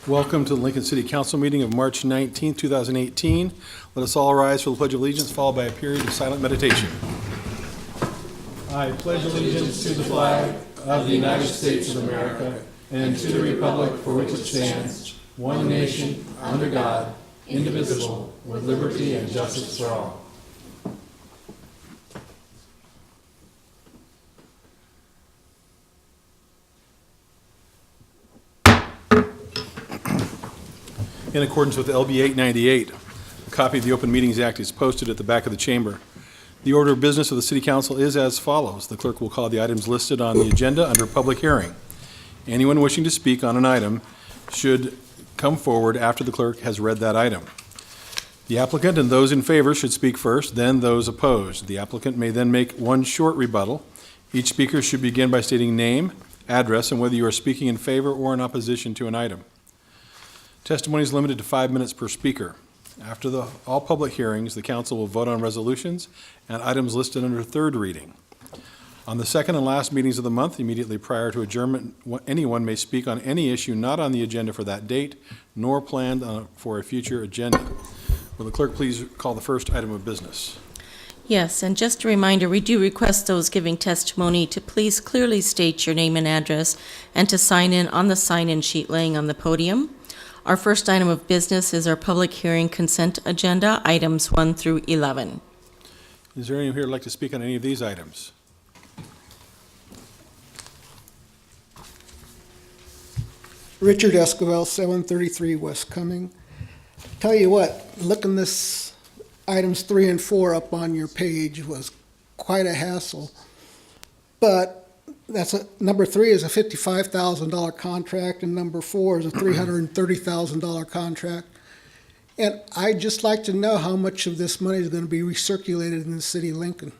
Welcome to the Lincoln City Council meeting of March 19, 2018. Let us all rise for the Pledge of Allegiance, followed by a period of silent meditation. I pledge allegiance to the flag of the United States of America and to the republic for which it stands, one nation, under God, indivisible, with liberty and justice for all. In accordance with LB 898, a copy of the Open Meetings Act is posted at the back of the chamber. The order of business of the City Council is as follows. The clerk will call the items listed on the agenda under public hearing. Anyone wishing to speak on an item should come forward after the clerk has read that item. The applicant and those in favor should speak first, then those opposed. The applicant may then make one short rebuttal. Each speaker should begin by stating name, address, and whether you are speaking in favor or in opposition to an item. Testimony is limited to 5 minutes per speaker. After all public hearings, the council will vote on resolutions and items listed under third reading. On the second and last meetings of the month, immediately prior to adjournment, anyone may speak on any issue not on the agenda for that date, nor planned for a future agenda. Will the clerk please call the first item of business? Yes, and just a reminder, we do request those giving testimony to please clearly state your name and address and to sign in on the sign-in sheet laying on the podium. Our first item of business is our public hearing consent agenda, items 1 through 11. Is there anyone here who'd like to speak on any of these items? Richard Esquivel, 733 West Cumming. Tell you what, looking this items 3 and 4 up on your page was quite a hassle. But number 3 is a $55,000 contract, and number 4 is a $330,000 contract. And I'd just like to know how much of this money is going to be recirculated in the city of Lincoln.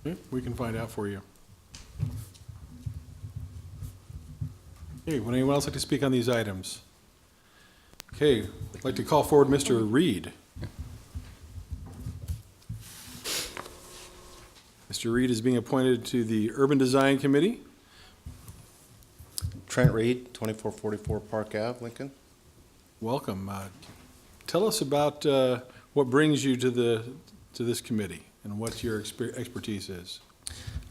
Okay, we can find out for you. Okay, would anyone else like to speak on these items? Okay, I'd like to call forward Mr. Reed. Mr. Reed is being appointed to the Urban Design Committee. Trent Reed, 2444 Park Ave, Lincoln. Welcome. Tell us about what brings you to this committee and what your expertise is.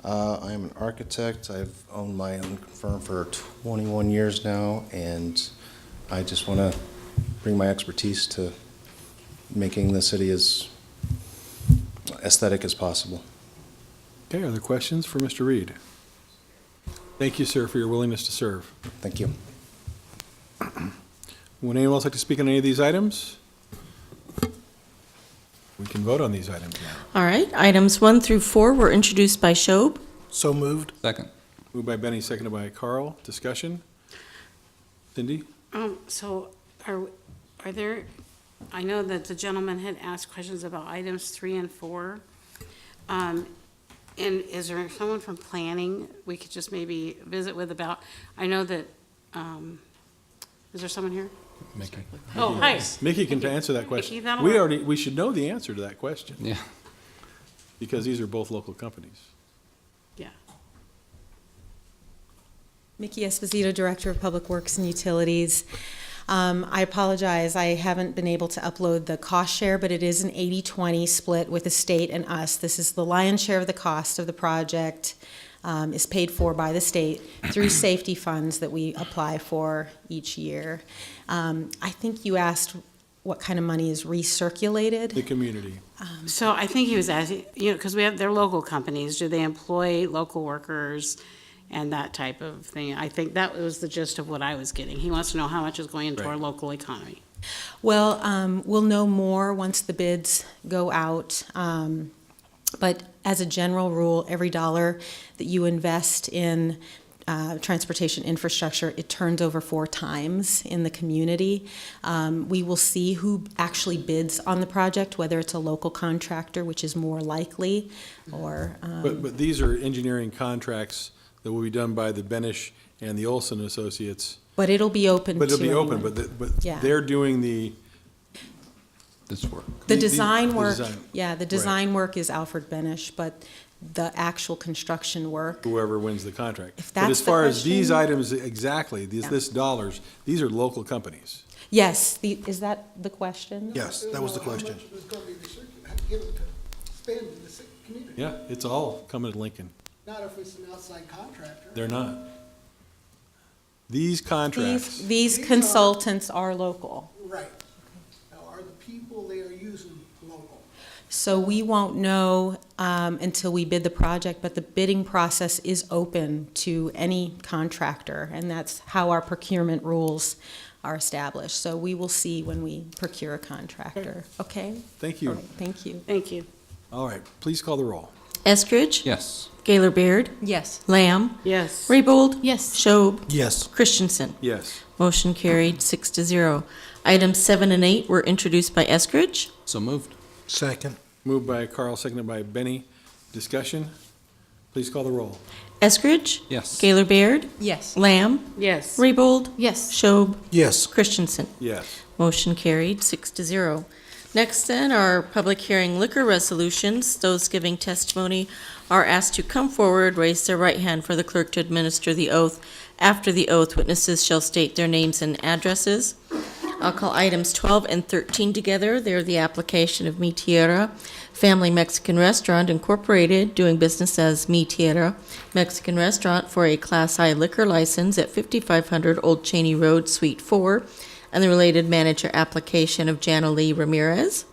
I am an architect. I've owned my own firm for 21 years now, and I just want to bring my expertise to making the city as aesthetic as possible. Okay, are there questions for Mr. Reed? Thank you, sir, for your willingness to serve. Thank you. Would anyone else like to speak on any of these items? We can vote on these items now. All right, items 1 through 4 were introduced by Shob. So moved. Second. Moved by Benny, seconded by Carl. Discussion? Cindy? So are there, I know that the gentleman had asked questions about items 3 and 4. And is there someone from planning we could just maybe visit with about, I know that, is there someone here? Mickey. Oh, hi. Mickey can answer that Mickey, question. that'll work. We should know the answer to that question Yeah. because these are both local companies. Yeah. Mickey Esposito, Director of Public Works and Utilities. I apologize, I haven't been able to upload the cost share, but it is an 80-20 split with the state and us. This is the lion's share of the cost of the project, is paid for by the state through safety funds that we apply for each year. I think you asked what kind of money is recirculated. The community. So I think he was asking, because they're local companies, do they employ local workers and that type of thing? I think that was the gist of what I was getting. He wants to know how much is going into our Right. local economy. Well, we'll know more once the bids go out. But as a general rule, every dollar that you invest in transportation infrastructure, it turns over 4 times in the community. We will see who actually bids on the project, whether it's a local contractor, which is more likely, or... But these are engineering contracts that will be done by the Benish and the Olson Associates. But it'll be open to But it'll be open, anyone. but Yeah. they're doing the This work. The the design work, design. yeah, the design work is Alfred Benish, but the actual construction work. Whoever wins the contract. If But that's as the far as these question- items exactly, this dollars, these are local companies. Yes, is that the question? Yes, that was the question. How much was gonna be given to spend in the community? Yeah, it's all coming to Lincoln. Not if it's an outside contractor. They're not. These contracts, These consultants are local. Right. Now, are the people they are using local? So we won't know until we bid the project, but the bidding process is open to any contractor, and that's how our procurement rules are established. So we will see when we procure a contractor, okay? thank All you. right, thank you. Thank you. All right, please call the roll. Eskridge? Yes. Gaylor Baird? Yes. Lamb? Yes. Raybold? Yes. Schob? Yes. Christensen? Yes. Motion carried, 6-0. Items 7 and 8 were introduced by Eskridge. So moved. Second. Moved by Carl, seconded by Benny. Discussion? Please call the roll. Eskridge? Yes. Gaylor Baird? Yes. Lamb? Yes. Raybold? Yes. Schob? Yes. Christensen? Yes. Motion carried, 6-0. Next then are public hearing liquor resolutions. Those giving testimony are asked to come forward, raise their right hand for the clerk to administer the oath. After the oath, witnesses shall state their names and addresses. I'll call items 12 and 13 together. They're the application of Mi Tierra Family Mexican Restaurant Incorporated, doing business as Mi Tierra Mexican Restaurant for a Class I liquor license at 5500 Old Cheney Road, Suite 4, and the related manager application of Jana Lee Ramirez.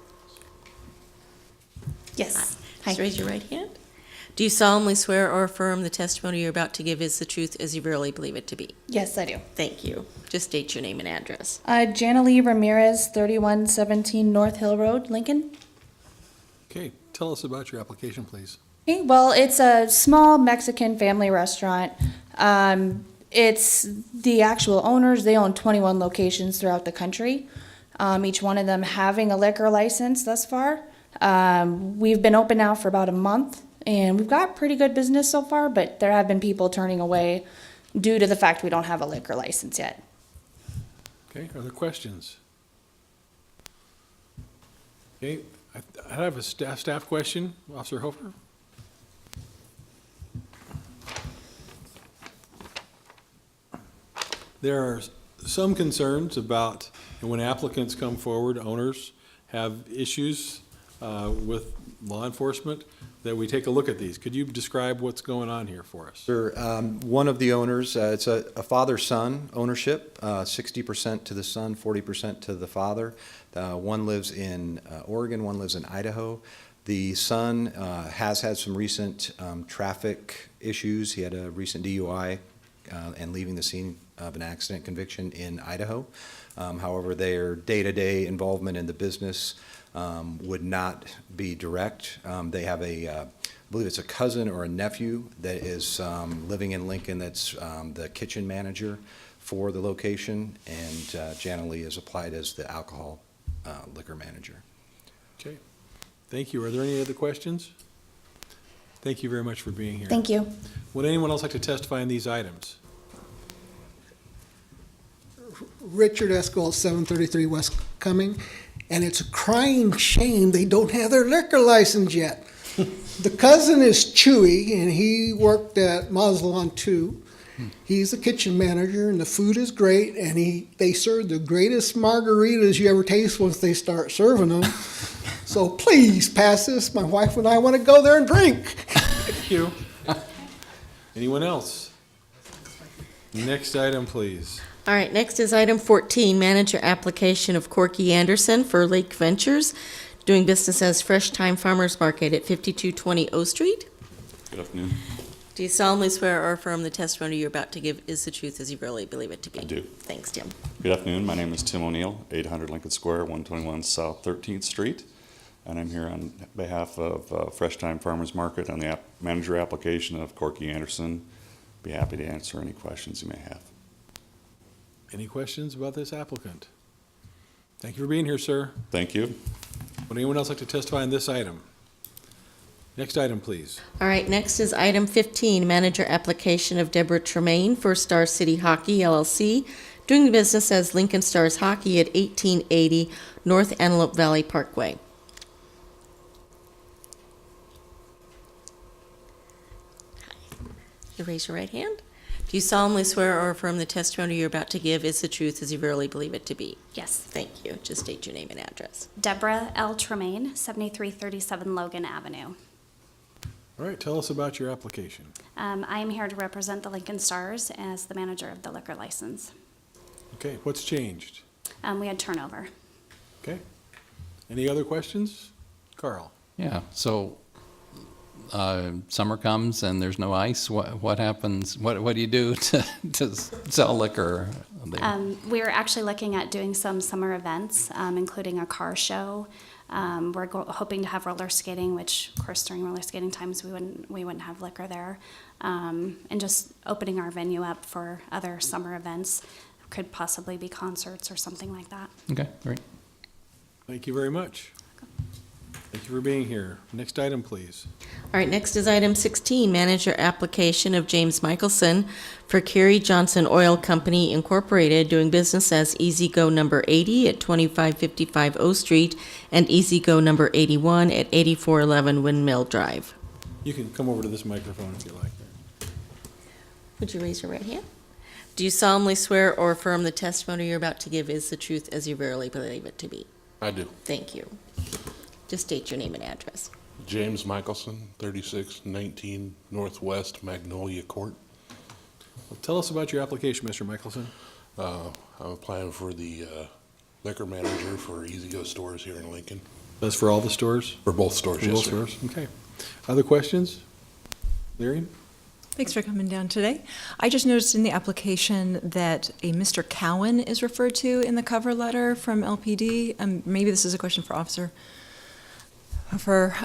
Yes. Just raise your right hand. Do you solemnly swear or affirm the testimony you're about to give is the truth as you really believe it to be? Yes, I do. Thank you. Just state your name and address. Jana Lee Ramirez, 3117 North Hill Road, Lincoln. Okay, tell us about your application, please. Okay, well, it's a small Mexican family restaurant. It's the actual owners, they own 21 locations throughout the country, each one of them having a liquor license thus far. We've been open now for about a month, and we've got pretty good business so far, but there have been people turning away due to the fact we don't have a liquor license yet. Okay, are there questions? Okay, I have a staff question. Officer Hofer? There are some concerns about when applicants come forward, owners have issues with law enforcement, that we take a look at these. Could you describe what's going on here for us? Sure. One of the owners, it's a father-son ownership, 60% to the son, 40% to the father. One lives in Oregon, one lives in Idaho. The son has had some recent traffic issues. He had a recent DUI and leaving the scene of an accident conviction in Idaho. However, their day-to-day involvement in the business would not be direct. They have I believe it's a cousin or a nephew that is living in Lincoln that's the kitchen manager for the location, and Jana Lee is applied as the alcohol liquor manager. Okay, thank you. Are there any other questions? Thank you very much for being here. Thank you. Would anyone else like to testify on these items? Richard Escoville, 733 West Cumming, and it's a crying shame they don't have their liquor license yet. The cousin is Chewy, and he worked at Mazatlan 2. He's the kitchen manager, and the food is great, and they serve the greatest margaritas you ever taste once they start serving them. So please pass this. My wife and I want to go there and drink. Thank you. Anyone else? Next item, please. All right, next is item 14, manager application of Corky Anderson for Lake Ventures, doing business as Fresh Time Farmers Market at 5220 O Street. Good afternoon. Do you solemnly swear or affirm the testimony you're about to give is the truth as you really believe it to be? I do. Thanks, Tim. Good afternoon. My name is Tim O'Neill, 800 Lincoln Square, 121 South 13th Street. And I'm here on behalf of Fresh Time Farmers Market on the manager application of Corky Anderson. Be happy to answer any questions you may have. Any questions about this applicant? Thank you for being here, sir. Thank you. Would anyone else like to testify on this item? Next item, please. All right, next is item 15, manager application of Deborah Tremaine for Star City Hockey LLC, doing the business as Lincoln Stars Hockey at 1880 North Antelope Valley Parkway. You raise your right hand. Do you solemnly swear or affirm the testimony you're about to give is the truth as you verily believe it to be? Yes. Thank you. Just state your name and address. Deborah L. Tremaine, 7337 Logan Avenue. All right, tell us about your application. I am here to represent the Lincoln Stars as the manager of the liquor license. Okay, what's changed? We had turnover. Okay. Any other questions? Carl? Yeah, so summer comes and there's no ice. What happens? What do you do to sell liquor? We're actually looking at doing some summer events, including a car show. We're hoping to have roller skating, which, of course, during roller skating times we wouldn't have liquor there, and just opening our venue up for other summer events. Could possibly be concerts or something like that. Okay, great. Thank you very much. Thank you for being here. Next item, please. All right, next is item 16, manager application of James Michelson for Kerry Johnson Oil Company Incorporated, doing business as Easy Go number 80 at 2555 O Street and Easy Go number 81 at 8411 Windmill Drive. You can come over to this microphone if you like. Would you raise your right hand? Do you solemnly swear or affirm the testimony you're about to give is the truth as you verily believe it to be? I do. Thank you. Just state your name and address. James Michelson, 3619 Northwest Magnolia Court. Well, tell us about your application, Mr. Michelson. I'm applying for the liquor manager for Easy Go stores here in Lincoln. That's for all the stores? For both stores, For yes, both sir. stores? Okay. Other questions? Lyrian? Thanks for coming down today. I just noticed in the application that a Mr. Cowan is referred to in the cover letter from LPD. Maybe this is a question for Officer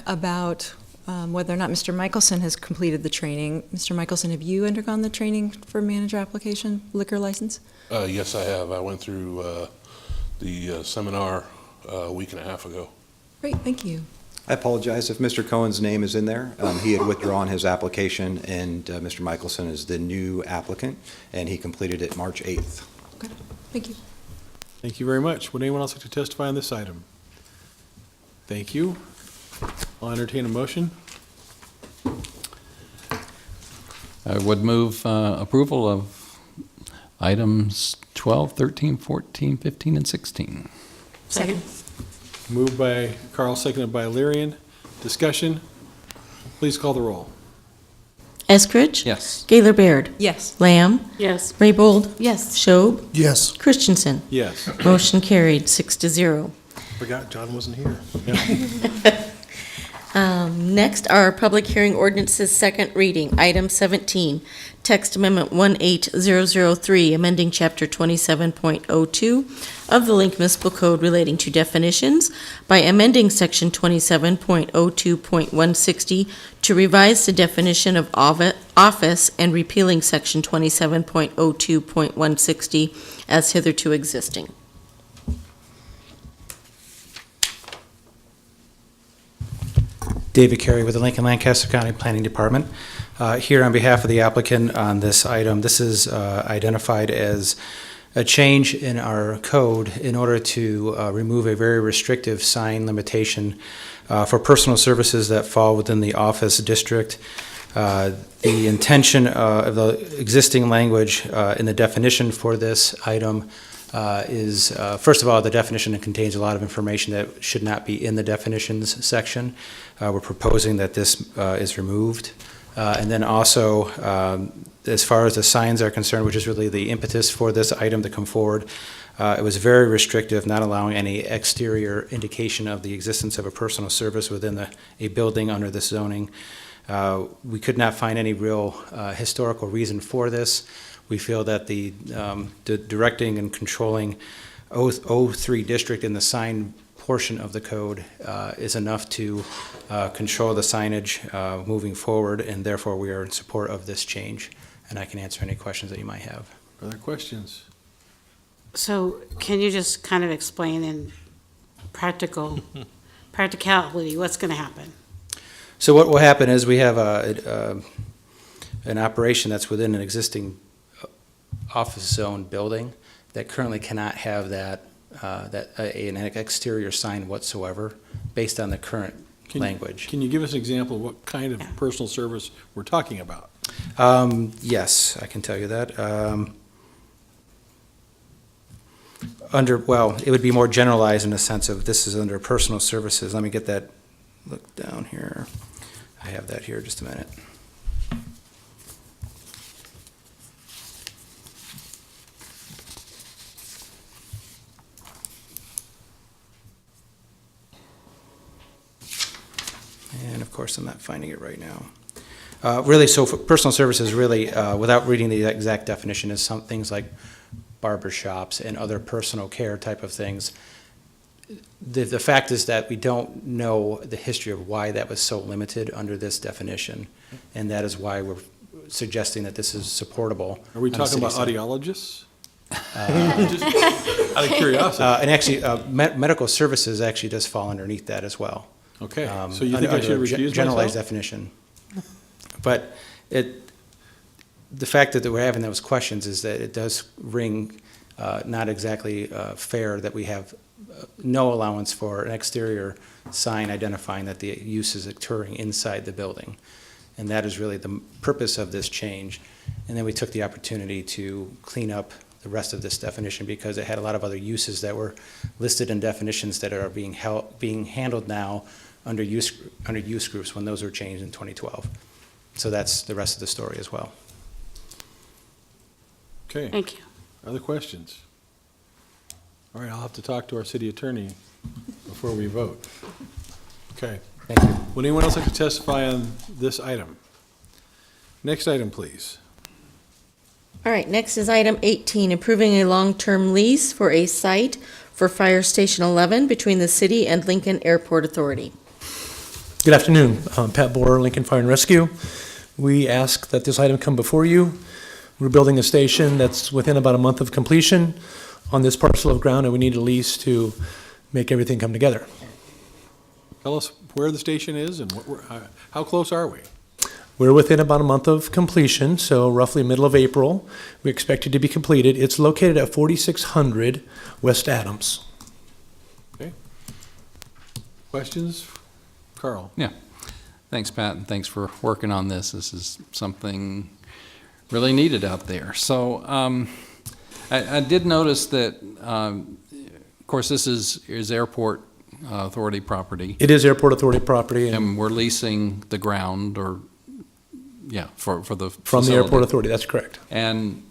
about whether or not Mr. Michelson has completed the training. Mr. Michelson, have you undergone the training for manager application, liquor license? Yes, I have. I went through the seminar a week and a half ago. Great, thank you. I apologize if Mr. Cohen's name is in there. He had withdrawn his application, and Mr. Michelson is the new applicant, and he completed it March 8th. Okay, thank you. Thank you very much. Would anyone else like to testify on this item? Thank you. I'll entertain a motion. I would move approval of items 12, 13, 14, 15, and 16. Second. Moved by Carl, seconded by Lyrian. Discussion? Please call the roll. Eskridge? Yes. Gaylor Baird? Yes. Lamb? Yes. Raybold? Yes. Schob? Yes. Christensen? Yes. Motion carried, 6-0. Forgot John wasn't here. Next are public hearing ordinances, second reading. Item 17, text amendment 18003, amending chapter 27.02 of the Lincoln Municipal Code relating to definitions by amending section 27.02.160 to revise the definition of office and repealing section 27.02.160 as hitherto existing. David Carey with the Lincoln Lancaster County Planning Department. Here on behalf of the applicant on this item, this is identified as a change in our code in order to remove a very restrictive sign limitation for personal services that fall within the office district. The intention of the existing language in the definition for this item is, first of all, the definition contains a lot of information that should not be in the definitions section. We're proposing that this is removed. And then also, as far as the signs are concerned, which is really the impetus for this item to come forward, it was very restrictive, not allowing any exterior indication of the existence of a personal service within a building under this zoning. We could not find any real historical reason for this. We feel that the directing and controlling O3 district in the sign portion of the code is enough to control the signage moving forward, and therefore we are in support of this change. And I can answer any questions that you might have. Other questions? So can you just kind of explain in practicality what's going to happen? So what will happen is we have an operation that's within an existing office zone building that currently cannot have an exterior sign whatsoever based on the current language. Can you give us an example of what kind of personal service we're talking about? Yes, I can tell you that. It would be more generalized in the sense of this is under personal services. Let me get that, look down here. I have that here, just a minute. And of course, I'm not finding it right now. Really, so for personal services, really, without reading the exact definition, is some things like barber shops and other personal care type of things. The fact is that we don't know the history of why that was so limited under this definition, and that is why we're suggesting that this is supportable. Are we on a talking city about side. audiologists? Just out of curiosity. And actually, medical services actually does fall underneath that as well. Okay, so you think I should under a recuse generalized myself? definition. But the fact that we're having those questions is that it does ring not exactly fair that we have no allowance for an exterior sign identifying that the use is occurring inside the building. And that is really the purpose of this change. And then we took the opportunity to clean up the rest of this definition because it had a lot of other uses that were listed in definitions that are being handled now under use groups when those were changed in 2012. So that's the rest of the story as well. Okay. Thank you. Other questions? All right, I'll have to talk to our city attorney before we vote. Okay. Thank you. Would anyone else like to testify on this item? Next item, please. All right, next is item 18, approving a long-term lease for a site for Fire Station 11 between the city and Lincoln Airport Authority. Good afternoon. Pat Borer, Lincoln Fire and Rescue. We ask that this item come before you. We're building a station that's within about a month of completion on this parcel of ground, and we need a lease to make everything come together. Tell us where the station is and how close are we? We're within about a month of completion, so roughly middle of April. We expect it to be completed. It's located at 4600 West Adams. Okay. Questions? Carl? Yeah. Thanks, Pat, and thanks for working on this. This is something really needed out there. So I did notice that, of course, this is Airport Authority property. It is Airport Authority property. And we're leasing the ground or, yeah, for the From the facility. Airport Authority, that's correct. And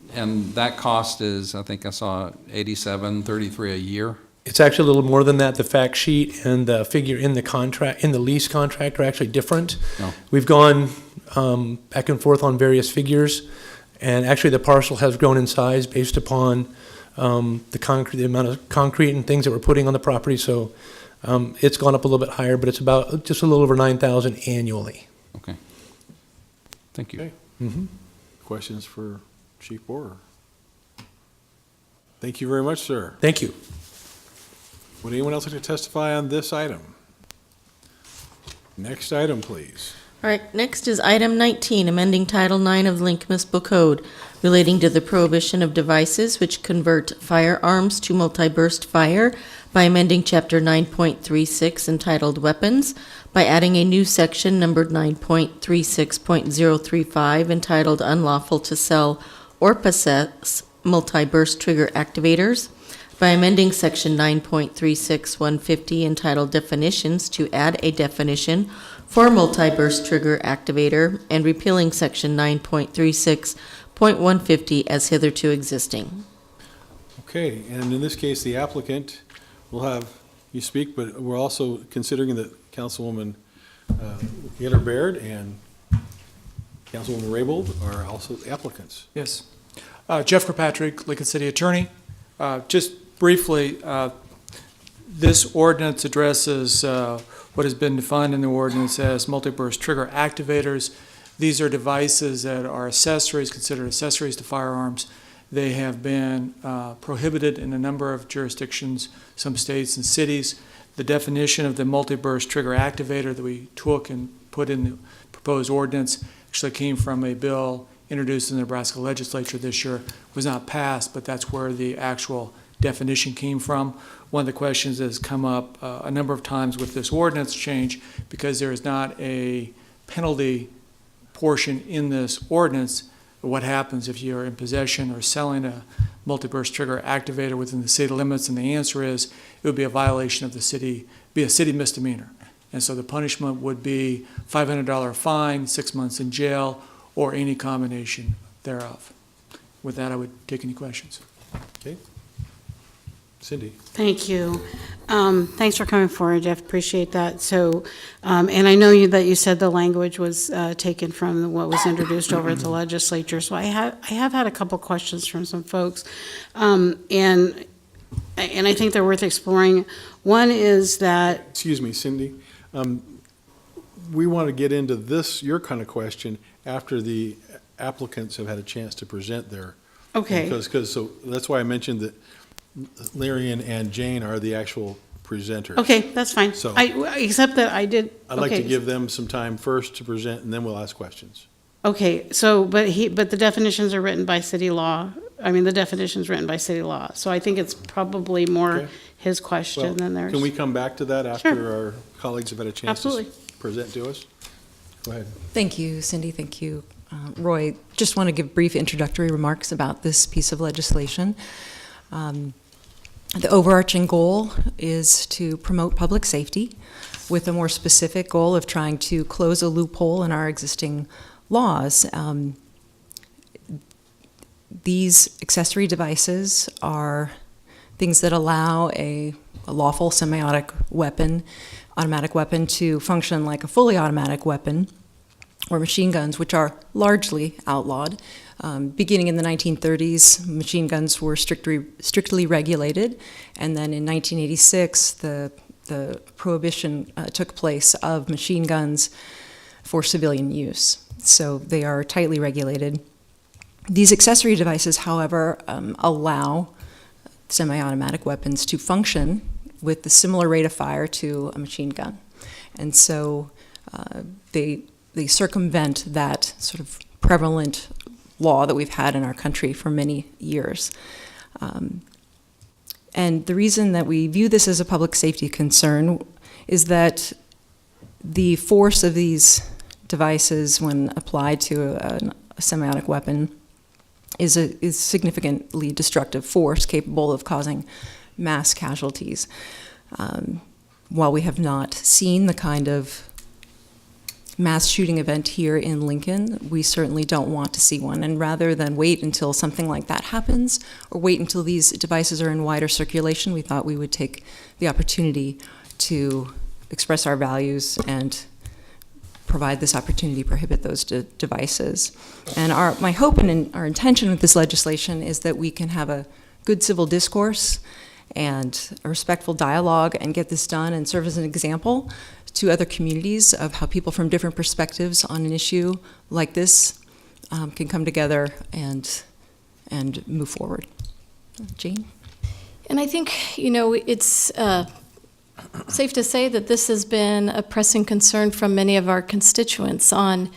that cost is, I think I saw $87.33 a year. It's actually a little more than that. The fact sheet and the figure in the contract, in the lease contract, are actually different. Oh. We've gone back and forth on various figures, and actually the parcel has grown in size based upon the amount of concrete and things that we're putting on the property. So it's gone up a little bit higher, but it's about just a little over $9,000 annually. Okay. Thank you. Okay. Mm-hmm. Questions for Chief Borer? Thank you very much, sir. Thank you. Would anyone else like to testify on this item? Next item, please. All right, next is item 19, amending Title IX of the Lincoln Municipal Code relating to the prohibition of devices which convert firearms to multi-burst fire by amending Chapter 9.36 entitled Weapons by adding a new section numbered 9.36.035 entitled Unlawful to Sell or Possess Multi-Burst Trigger Activators, by amending Section 9.36150 entitled Definitions to add a definition for multi-burst trigger activator, and repealing Section 9.36.150 as hitherto existing. Okay, and in this case, the applicant will have you speak, but we're also considering that Councilwoman Gaylor Baird and Councilwoman Raybold are also applicants. Yes. Jeff Kirkpatrick, Lincoln City Attorney. Just briefly, this ordinance addresses what has been defined in the ordinance as multi-burst trigger activators. These are devices that are accessories, considered accessories to firearms. They have been prohibited in a number of jurisdictions, some states and cities. The definition of the multi-burst trigger activator that we took and put in the proposed ordinance actually came from a bill introduced in the Nebraska legislature this year. It was not passed, but that's where the actual definition came from. One of the questions that has come up a number of times with this ordinance change, because there is not a penalty portion in this ordinance, what happens if you're in possession or selling a multi-burst trigger activator within the city limits, and the answer is it would be a violation of the city, be a city misdemeanor. And so the punishment would be $500 fine, 6 months in jail, or any combination thereof. With that, I would take any questions. Okay. Cindy? Thank you. Thanks for coming forward, Jeff. Appreciate that. So, and I know that you said the language was taken from what was introduced over at the legislature. So I have had a couple questions from some folks, and I think they're worth exploring. One is that. Excuse me, Cindy. We want to get into this, your kind of question, after the applicants have had a chance to present their. Okay. Because so that's why I mentioned that Larry and Jane are the actual presenters. Okay, that's fine. So- Except that I did. I'd like to okay. give them some time first to present, and then we'll ask questions. Okay, so, but the definitions are written by city law. I mean, the definition's written by city law. So I think it's probably more Okay. his question Well, than theirs. Can we come back to that after Sure. our colleagues have had a chance to Absolutely. present to us? Go ahead. Thank you, Cindy. Thank you, Roy. Just want to give brief introductory remarks about this piece of legislation. The overarching goal is to promote public safety with a more specific goal of trying to close a loophole in our existing laws. These accessory devices are things that allow a lawful semi-automatic weapon to function like a fully automatic weapon, or machine guns, which are largely outlawed. Beginning in the 1930s, machine guns were strictly regulated, and then in 1986, the prohibition took place of machine guns for civilian use. So they are tightly regulated. These accessory devices, however, allow semi-automatic weapons to function with the similar rate of fire to a machine gun. And so they circumvent that sort of prevalent law that we've had in our country for many years. And the reason that we view this as a public safety concern is that the force of these devices when applied to a semi-automatic weapon is significantly destructive force capable of causing mass casualties. While we have not seen the kind of mass shooting event here in Lincoln, we certainly don't want to see one. And rather than wait until something like that happens, or wait until these devices are in wider circulation, we thought we would take the opportunity to express our values and provide this opportunity to prohibit those devices. And my hope and our intention with this legislation is that we can have a good civil discourse and a respectful dialogue and get this done and serve as an example to other communities of how people from different perspectives on an issue like this can come together and move forward. Jane? And I think, it's safe to say that this has been a pressing concern from many of our constituents on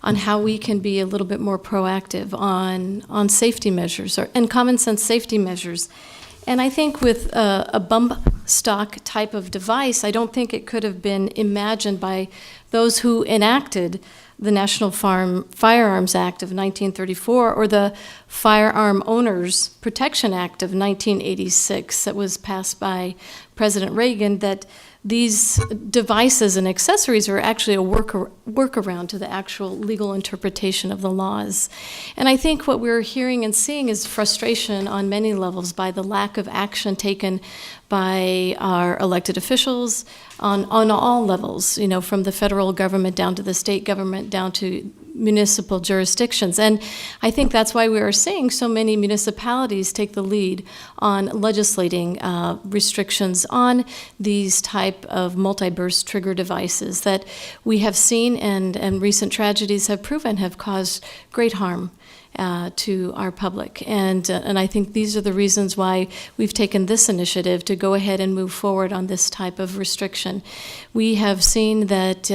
how we can be a little bit more proactive on safety measures and common sense safety measures. And I think with a bump stock type of device, I don't think it could have been imagined by those who enacted the National Firearms Act of 1934 or the Firearm Owners Protection Act of 1986 that was passed by President Reagan, that these devices and accessories are actually a workaround to the actual legal interpretation of the laws. And I think what we're hearing and seeing is frustration on many levels by the lack of action taken by our elected officials on all levels, from the federal government down to the state government down to municipal jurisdictions. And I think that's why we are seeing so many municipalities take the lead on legislating restrictions on these type of multi-burst trigger devices that we have seen and recent tragedies have proven have caused great harm to our public. And I think these are the reasons why we've taken this initiative to go ahead and move forward on this type of restriction. We have seen that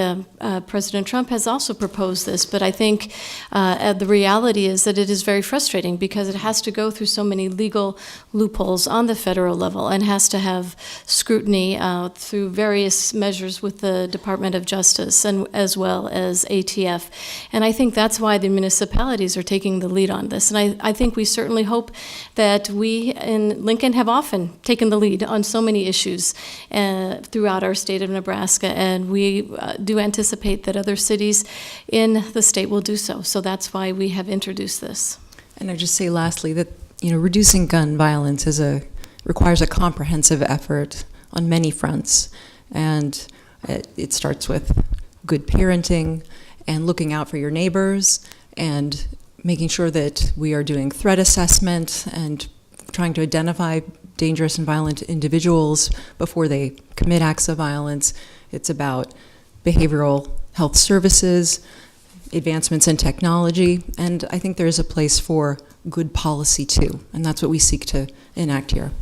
President Trump has also proposed this, but I think the reality is that it is very frustrating because it has to go through so many legal loopholes on the federal level and has to have scrutiny through various measures with the Department of Justice and as well as ATF. And I think that's why the municipalities are taking the lead on this. And I think we certainly hope that we in Lincoln have often taken the lead on so many issues throughout our state of Nebraska, and we do anticipate that other cities in the state will do so. So that's why we have introduced this. And I just say lastly that, reducing gun violence requires a comprehensive effort on many fronts. And it starts with good parenting and looking out for your neighbors and making sure that we are doing threat assessment and trying to identify dangerous and violent individuals before they commit acts of violence. It's about behavioral health services, advancements in technology, and I think there is a place for good policy too, and that's what we seek to enact here.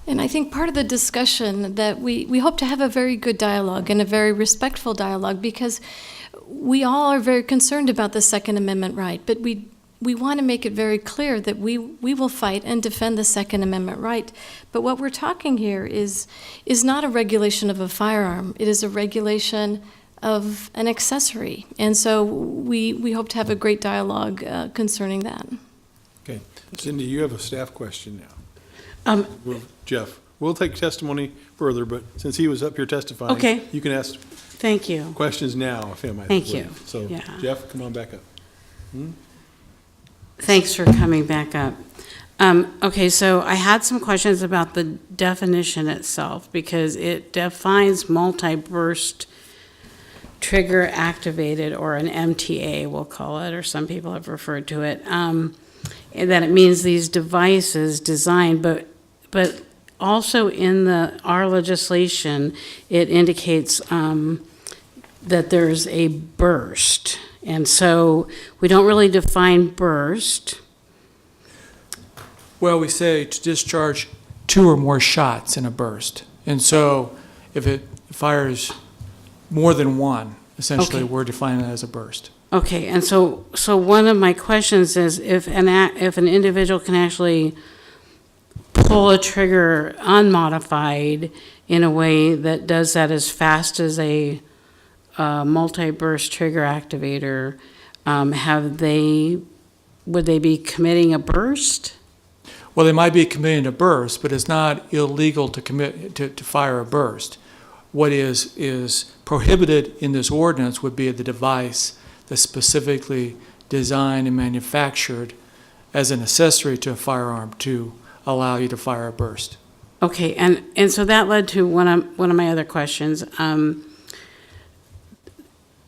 And I think part of the discussion that we hope to have a very good dialogue and a very respectful dialogue, because we all are very concerned about the Second Amendment right, but we want to make it very clear that we will fight and defend the Second Amendment right. But what we're talking here is not a regulation of a firearm. It is a regulation of an accessory. And so we hope to have a great dialogue concerning that. Okay. Cindy, you have a staff question now. Jeff, we'll take testimony further, but since he was up here testifying, Okay. you can ask Thank you. questions now of him, I Thank you. believe. So, Yeah. Jeff, come on back up. Thanks for coming back up. Okay, so I had some questions about the definition itself, because it defines multi-burst trigger activated, or an MTA, we'll call it, or some people have referred to it, and that it means these devices designed, but also in our legislation, it indicates that there's a burst. And so we don't really define burst. Well, we say to discharge 2 or more shots in a burst. And so if it fires more than one, essentially, Okay. we're defining it as a burst. Okay, and so one of my questions is if an individual can actually pull a trigger unmodified in a way that does that as fast as a multi-burst trigger activator, would they be committing a burst? Well, they might be committing a burst, but it's not illegal to fire a burst. What is prohibited in this ordinance would be the device that's specifically designed and manufactured as an accessory to a firearm to allow you to fire a burst. Okay, and so that led to one of my other questions.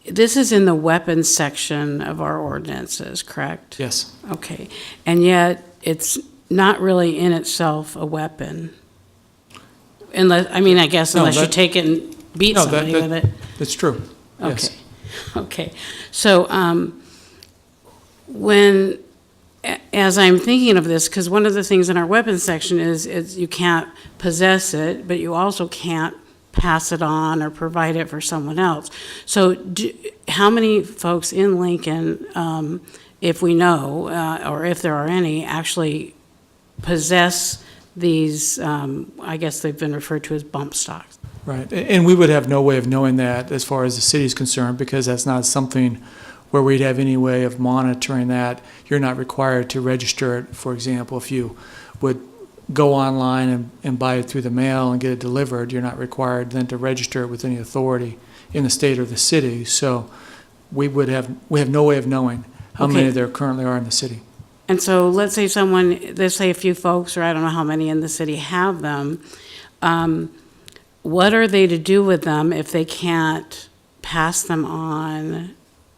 This is in the weapons section of our ordinances, correct? Yes. Okay, and yet it's not really in itself a weapon. Unless you take it and beat somebody with it. That's true. Yes. Okay. So as I'm thinking of this, because one of the things in our weapons section is you can't possess it, but you also can't pass it on or provide it for someone else. So how many folks in Lincoln, if we know, or if there are any, actually possess these, I guess they've been referred to as bump stocks? Right, and we would have no way of knowing that as far as the city's concerned, because that's not something where we'd have any way of monitoring that. You're not required to register it. For example, if you would go online and buy it through the mail and get it delivered, you're not required then to register it with any authority in the state or the city. So we have no way of knowing how many there currently are in the city. And so let's say a few folks, or I don't know how many in the city have them, what are they to do with them if they can't pass them on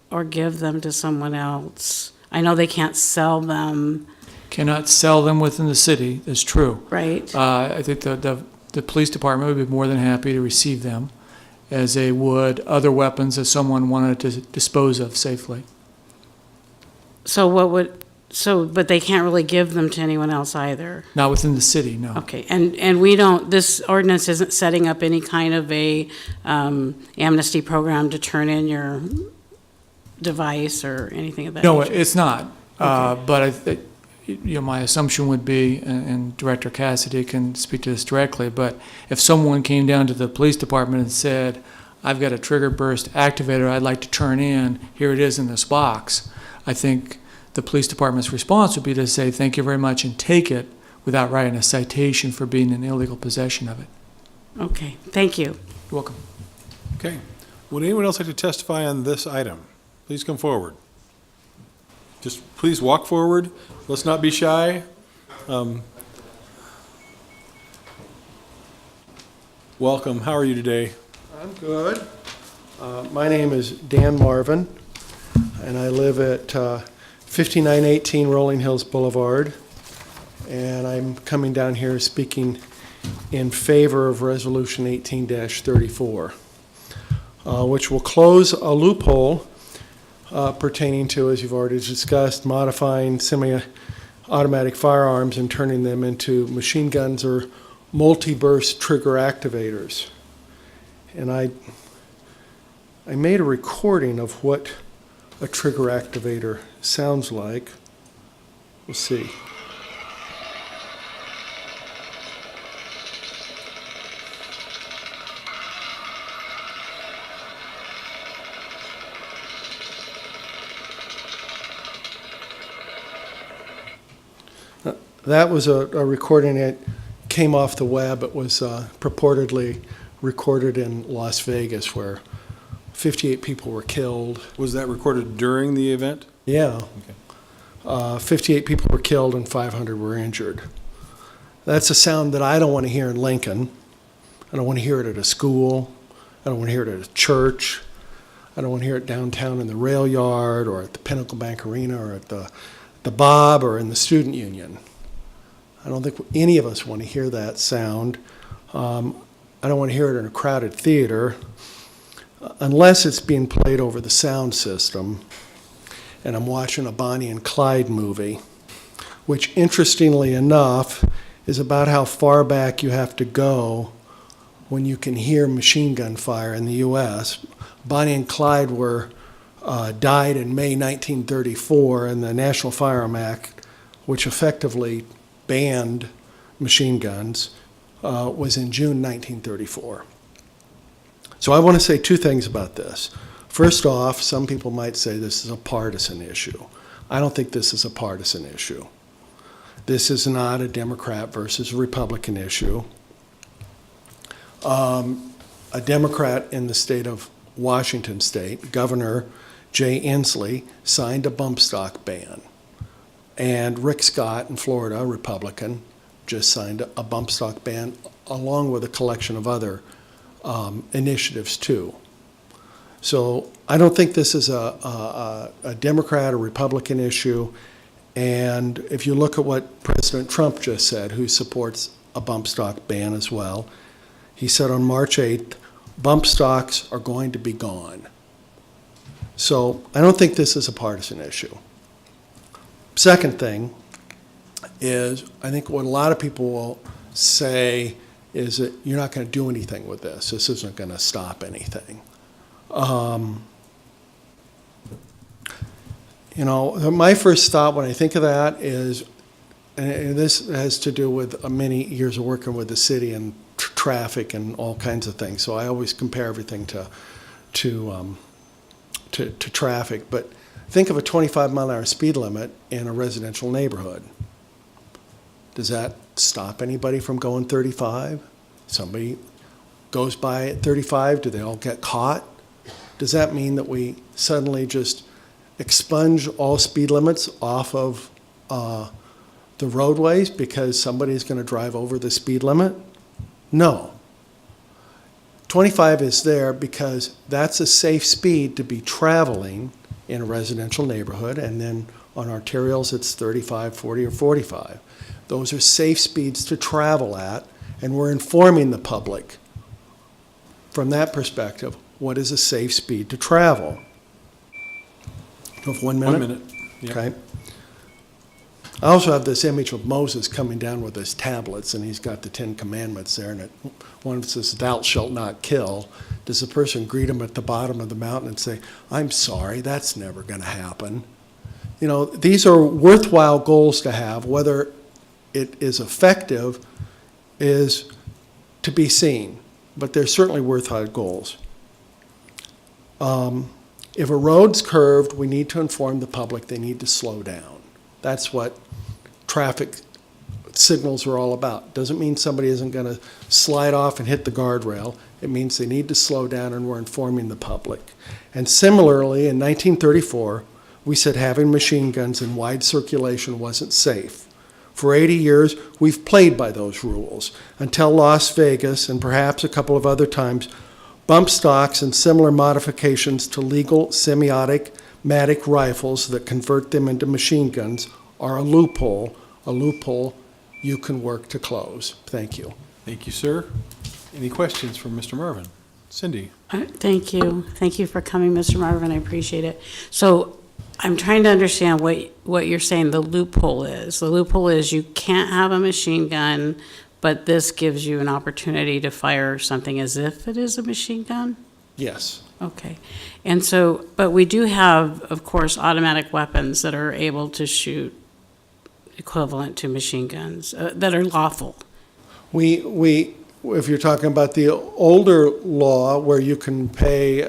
or give them to someone else? I know they can't sell them. Cannot sell them within the city, that's true. Right. I think the police department would be more than happy to receive them, as they would other weapons that someone wanted to dispose of safely. So So, but they can't really give them to anyone else either? Not within the city, no. Okay, and we don't, this ordinance isn't setting up any kind of a amnesty program to turn in your device or anything of that No, nature? it's not. But my assumption would be, and Director Cassidy can speak to this directly, but if someone came down to the police department and said, I've got a trigger burst activator I'd like to turn in, here it is in this box, I think the police department's response would be to say, thank you very much, and take it without writing a citation for being in illegal possession of it. Okay, thank you. You're welcome. Okay. Would anyone else like to testify on this item? Please come forward. Just please walk forward. Let's not be shy. Welcome. How are you today? I'm good. My name is Dan Marvin, and I live at 5918 Rolling Hills Boulevard, and I'm coming down here speaking in favor of Resolution 18-34, which will close a loophole pertaining to, as you've already discussed, modifying semi-automatic firearms and turning them into machine guns or multi-burst trigger activators. And I made a recording of what a trigger activator sounds like. We'll see. That was a recording that came off the web. It was purportedly recorded in Las Vegas, where 58 people were killed. Was that recorded during the event? Yeah. Okay. 58 people were killed and 500 were injured. That's a sound that I don't want to hear in Lincoln. I don't want to hear it at a school. I don't want to hear it at a church. I don't want to hear it downtown in the rail yard or at the Pinnacle Bank Arena or at the Bob or in the student union. I don't think any of us want to hear that sound. I don't want to hear it in a crowded theater unless it's being played over the sound system and I'm watching a Bonnie and Clyde movie, which interestingly enough is about how far back you have to go when you can hear machine gun fire in the U.S. Bonnie and Clyde died in May 1934, and the National Firearm Act, which effectively banned machine guns, was in June 1934. So I want to say two things about this. First off, some people might say this is a partisan issue. I don't think this is a partisan issue. This is not a Democrat versus a Republican issue. A Democrat in the state of Washington State, Governor Jay Inslee, signed a bump stock ban. And Rick Scott in Florida, a Republican, just signed a bump stock ban along with a collection of other initiatives too. So I don't think this is a Democrat or Republican issue. And if you look at what President Trump just said, who supports a bump stock ban as well, he said on March 8th, bump stocks are going to be gone. So I don't think this is a partisan issue. Second thing is, I think what a lot of people will say is that you're not going to do anything with this. This isn't going to stop anything. My first thought when I think of that is, and this has to do with many years of working with the city and traffic and all kinds of things. So I always compare everything to traffic. But think of a 25-mile-an-hour speed limit in a residential neighborhood. Does that stop anybody from going 35? Somebody goes by at 35, do they all get caught? Does that mean that we suddenly just expunge all speed limits off of the roadways because somebody's going to drive over the speed limit? No. 25 is there because that's a safe speed to be traveling in a residential neighborhood, and then on arterials it's 35, 40, or 45. Those are safe speeds to travel at, and we're informing the public from that perspective what is a safe speed to travel. You have 1 minute? 1 minute. Yep. Okay. I also have this image of Moses coming down with his tablets, and he's got the Ten Commandments there, and one says, "Thou shalt not kill." Does the person greet him at the bottom of the mountain and say, "I'm sorry, that's never going to happen"? You know, these are worthwhile goals to have. Whether it is effective is to be seen, but they're certainly worthwhile goals. If a road's curved, we need to inform the public they need to slow down. That's what traffic signals are all about. Doesn't mean somebody isn't going to slide off and hit the guardrail. It means they need to slow down, and we're informing the public. And similarly, in 1934, we said having machine guns in wide circulation wasn't safe. For 80 years, we've played by those rules, until Las Vegas and perhaps a couple of other times, bump stocks and similar modifications to legal semi-automatic rifles that convert them into machine guns are a loophole you can work to close. Thank you. Thank you, sir. Any questions from Mr. Marvin? Cindy? Thank you. Thank you for coming, Mr. Marvin. I appreciate it. So I'm trying to understand what you're saying the loophole is. The loophole is you can't have a machine gun, but this gives you an opportunity to fire something as if it is a machine gun? Yes. Okay. And so, but we do have, of course, automatic weapons that are able to shoot equivalent to machine guns that are lawful. If you're talking about the older law where you can pay,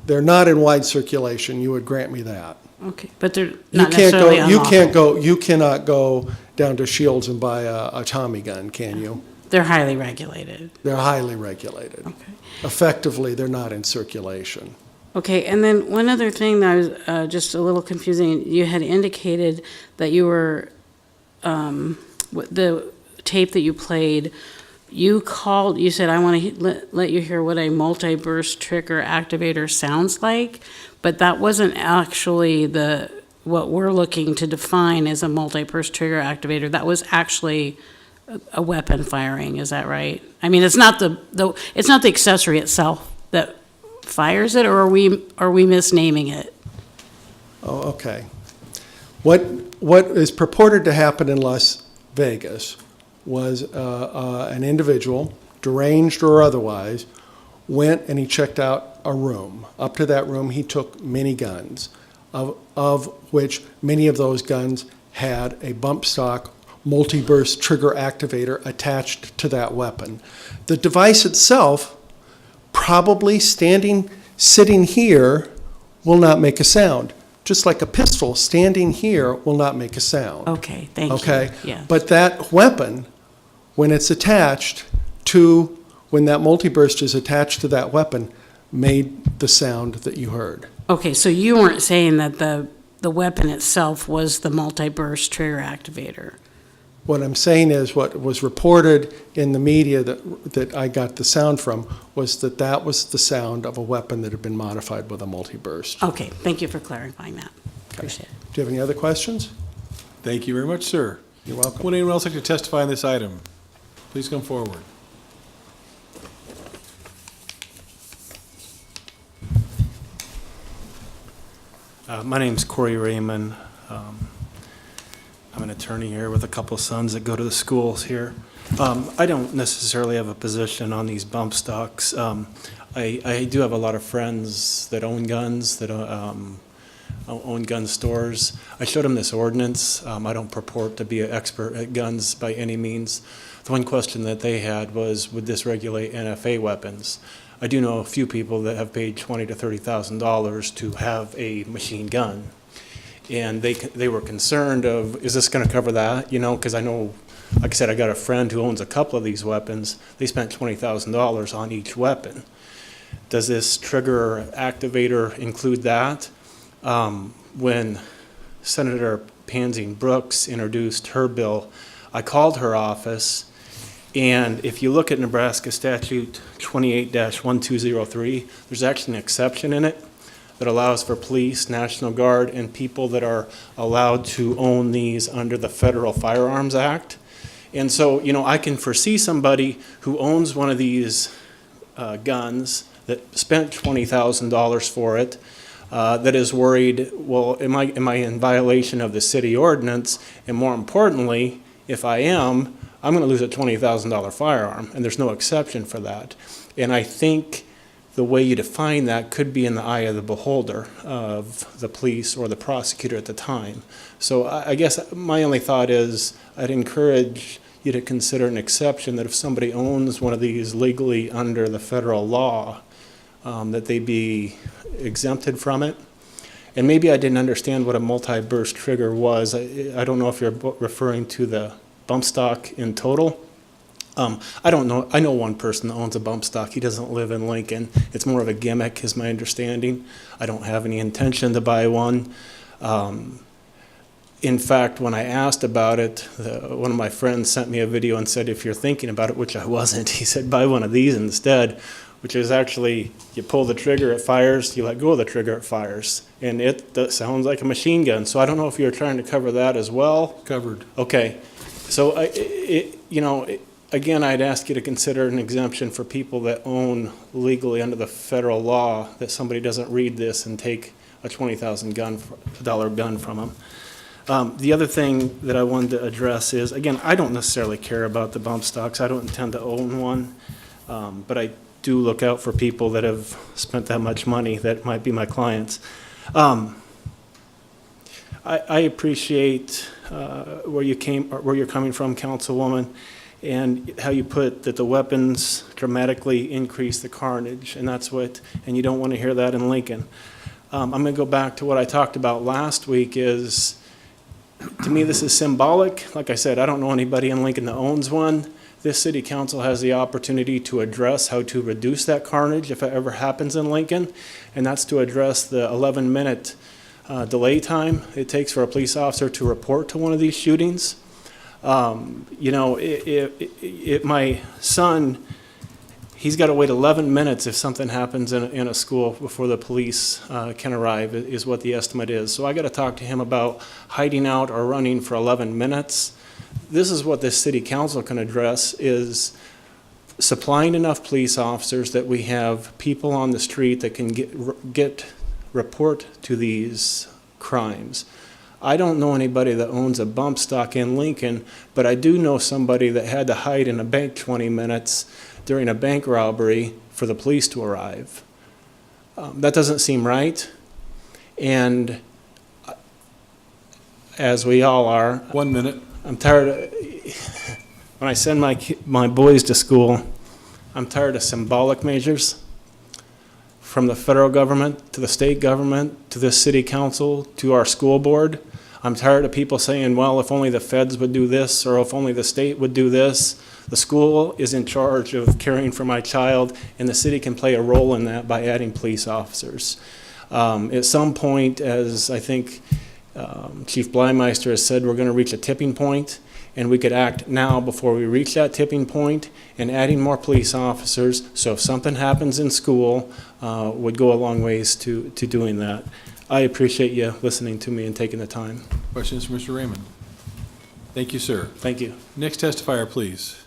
they're not in wide circulation, you would grant me that. Okay, but they're not necessarily unlawful. You cannot go down to Shields and buy a Tommy gun, can you? They're highly regulated. They're highly regulated. Okay. Effectively, they're not in circulation. Okay, and then one other thing that was just a little confusing, you had indicated that you were, the tape that you played, you said, I want to let you hear what a multi-burst trigger activator sounds like, but that wasn't actually what we're looking to define as a multi-burst trigger activator. That was actually a weapon firing, is that right? I mean, it's not it's not the accessory itself that fires it, or are we misnaming it? Oh, okay. What is purported to happen in Las Vegas was an individual, deranged or otherwise, went and he checked out a room. Up to that room, he took many guns, of which many of those guns had a bump stock multi-burst trigger activator attached to that weapon. The device itself, probably sitting here, will not make a sound. Just like a pistol, standing here will not make a sound. Okay, thank you. Okay? Yeah. But that weapon, when it's attached to, when that multi-burst is attached to that weapon, made the sound that you heard. Okay, so you weren't saying that the weapon itself was the multi-burst trigger activator? What I'm saying is what was reported in the media that I got the sound from was that was the sound of a weapon that had been modified with a multi-burst. Okay, thank you for clarifying that. Okay. Appreciate it. Do you have any other questions? Thank you very much, sir. You're welcome. Would anyone else like to testify on this item? Please come forward. My name's Corey Raymond. I'm an attorney here with a couple of sons that go to the schools here. I don't necessarily have a position on these bump stocks. I do have a lot of friends that own guns, that own gun stores. I showed them this ordinance. I don't purport to be an expert at guns by any means. The one question that they had was, would this regulate NFA weapons? I do know a few people that have paid $20,000 to $30,000 to have a machine gun. And they were concerned of, is this going to cover that? You know, because I know, like I said, I got a friend who owns a couple of these weapons. They spent $20,000 on each weapon. Does this trigger activator include that? When Senator Pansy Brooks introduced her bill, I called her office, and if you look at Nebraska Statute 28-1203, there's actually an exception in it that allows for police, National Guard, and people that are allowed to own these under the Federal Firearms Act. And so, you know, I can foresee somebody who owns one of these guns that spent $20,000 for it, that is worried, well, am I in violation of the city ordinance? And more importantly, if I am, I'm going to lose a $20,000 firearm, and there's no exception for that. And I think the way you define that could be in the eye of the beholder of the police or the prosecutor at the time. So I guess my only thought is I'd encourage you to consider an exception that if somebody owns one of these legally under the federal law, that they be exempted from it. And maybe I didn't understand what a multi-burst trigger was. I don't know if you're referring to the bump stock in total. I don't know. I know one person that owns a bump stock. He doesn't live in Lincoln. It's more of a gimmick, is my understanding. I don't have any intention to buy one. In fact, when I asked about it, one of my friends sent me a video and said, if you're thinking about it, which I wasn't, he said, buy one of these instead, which is actually, you pull the trigger, it fires, you let go of the trigger, it fires. And that sounds like a machine gun. So I don't know if you're trying to cover that as well. Covered. Okay. So, again, I'd ask you to consider an exemption for people that own legally under the federal law, that somebody doesn't read this and take a $20,000 gun from them. The other thing that I wanted to address is, again, I don't necessarily care about the bump stocks. I don't intend to own one, but I do look out for people that have spent that much money that might be my clients. I appreciate where you're coming from, Councilwoman, and how you put that the weapons dramatically increase the carnage, and you don't want to hear that in Lincoln. I'm going to go back to what I talked about last week is, to me, this is symbolic. Like I said, I don't know anybody in Lincoln that owns one. This city council has the opportunity to address how to reduce that carnage if it ever happens in Lincoln, and that's to address the 11-minute delay time it takes for a police officer to report to one of these shootings. If my son, he's got to wait 11 minutes if something happens in a school before the police can arrive, is what the estimate is. So I got to talk to him about hiding out or running for 11 minutes. This is what this city council can address, is supplying enough police officers that we have people on the street that can report to these crimes. I don't know anybody that owns a bump stock in Lincoln, but I do know somebody that had to hide in a bank 20 minutes during a bank robbery for the police to arrive. That doesn't seem right. And as we all are. 1 minute. I'm tired of, when I send my boys to school, I'm tired of symbolic measures from the federal government to the state government to the city council to our school board. I'm tired of people saying, well, if only the feds would do this or if only the state would do this. The school is in charge of caring for my child, and the city can play a role in that by adding police officers. At some point, as I think Chief Blymeister has said, we're going to reach a tipping point, and we could act now before we reach that tipping point, and adding more police officers, so if something happens in school, would go a long ways to doing that. I appreciate you listening to me and taking the time. Questions for Mr. Raymond? Thank you, sir. Thank you. Next testifier, please.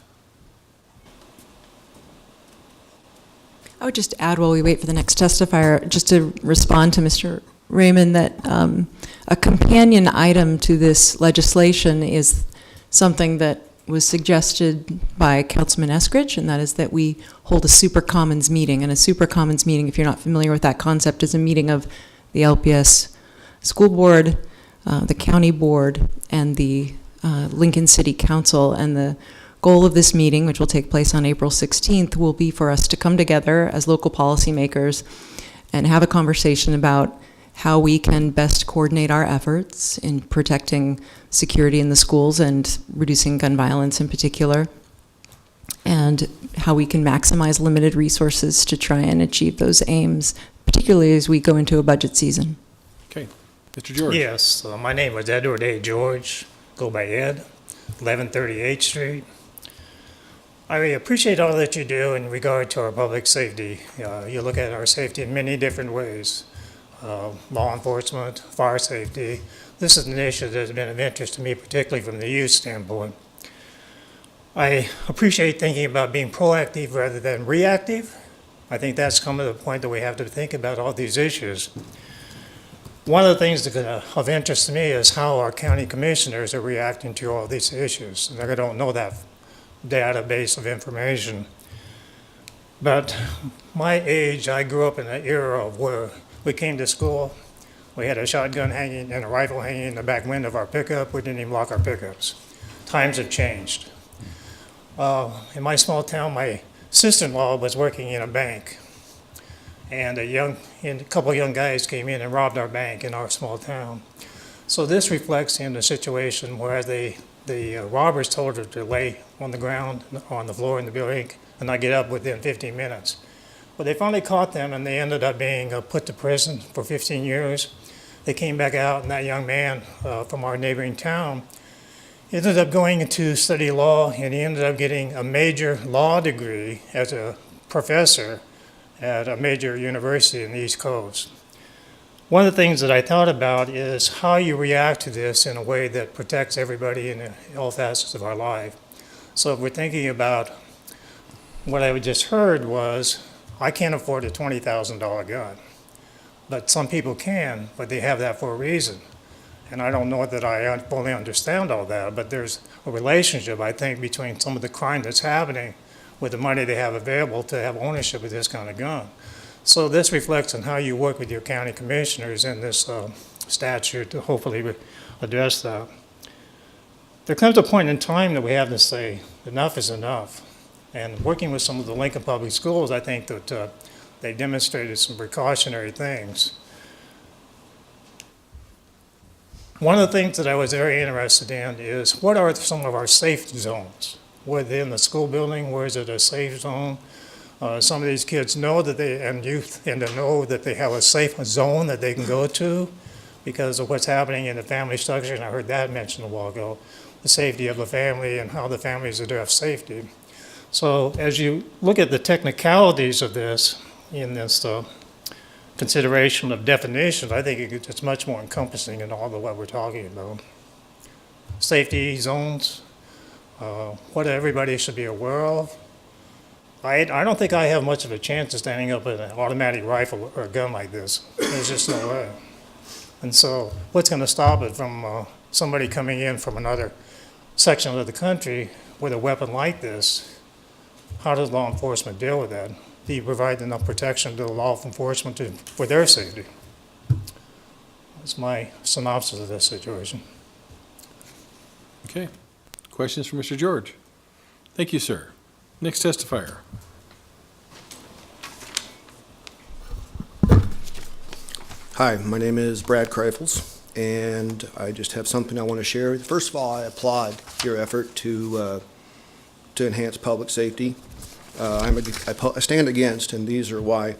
I would just add while we wait for the next testifier, just to respond to Mr. Raymond, that a companion item to this legislation is something that was suggested by Councilman Eskridge, and that is that we hold a super commons meeting. And a super commons meeting, if you're not familiar with that concept, is a meeting of the LPS school board, the county board, and the Lincoln City Council. And the goal of this meeting, which will take place on April 16th, will be for us to come together as local policymakers and have a conversation about how we can best coordinate our efforts in protecting security in the schools and reducing gun violence in particular, and how we can maximize limited resources to try and achieve those aims, particularly as we go into a budget season. Okay. Mr. George. Yes, my name is Edward A. George, go by Ed, 1138 Street. I appreciate all that you do in regard to our public safety. You look at our safety in many different ways. Law enforcement, fire safety. This is an issue that has been of interest to me, particularly from the youth standpoint. I appreciate thinking about being proactive rather than reactive. I think that's come to the point that we have to think about all these issues. One of the things that of interest to me is how our county commissioners are reacting to all these issues. And I don't know that database of information. But my age, I grew up in an era of where we came to school, we had a shotgun hanging and a rifle hanging in the back window of our pickup. We didn't even lock our pickups. Times have changed. In my small town, my sister-in-law was working in a bank. And a couple of young guys came in and robbed our bank in our small town. So this reflects in the situation where the robbers told her to lay on the ground, on the floor in the building, and not get up within 15 minutes. But they finally caught them, and they ended up being put to prison for 15 years. They came back out, and that young man from our neighboring town ended up going to study law, and he ended up getting a major law degree as a professor at a major university in the East Coast. One of the things that I thought about is how you react to this in a way that protects everybody in all facets of our life. So if we're thinking about what I just heard was, I can't afford a $20,000 gun. But some people can, but they have that for a reason. And I don't know that I fully understand all that, but there's a relationship, I think, between some of the crime that's happening with the money they have available to have ownership of this kind of gun. So this reflects on how you work with your county commissioners in this statute to hopefully address that. There comes a point in time that we have to say, enough is enough. And working with some of the Lincoln Public Schools, I think that they demonstrated some precautionary things. One of the things that I was very interested in is what are some of our safe zones within the school building? Where is it a safe zone? Some of these kids know that youth and to know that they have a safe zone that they can go to because of what's happening in the family structure, and I heard that mentioned a while ago, the safety of the family and how the families address safety. So as you look at the technicalities of this in this consideration of definitions, I think it's much more encompassing in all of what we're talking about. Safety zones, what everybody should be aware of. I don't think I have much of a chance of standing up with an automatic rifle or a gun like this. There's just no way. And so what's going to stop it from somebody coming in from another section of the country with a weapon like this? How does law enforcement deal with that? Do you provide enough protection to the law enforcement for their safety? That's my synopsis of this situation. Okay. Questions for Mr. George? Thank you, sir. Next testifier. Hi, my name is Brad Kreifels, and I just have something I want to share. First of all, I applaud your effort to enhance public safety. I stand against, and these are why.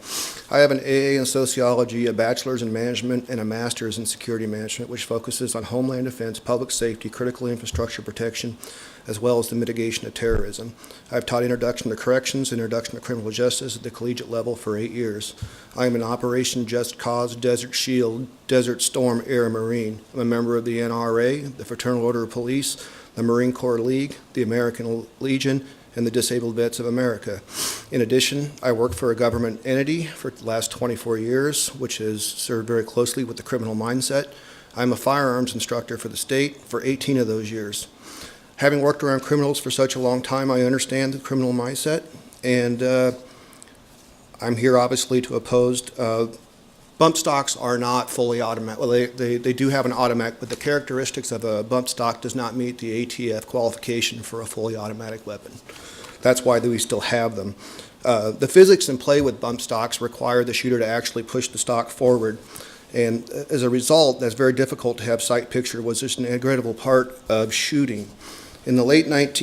I have an AA in sociology, a bachelor's in management, and a master's in security management, which focuses on homeland defense, public safety, critical infrastructure protection, as well as the mitigation of terrorism. I've taught Introduction to Corrections, Introduction to Criminal Justice at the collegiate level for 8 years. I am in Operation Just Cause, Desert Shield, Desert Storm, Air, and Marine. I'm a member of the NRA, the Fraternal Order of Police, the Marine Corps League, the American Legion, and the Disabled Vets of America. In addition, I worked for a government entity for the last 24 years, which has served very closely with the criminal mindset. I'm a firearms instructor for the state for 18 of those years. Having worked around criminals for such a long time, I understand the criminal mindset, and I'm here obviously to oppose. Bump stocks are not fully automatic. Well, they do have an automatic, but the characteristics of a bump stock does not meet the ATF qualification for a fully automatic weapon. That's why we still have them. The physics in play with bump stocks require the shooter to actually push the stock forward. And as a result, that's very difficult to have sight picture, was just an integral part of shooting. In the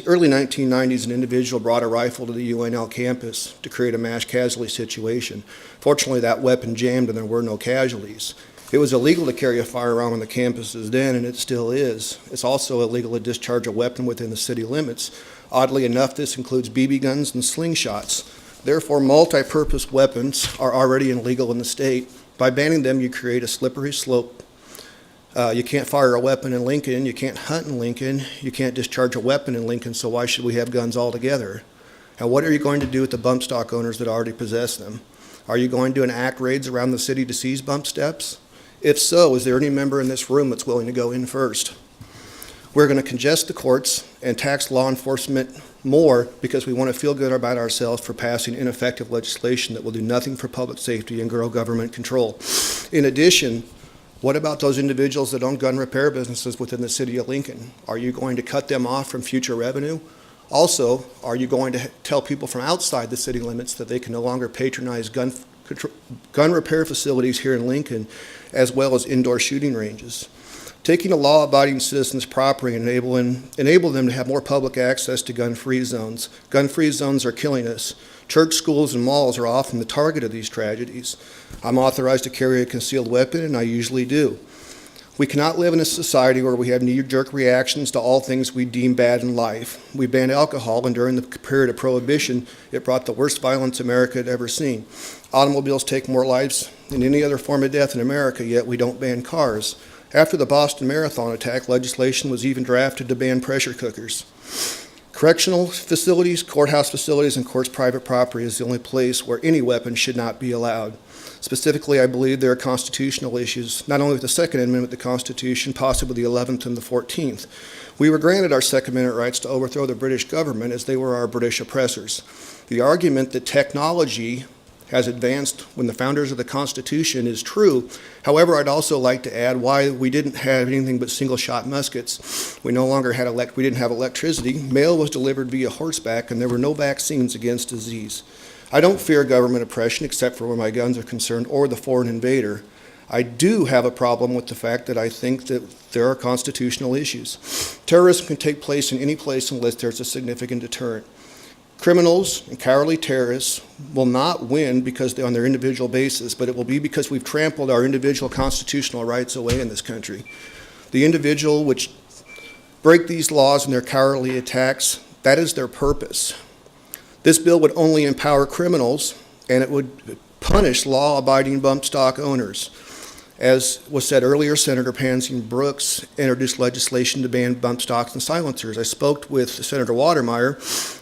early 1990s, an individual brought a rifle to the UNL campus to create a mass casualty situation. Fortunately, that weapon jammed and there were no casualties. It was illegal to carry a firearm on the campuses then, and it still is. It's also illegal to discharge a weapon within the city limits. Oddly enough, this includes BB guns and slingshots. Therefore, multi-purpose weapons are already illegal in the state. By banning them, you create a slippery slope. You can't fire a weapon in Lincoln, you can't hunt in Lincoln, you can't discharge a weapon in Lincoln, so why should we have guns altogether? And what are you going to do with the bump stock owners that already possess them? Are you going to enact raids around the city to seize bump steps? If so, is there any member in this room that's willing to go in first? We're going to congest the courts and tax law enforcement more because we want to feel good about ourselves for passing ineffective legislation that will do nothing for public safety and grow government control. In addition, what about those individuals that own gun repair businesses within the city of Lincoln? Are you going to cut them off from future revenue? Also, are you going to tell people from outside the city limits that they can no longer patronize gun repair facilities here in Lincoln, as well as indoor shooting ranges? Taking a law-abiding citizen's property and enable them to have more public access to gun-free zones. Gun-free zones are killing us. Church, schools, and malls are often the target of these tragedies. I'm authorized to carry a concealed weapon, and I usually do. We cannot live in a society where we have knee-jerk reactions to all things we deem bad in life. We banned alcohol, and during the period of Prohibition, it brought the worst violence America had ever seen. Automobiles take more lives than any other form of death in America, yet we don't ban cars. After the Boston Marathon attack, legislation was even drafted to ban pressure cookers. Correctional facilities, courthouse facilities, and courts' private property is the only place where any weapon should not be allowed. Specifically, I believe there are constitutional issues, not only with the Second Amendment of the Constitution, possibly the 11th and the 14th. We were granted our Second Amendment rights to overthrow the British government as they were our British oppressors. The argument that technology has advanced when the founders of the Constitution is true. However, I'd also like to add why we didn't have anything but single-shot muskets. We didn't have electricity. Mail was delivered via horseback, and there were no vaccines against disease. I don't fear government oppression except for where my guns are concerned or the foreign invader. I do have a problem with the fact that I think that there are constitutional issues. Terrorism can take place in any place unless there's a significant deterrent. Criminals and cowardly terrorists will not win because they're on their individual basis, but it will be because we've trampled our individual constitutional rights away in this country. The individual which break these laws and their cowardly attacks, that is their purpose. This bill would only empower criminals, and it would punish law-abiding bump stock owners. As was said earlier, Senator Pansy Brooks introduced legislation to ban bump stocks and silencers. I spoke with Senator Watermeyer,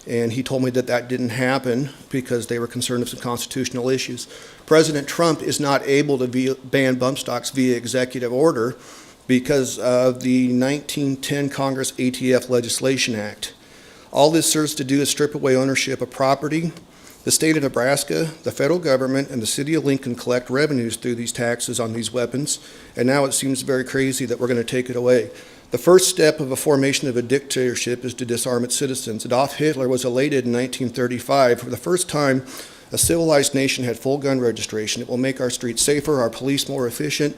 and he told me that that didn't happen because they were concerned with some constitutional issues. President Trump is not able to ban bump stocks via executive order because of the 1910 Congress ATF Legislation Act. All this serves to do is strip away ownership of property. The state of Nebraska, the federal government, and the city of Lincoln collect revenues through these taxes on these weapons, and now it seems very crazy that we're going to take it away. The first step of a formation of a dictatorship is to disarm its citizens. Adolf Hitler was elated in 1935. For the first time, a civilized nation had full gun registration. It will make our streets safer, our police more efficient,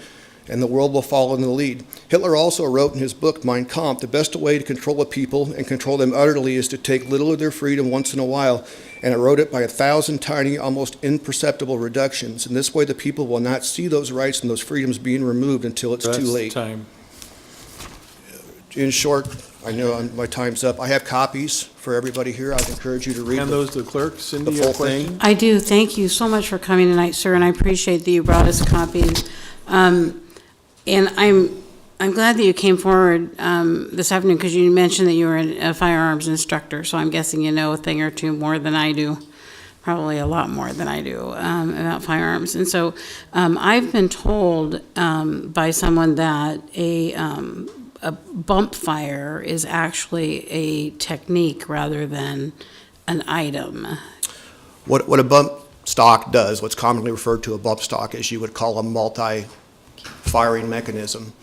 and the world will follow in the lead. Hitler also wrote in his book, Mein Kampf, the best way to control a people and control them utterly is to take little of their freedom once in a while and erode it by 1,000 tiny, almost imperceptible reductions. In this way, the people will not see those rights and those freedoms being removed until it's too late. Time. In short, I know my time's up. I have copies for everybody here. I'd encourage you to read Hand those to the clerk. Cindy, the you have full a thing. question? I do. Thank you so much for coming tonight, sir, and I appreciate that you brought us copies. And I'm glad that you came forward this afternoon because you mentioned that you were a firearms instructor, so I'm guessing you know a thing or two more than I do, probably a lot more than I do about firearms. And so I've been told by someone that a bump fire is actually a technique rather than an item. What a bump stock does, what's commonly referred to a bump stock, is you would call a multi-firing mechanism.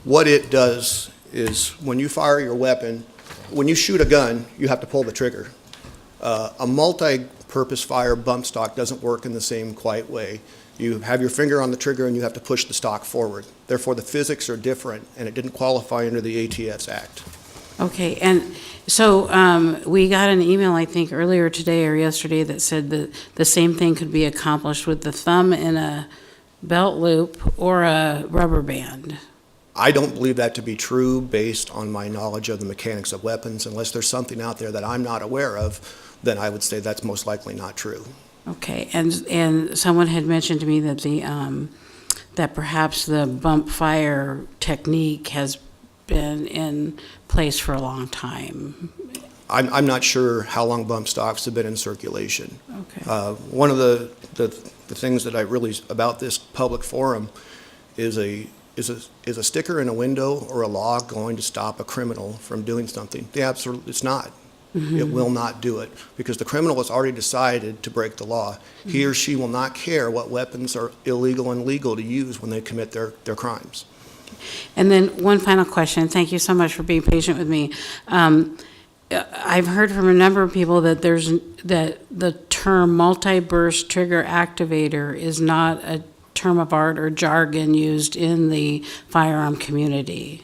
What it does is when you fire your weapon, when you shoot a gun, you have to pull the trigger. A multi-purpose fire bump stock doesn't work in the same quite way. You have your finger on the trigger and you have to push the stock forward. Therefore, the physics are different, and it didn't qualify under the ATF's Act. Okay, and so we got an email, I think, earlier today or yesterday that said that the same thing could be accomplished with the thumb in a belt loop or a rubber band. I don't believe that to be true based on my knowledge of the mechanics of weapons. Unless there's something out there that I'm not aware of, then I would say that's most likely not true. Okay, and someone had mentioned to me that that perhaps the bump fire technique has been in place for a long time. I'm not sure how long bump stocks have been in circulation. Okay. One of the things that I really, about this public forum, Is a sticker in a window or a law going to stop a criminal from doing something? It's not. It will not do it, because the criminal has already decided to break the law. He or she will not care what weapons are illegal and legal to use when they commit their crimes. And then one final question. Thank you so much for being patient with me. I've heard from a number of people that the term multi-burst trigger activator is not a term of art or jargon used in the firearm community.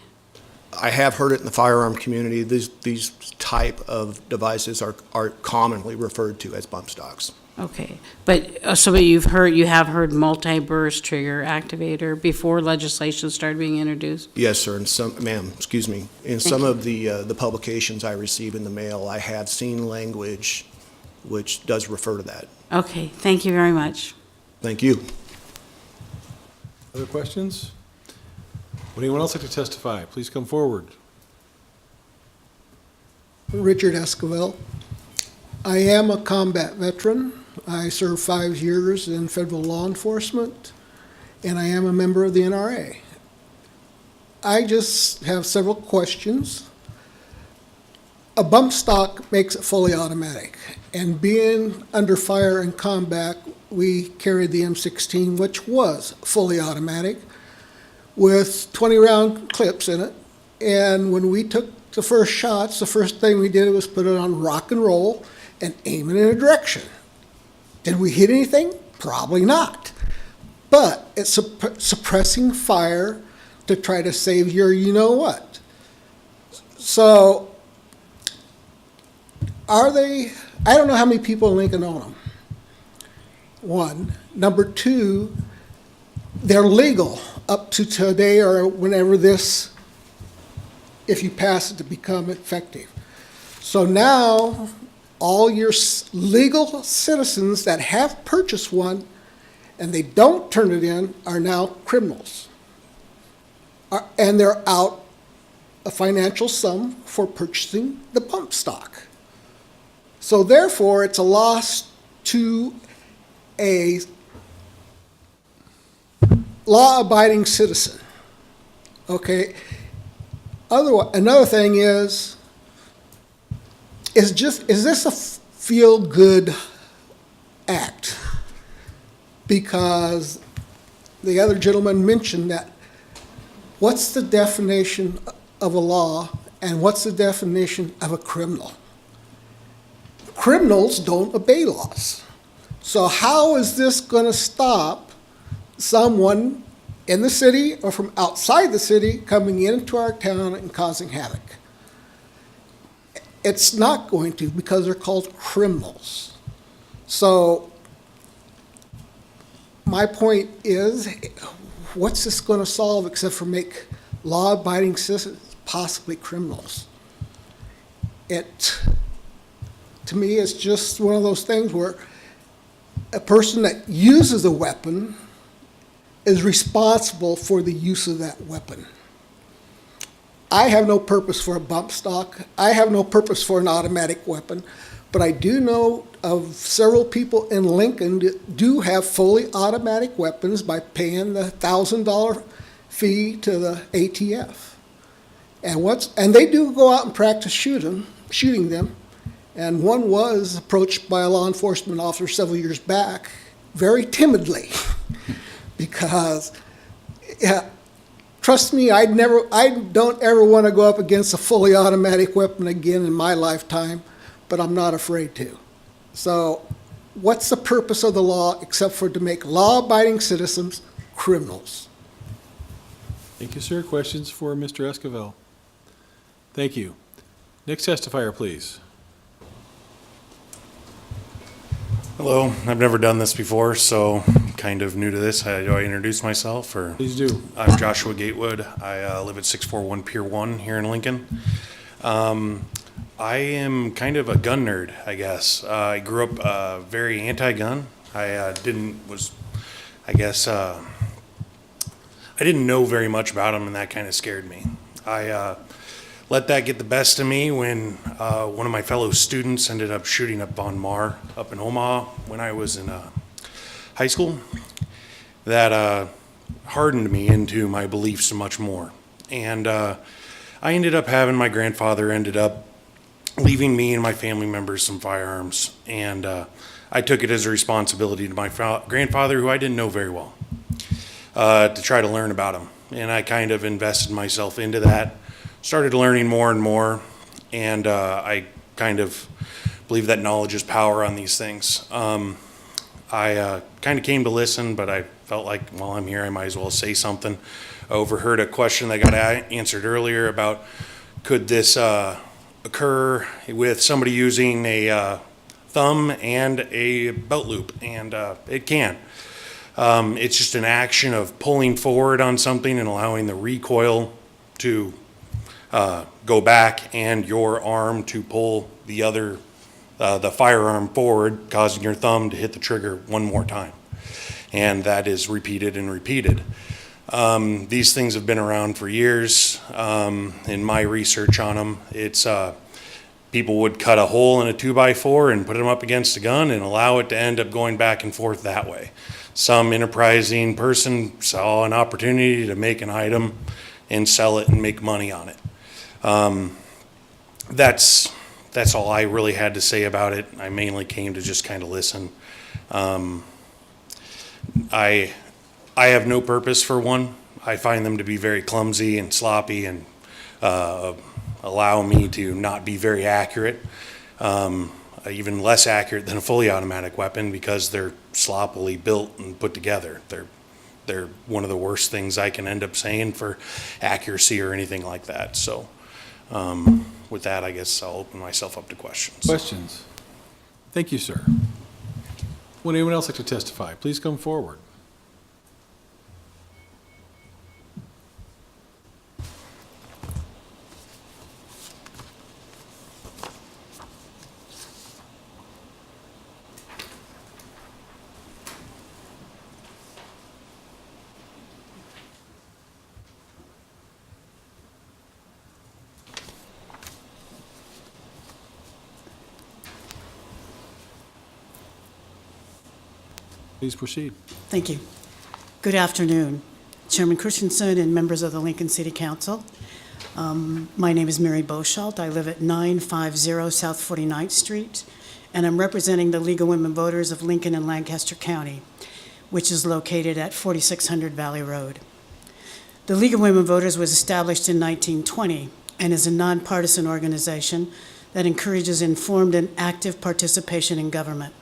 I have heard it in the firearm community. These type of devices are commonly referred to as bump stocks. Okay, but you have heard multi-burst trigger activator before legislation started being introduced? Yes, sir. In some of the publications I receive in the mail, I have seen language which does refer to that. Okay, thank you very much. Thank you. Other questions? Would anyone else like to testify? Please come forward. Richard Esquivel. I am a combat veteran. I served 5 years in federal law enforcement, and I am a member of the NRA. I just have several questions. A bump stock makes it fully automatic, and being under fire in combat, we carried the M16, which was fully automatic, with 20-round clips in it. And when we took the first shots, the first thing we did was put it on rock and roll and aim it in a direction. Did we hit anything? Probably not. But it's suppressing fire to try to save your you-know-what. So, I don't know how many people in Lincoln own them. One. Number two, they're legal up to today or whenever this, if you pass it, to become effective. So now, all your legal citizens that have purchased one and they don't turn it in are now criminals. And they're out a financial sum for purchasing the bump stock. So therefore, it's a loss to a law-abiding citizen. Okay? Another thing is this a feel-good act? Because the other gentleman mentioned that what's the definition of a law and what's the definition of a criminal? Criminals don't obey laws. So how is this going to stop someone in the city or from outside the city coming into our town and causing havoc? It's not going to, because they're called criminals. So my point is, what's this going to solve except for make law-abiding citizens possibly criminals? To me, it's just one of those things where a person that uses a weapon is responsible for the use of that weapon. I have no purpose for a bump stock. I have no purpose for an automatic weapon, but I do know of several people in Lincoln that do have fully automatic weapons by paying the $1,000 fee to the ATF. And they do go out and practice shooting them. And one was approached by a law enforcement officer several years back, very timidly, because, trust me, I don't ever want to go up against a fully automatic weapon again in my lifetime, but I'm not afraid to. So, what's the purpose of the law except for to make law-abiding citizens criminals? Thank you, sir. Questions for Mr. Esquivel? Thank you. Next testifier, please. Hello, I've never done this before, so I'm kind of new to this. Do I introduce myself? Or please do. I'm Joshua Gatewood. I live at 641 Pier 1 here in Lincoln. I am kind of a gun nerd, I guess. I grew up very anti-gun. I didn't know very much about them, and that kind of scared me. I let that get the best of me when one of my fellow students ended up shooting up Von Maur up in Omaha when I was in high school. That hardened me into my beliefs much more. And I ended up having my grandfather ended up leaving me and my family members some firearms. And I took it as a responsibility to my grandfather, who I didn't know very well, to try to learn about him. And I kind of invested myself into that, started learning more and more, and I kind of believe that knowledge is power on these things. I kind of came to listen, but I felt like while I'm here, I might as well say something. I overheard a question that got answered earlier about could this occur with somebody using a thumb and a belt loop, and it can. It's just an action of pulling forward on something and allowing the recoil to go back and your arm to pull the firearm forward, causing your thumb to hit the trigger one more time. And that is repeated and repeated. These things have been around for years. In my research on them, it's people would cut a hole in a 2x4 and put them up against a gun and allow it to end up going back and forth that way. Some enterprising person saw an opportunity to make an item and sell it and make money on it. That's all I really had to say about it. I mainly came to just kind of listen. I have no purpose for one. I find them to be very clumsy and sloppy and allow me to not be very accurate, even less accurate than a fully automatic weapon because they're sloppily built and put together. They're one of the worst things I can end up saying for accuracy or anything like that. So with that, I guess I'll open myself up to questions. Questions? Thank you, sir. Would anyone else like to testify? Please come forward. Please proceed. Thank you. Good afternoon, Chairman Christensen and members of the Lincoln City Council. My name is Mary Beauchamp. I live at 950 South 49th Street, and I'm representing the League of Women Voters of Lincoln and Lancaster County, which is located at 4600 Valley Road. The League of Women Voters was established in 1920 and is a nonpartisan organization that encourages informed and active participation in government.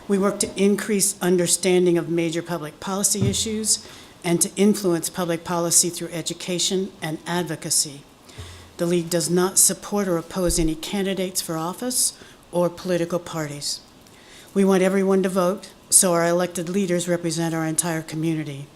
We work to increase understanding of major public policy issues and to influence public policy through education and advocacy. The League does not support or oppose any candidates for office or political parties. We want everyone to vote, so our elected leaders represent our entire community.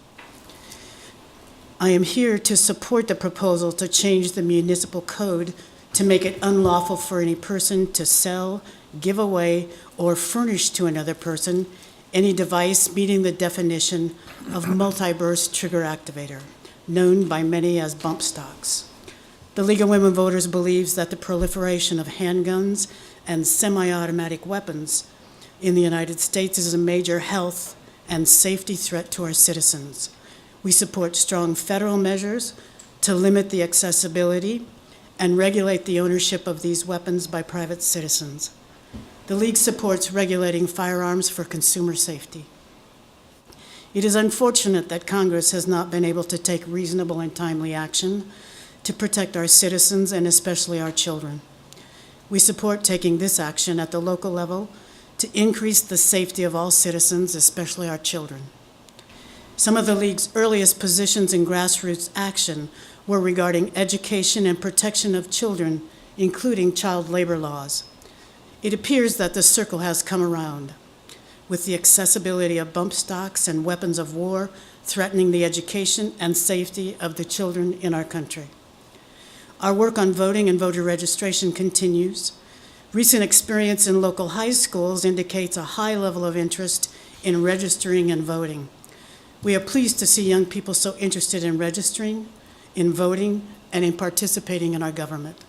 I am here to support the proposal to change the municipal code to make it unlawful for any person to sell, give away, or furnish to another person any device meeting the definition of multi-burst trigger activator, known by many as bump stocks. The League of Women Voters believes that the proliferation of handguns and semi-automatic weapons in the United States is a major health and safety threat to our citizens. We support strong federal measures to limit the accessibility and regulate the ownership of these weapons by private citizens. The League supports regulating firearms for consumer safety. It is unfortunate that Congress has not been able to take reasonable and timely action to protect our citizens and especially our children. We support taking this action at the local level to increase the safety of all citizens, especially our children. Some of the League's earliest positions in grassroots action were regarding education and protection of children, including child labor laws. It appears that the circle has come around, with the accessibility of bump stocks and weapons of war threatening the education and safety of the children in our country. Our work on voting and voter registration continues. Recent experience in local high schools indicates a high level of interest in registering and voting. We are pleased to see young people so interested in registering, in voting, and in participating in our government.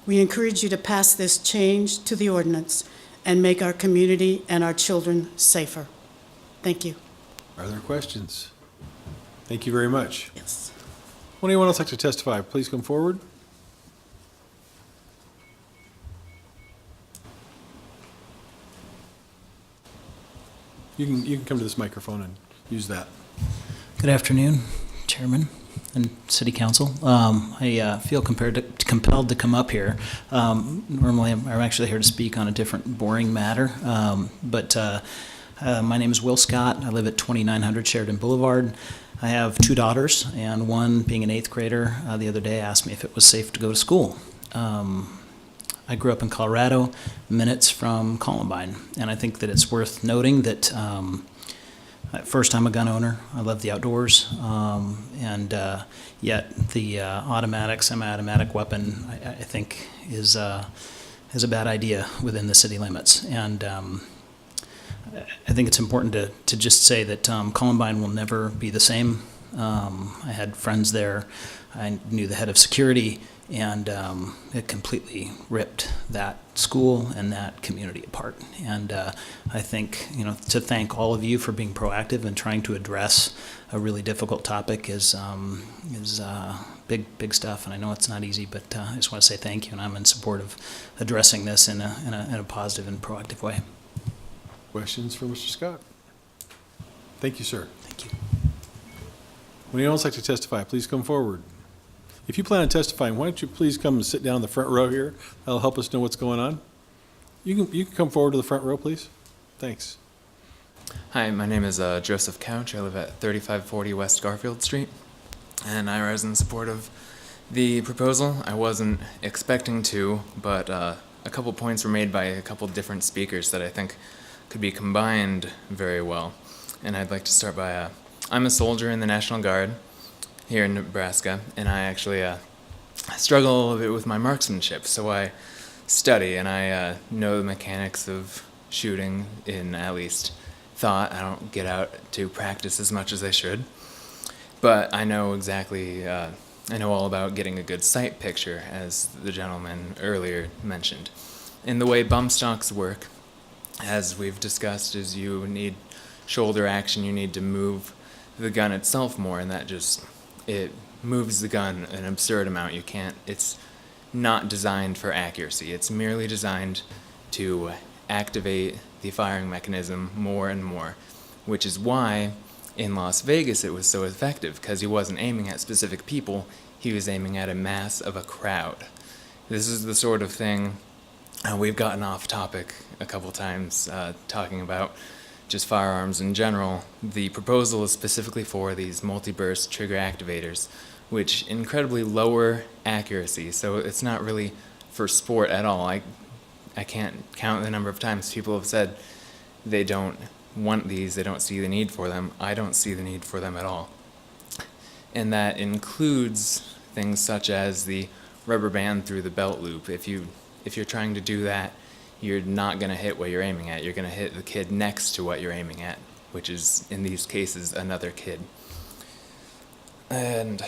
We encourage you to pass this change to the ordinance and make our community and our children safer. Thank you. Are there questions? Thank you very much. Yes. Would anyone else like to testify? Please come forward. You can come to this microphone and use that. Good afternoon, Chairman and City Council. I feel compelled to come up here. Normally, I'm actually here to speak on a different boring matter, but my name is Will Scott. I live at 2900 Sheridan Boulevard. I have 2 daughters, and one, being an 8th grader, the other day asked me if it was safe to go to school. I grew up in Colorado, minutes from Columbine, and I think that it's worth noting that first, I'm a gun owner. I love the outdoors, and yet the automatic, semi-automatic weapon, I think, is a bad idea within the city limits. And I think it's important to just say that Columbine will never be the same. I had friends there. I knew the head of security, and it completely ripped that school and that community apart. And I think, to thank all of you for being proactive and trying to address a really difficult topic is big stuff. And I know it's not easy, but I just want to say thank you, and I'm in support of addressing this in a positive and proactive way. Questions for Mr. Scott? Thank you, sir. Thank you. Would anyone else like to testify? Please come forward. If you plan on testifying, why don't you please come and sit down in the front row here? That'll help us know what's going on. You can come forward to the front row, please. Thanks. Hi, my name is Joseph Couch. I live at 3540 West Garfield Street, and I rise in support of the proposal. I wasn't expecting to, but a couple points were made by a couple different speakers that I think could be combined very well. And I'd like to start by, I'm a soldier in the National Guard here in Nebraska, and I actually struggle a little bit with my marksmanship, so I study and I know the mechanics of shooting in at least thought. I don't get out to practice as much as I should, but I know exactly, I know all about getting a good sight picture, as the gentleman earlier mentioned. And the way bump stocks work, as we've discussed, is you need shoulder action, you need to move the gun itself more, and that just, it moves the gun an absurd amount. You can't, it's not designed for accuracy. It's merely designed to activate the firing mechanism more and more, which is why in Las Vegas it was so effective, because he wasn't aiming at specific people, he was aiming at a mass of a crowd. This is the sort of thing, we've gotten off topic a couple times talking about just firearms in general. The proposal is specifically for these multi-burst trigger activators, which incredibly lower accuracy, so it's not really for sport at all. I can't count the number of times people have said they don't want these, they don't see the need for them. I don't see the need for them at all. And that includes things such as the rubber band through the belt loop. If you're trying to do that, you're not going to hit what you're aiming at. You're going to hit the kid next to what you're aiming at, which is, in these cases, another kid. And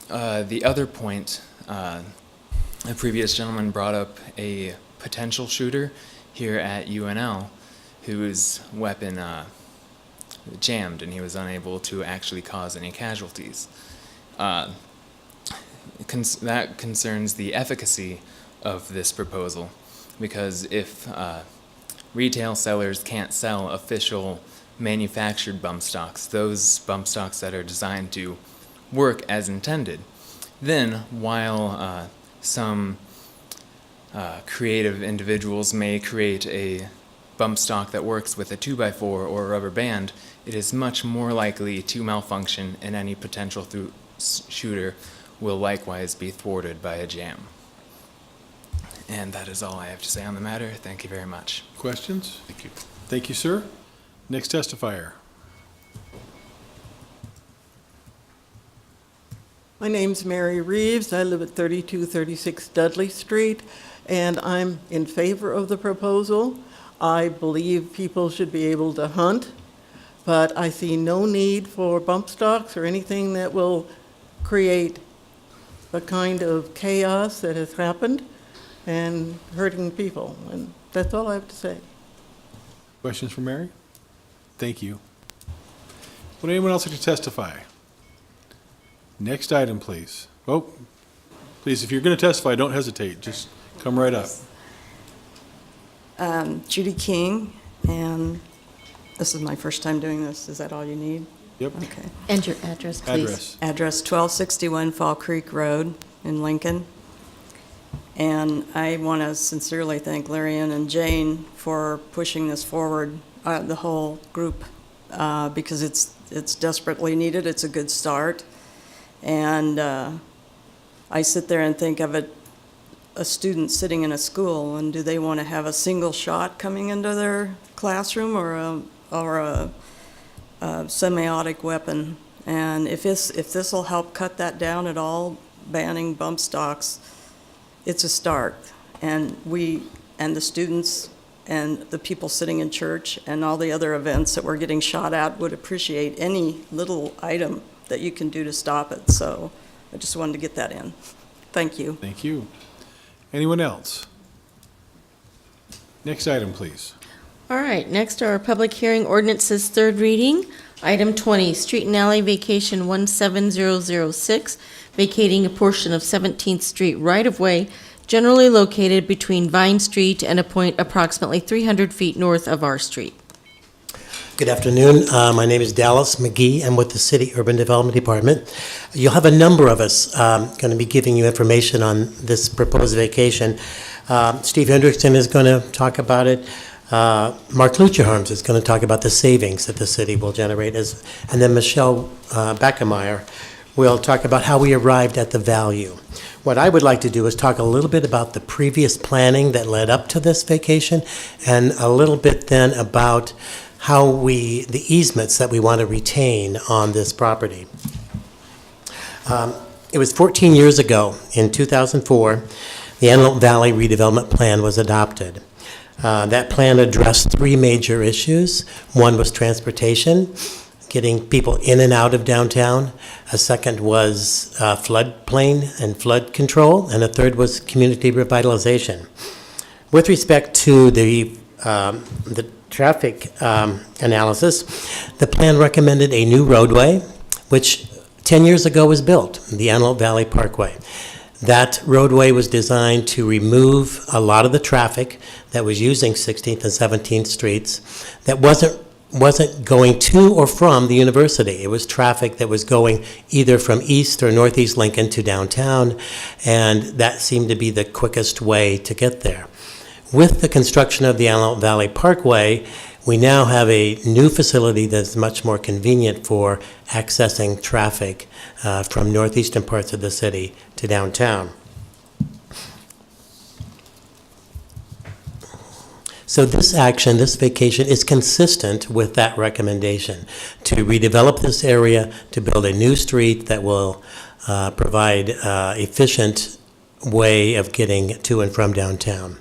the other point, a previous gentleman brought up a potential shooter here at UNL whose weapon jammed, and he was unable to actually cause any casualties. That concerns the efficacy of this proposal, because if retail sellers can't sell official manufactured bump stocks, those bump stocks that are designed to work as intended, then while some creative individuals may create a bump stock that works with a 2x4 or a rubber band, it is much more likely to malfunction, and any potential shooter will likewise be thwarted by a jam. And that is all I have to say on the matter. Thank you very much. Questions? Thank you. Thank you, sir. Next testifier. My name's Mary Reeves. I live at 3236 Dudley Street, and I'm in favor of the proposal. I believe people should be able to hunt, but I see no need for bump stocks or anything that will create the kind of chaos that has happened and hurting people. And that's all I have to say. Questions for Mary? Thank you. Would anyone else like to testify? Next item, please. Oh, please, if you're going to testify, don't hesitate. Just come right up. Judy King, and this is my first time doing this. Is that all you need? Yep. Okay. And your address, please. Address 1261 Fall Creek Road in Lincoln. And I want to sincerely thank Larian and Jane for pushing this forward, the whole group, because it's desperately needed. It's a good start. And I sit there and think of a student sitting in a school, and do they want to have a single shot coming into their classroom or a semiotic weapon? And if this will help cut that down at all, banning bump stocks, it's a start. And we and the students and the people sitting in church and all the other events that we're getting shot at would appreciate any little item that you can do to stop it. So I just wanted to get that in. Thank you. Thank you. Anyone else? Next item, please. All right, next are our public hearing ordinances, third reading. Item 20, Street and Alley Vacation 17006, vacating a portion of 17th Street right-of-way generally located between Vine Street and a point approximately 300 feet north of our street. Good afternoon. My name is Dallas McGee. I'm with the City Urban Development Department. You'll have a number of us going to be giving you information on this proposed vacation. Steve Hendrickson is going to talk about it. Mark Lucherharms is going to talk about the savings that the city will generate, and then Michelle Beckemeyer will talk about how we arrived at the value. What I would like to do is talk a little bit about the previous planning that led up to this vacation, and a little bit then about how the easements that we want to retain on this property. It was 14 years ago, in 2004, the Antelope Valley Redevelopment Plan was adopted. That plan addressed three major issues. One was transportation, getting people in and out of downtown. A second was floodplain and flood control, and a third was community revitalization. With respect to the traffic analysis, the plan recommended a new roadway, which 10 years ago was built, the Antelope Valley Parkway. That roadway was designed to remove a lot of the traffic that was using 16th and 17th Streets that wasn't going to or from the university. It was traffic that was going either from east or northeast Lincoln to downtown, and that seemed to be the quickest way to get there. With the construction of the Antelope Valley Parkway, we now have a new facility that's much more convenient for accessing traffic from northeastern parts of the city to downtown. So this action, this vacation, is consistent with that recommendation to redevelop this area, to build a new street that will provide efficient way of getting to and from downtown.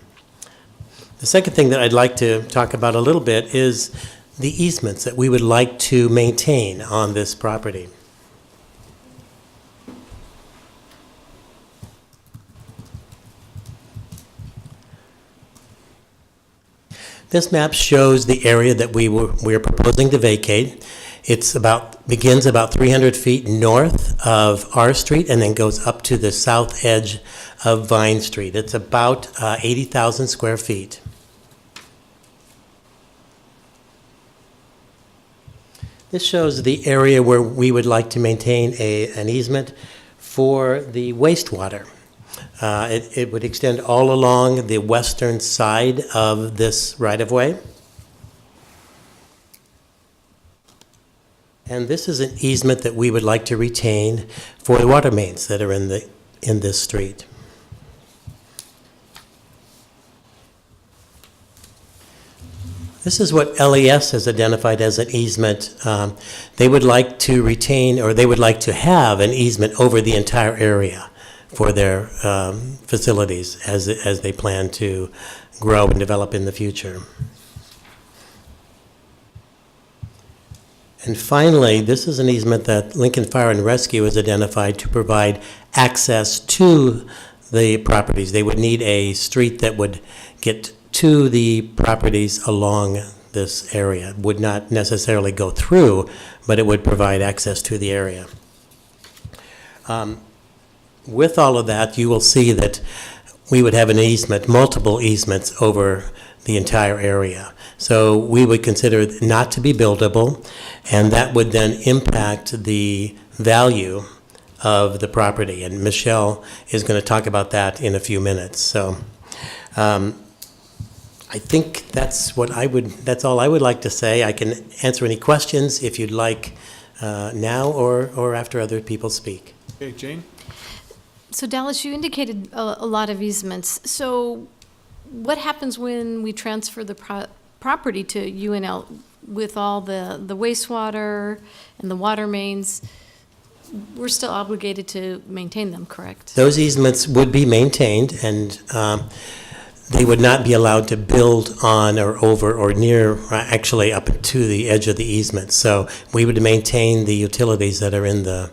The second thing that I'd like to talk about a little bit is the easements that we would like to maintain on this property. This map shows the area that we're proposing to vacate. Begins about 300 feet north of our street and then goes up to the south edge of Vine Street. It's about 80,000 square feet. This shows the area where we would like to maintain an easement for the wastewater. It would extend all along the western side of this right-of-way. And this is an easement that we would like to retain for the water mains that are in this street. This is what LES has identified as an easement. They would like to retain, or they would like to have an easement over the entire area for their facilities as they plan to grow and develop in the future. And finally, this is an easement that Lincoln Fire and Rescue has identified to provide access to the properties. They would need a street that would get to the properties along this area. It would not necessarily go through, but it would provide access to the area. With all of that, you will see that we would have an easement, multiple easements over the entire area. So we would consider it not to be buildable, and that would then impact the value of the property. And Michelle is going to talk about that in a few minutes. So I think that's all I would like to say. I can answer any questions if you'd like now or after other people speak. Okay, Jane? So Dallas, you indicated a lot of easements. So what happens when we transfer the property to UNL with all the wastewater and the water mains? We're still obligated to maintain them, correct? Those easements would be maintained, and they would not be allowed to build on or over or near, actually up to the edge of the easement. So we would maintain the utilities that are in the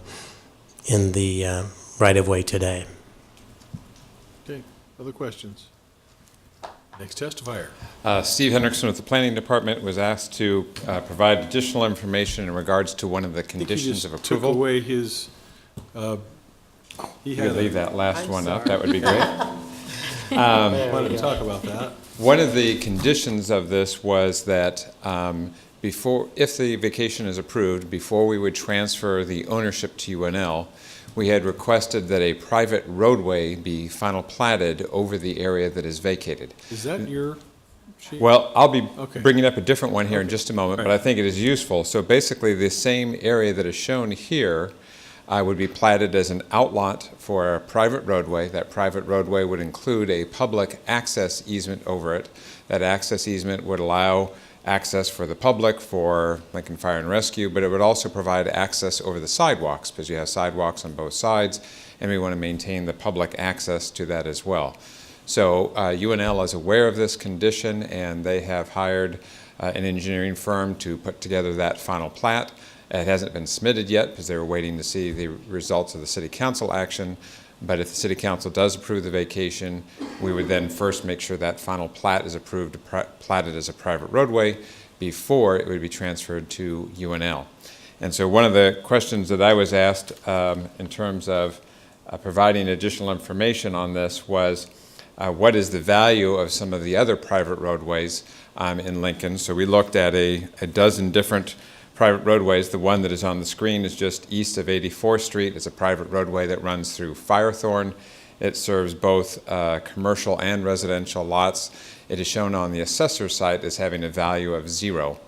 right-of-way today. Okay, other questions? Next testifier. Steve Hendrickson with the Planning Department was asked to provide additional information in regards to one of the conditions of approval. Took away his, You could leave that last one up, that would be great. Wanted to talk about that. One of the conditions of this was that if the vacation is approved, before we would transfer the ownership to UNL, we had requested that a private roadway be final platted over the area that is vacated. Is that your sheet? Well, I'll be Okay. bringing up a different one here in just a moment, but I think it is useful. So basically, the same area that is shown here would be platted as an outlot for a private roadway. That private roadway would include a public access easement over it. That access easement would allow access for the public, for Lincoln Fire and Rescue, but it would also provide access over the sidewalks, because you have sidewalks on both sides, and we want to maintain the public access to that as well. So UNL is aware of this condition, and they have hired an engineering firm to put together that final plat. It hasn't been submitted yet, because they were waiting to see the results of the City Council action. But if the City Council does approve the vacation, we would then first make sure that final plat is approved, platted as a private roadway, before it would be transferred to UNL. And so one of the questions that I was asked in terms of providing additional information on this was, what is the value of some of the other private roadways in Lincoln? So we looked at a dozen different private roadways. The one that is on the screen is just east of 84th Street. It's a private roadway that runs through Firethorn. It serves both commercial and residential lots. It is shown on the assessor's site as having a value of 0.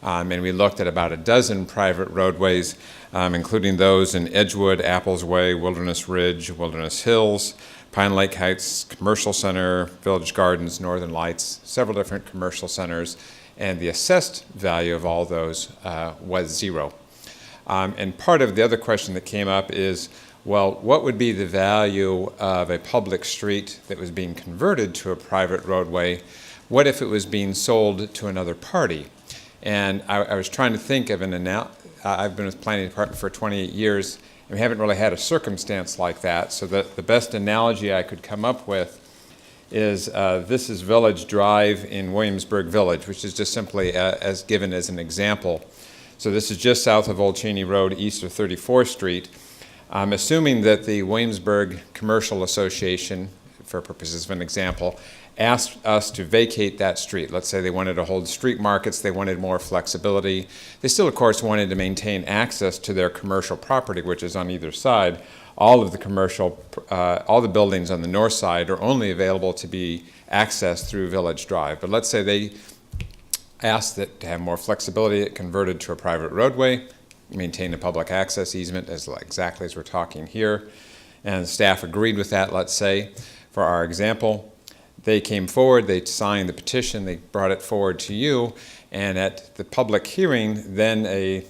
And we looked at about a dozen private roadways, including those in Edgewood, Apples Way, Wilderness Ridge, Wilderness Hills, Pine Lake Heights Commercial Center, Village Gardens, Northern Lights, several different commercial centers, and the assessed value of all those was 0. And part of the other question that came up is, well, what would be the value of a public street that was being converted to a private roadway? What if it was being sold to another party? And I was trying to think of I've been with the Planning Department for 28 years, and we haven't really had a circumstance like that. So the best analogy I could come up with is this is Village Drive in Williamsburg Village, which is just simply as given as an example. So this is just south of Old Cheney Road, east of 34th Street. I'm assuming that the Williamsburg Commercial Association, for purposes of an example, asked us to vacate that street. Let's say they wanted to hold street markets, they wanted more flexibility. They still, of course, wanted to maintain access to their commercial property, which is on either side. All of the all the buildings on the north side are only available to be accessed through Village Drive. But let's say they asked that to have more flexibility, it converted to a private roadway, maintain a public access easement exactly as we're talking here. And staff agreed with that, let's say. For our example, they came forward, they signed the petition, they brought it forward to you, and at the public hearing, then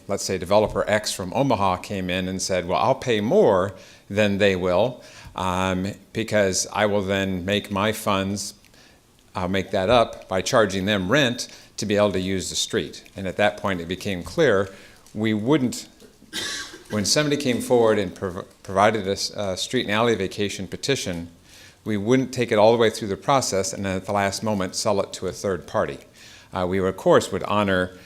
let's say developer X from Omaha came in and said, well, I'll pay more than they will, because I will then make my funds, I'll make that up by charging them rent to be able to use the street. And at that point, it became clear we wouldn't, when somebody came forward and provided a street and alley vacation petition, we wouldn't take it all the way through the process and then at the last moment sell it to a third party. We, of course, would honor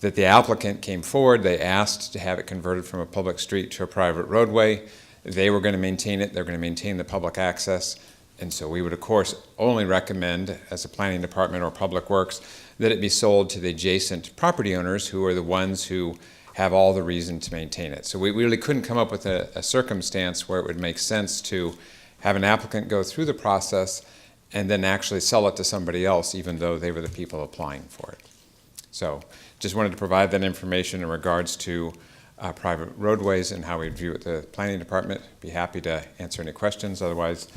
that the applicant came forward, they asked to have it converted from a public street to a private roadway. They were going to maintain it. They're going to maintain the public access. And so we would, of course, only recommend, as a planning department or public works, that it be sold to the adjacent property owners who are the ones who have all the reason to maintain it. So we really couldn't come up with a circumstance where it would make sense to have an applicant go through the process and then actually sell it to somebody else, even though they were the people applying for it. So just wanted to provide that information in regards to private roadways and how we view it. The planning department be happy to answer any questions. Otherwise,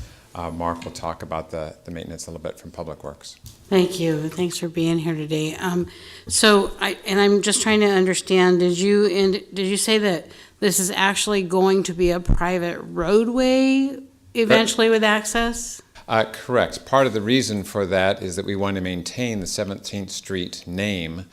Mark will talk about the maintenance a little bit from Public Works. Thank you. Thanks for being here today. I'm just trying to understand, did you say that this is actually going to be a private roadway eventually with access? Correct. Part of the reason for that is that we want to maintain the 17th Street name.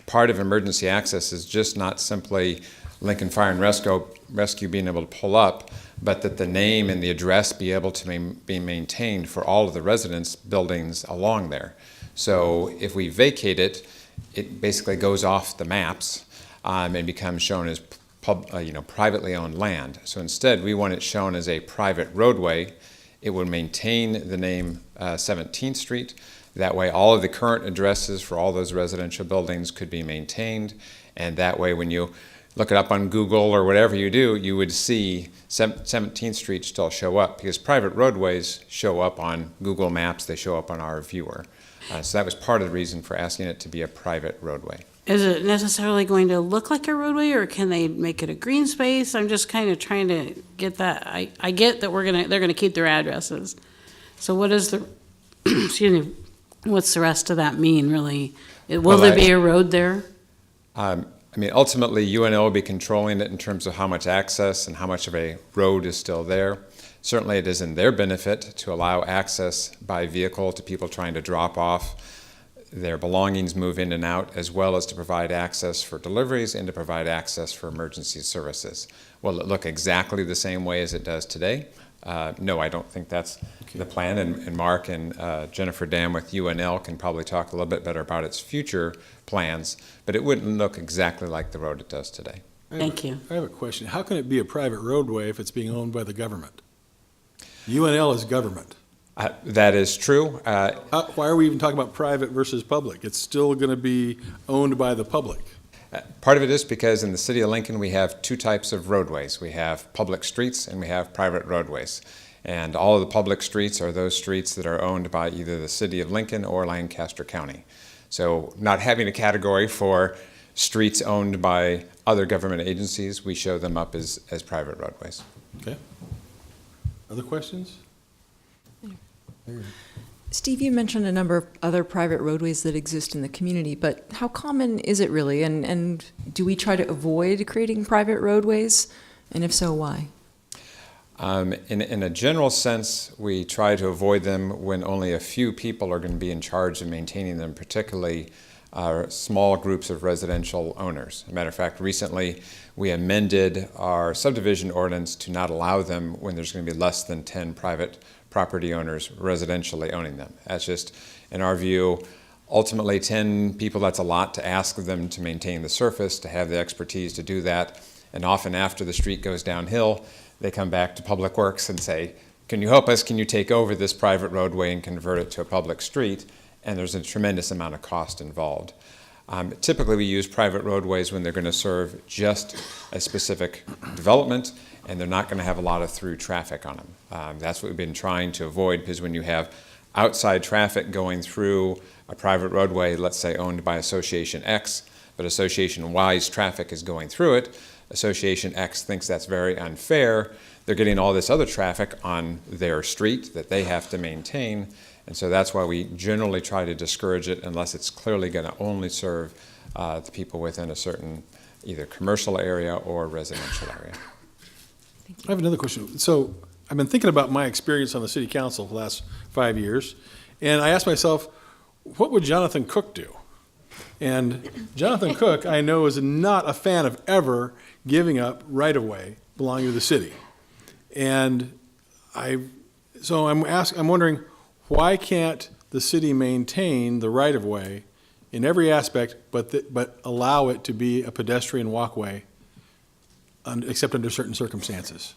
Part of emergency access is just not simply Lincoln Fire and Rescue being able to pull up, but that the name and the address be able to be maintained for all of the residence buildings along there. So if we vacate it, it basically goes off the maps and becomes shown as privately owned land. So instead, we want it shown as a private roadway. It would maintain the name 17th Street. That way, all of the current addresses for all those residential buildings could be maintained. And that way, when you look it up on Google or whatever you do, you would see 17th Street still show up, because private roadways show up on Google Maps, they show up on our viewer. So that was part of the reason for asking it to be a private roadway. Is it necessarily going to look like a roadway, or can they make it a green space? I'm just kind of trying to get that. I get that they're gonna keep their addresses. So what is the, excuse me, what's the rest of that mean, really? Will there be a road there? Ultimately, UNL will be controlling it in terms of how much access and how much of a road is still there. Certainly, it is in their benefit to allow access by vehicle to people trying to drop off their belongings, move in and out, as well as to provide access for deliveries and to provide access for emergency services. Will it look exactly the same way as it does today? No, I don't think that's the plan, and Mark and Jennifer Dam with UNL can probably talk a little bit better about its future plans, but it wouldn't look exactly like the road it does today. Thank you. I have a question. How can it be a private roadway if it's being owned by the government? UNL is government. That is true. Why are we even talking about private versus public? It's still going to be owned by the public. Part of it is because in the city of Lincoln, we have two types of roadways. We have public streets and we have private roadways. And all of the public streets are those streets that are owned by either the city of Lincoln or Lancaster County. So not having a category for streets owned by other government agencies, we show them up as private roadways. Okay. Other questions? Steve, you mentioned a number of other private roadways that exist in the community, but how common is it really? And do we try to avoid creating private roadways? And if so, why? In a general sense, we try to avoid them when only a few people are going to be in charge of maintaining them, particularly small groups of residential owners. As a matter of fact, recently we amended our subdivision ordinance to not allow them when there's going to be less than 10 private property owners residentially owning them. That's just, in our view, ultimately 10 people, that's a lot to ask of them to maintain the surface, to have the expertise to do that. And often after the street goes downhill, they come back to Public Works and say, can you help us? Can you take over this private roadway and convert it to a public street? And there's a tremendous amount of cost involved. Typically, we use private roadways when they're going to serve just a specific development, and they're not going to have a lot of through traffic on them. That's what we've been trying to avoid, because when you have outside traffic going through a private roadway, let's say owned by Association X, but Association Y's traffic is going through it, Association X thinks that's very unfair. They're getting all this other traffic on their street that they have to maintain. And so that's why we generally try to discourage it unless it's clearly going to only serve the people within a certain either commercial area or residential area. I have another question. So I've been thinking about my experience on the city council the last 5 years, and I asked myself, what would Jonathan Cook do? And Jonathan Cook, I know, is not a fan of ever giving up right-of-way belonging to the city. And I'm wondering, why can't the city maintain the right-of-way in every aspect, but allow it to be a pedestrian walkway, except under certain circumstances?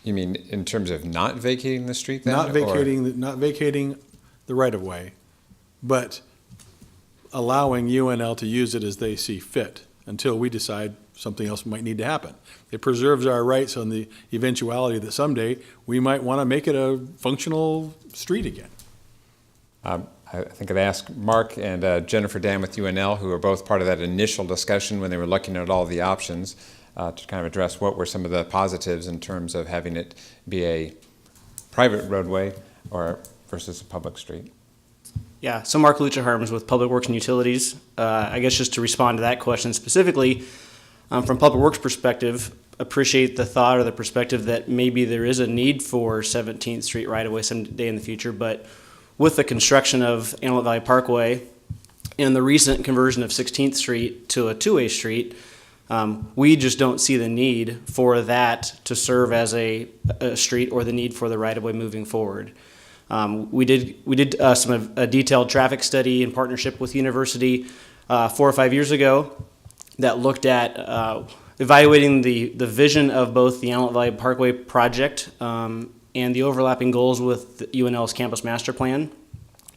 You mean in terms of not vacating the street then? Not or- vacating the right-of-way, but allowing UNL to use it as they see fit until we decide something else might need to happen. It preserves our rights on the eventuality that someday we might want to make it a functional street again. I think I'd ask Mark and Jennifer Dan with UNL, who were both part of that initial discussion when they were looking at all the options, to kind of address what were some of the positives in terms of having it be a private roadway or versus a public street. Yeah, so Mark Lucha Harms with Public Works and Utilities. I guess just to respond to that question specifically, from Public Works perspective, appreciate the thought or the perspective that maybe there is a need for 17th Street right-of-way someday in the future, but with the construction of Antelope Valley Parkway and the recent conversion of 16th Street to a two-way street, we just don't see the need for that to serve as a street or the need for the right-of-way moving forward. We did a detailed traffic study in partnership with the university 4 or 5 years ago that looked at evaluating the vision of both the Antelope Valley Parkway project and the overlapping goals with UNL's campus master plan,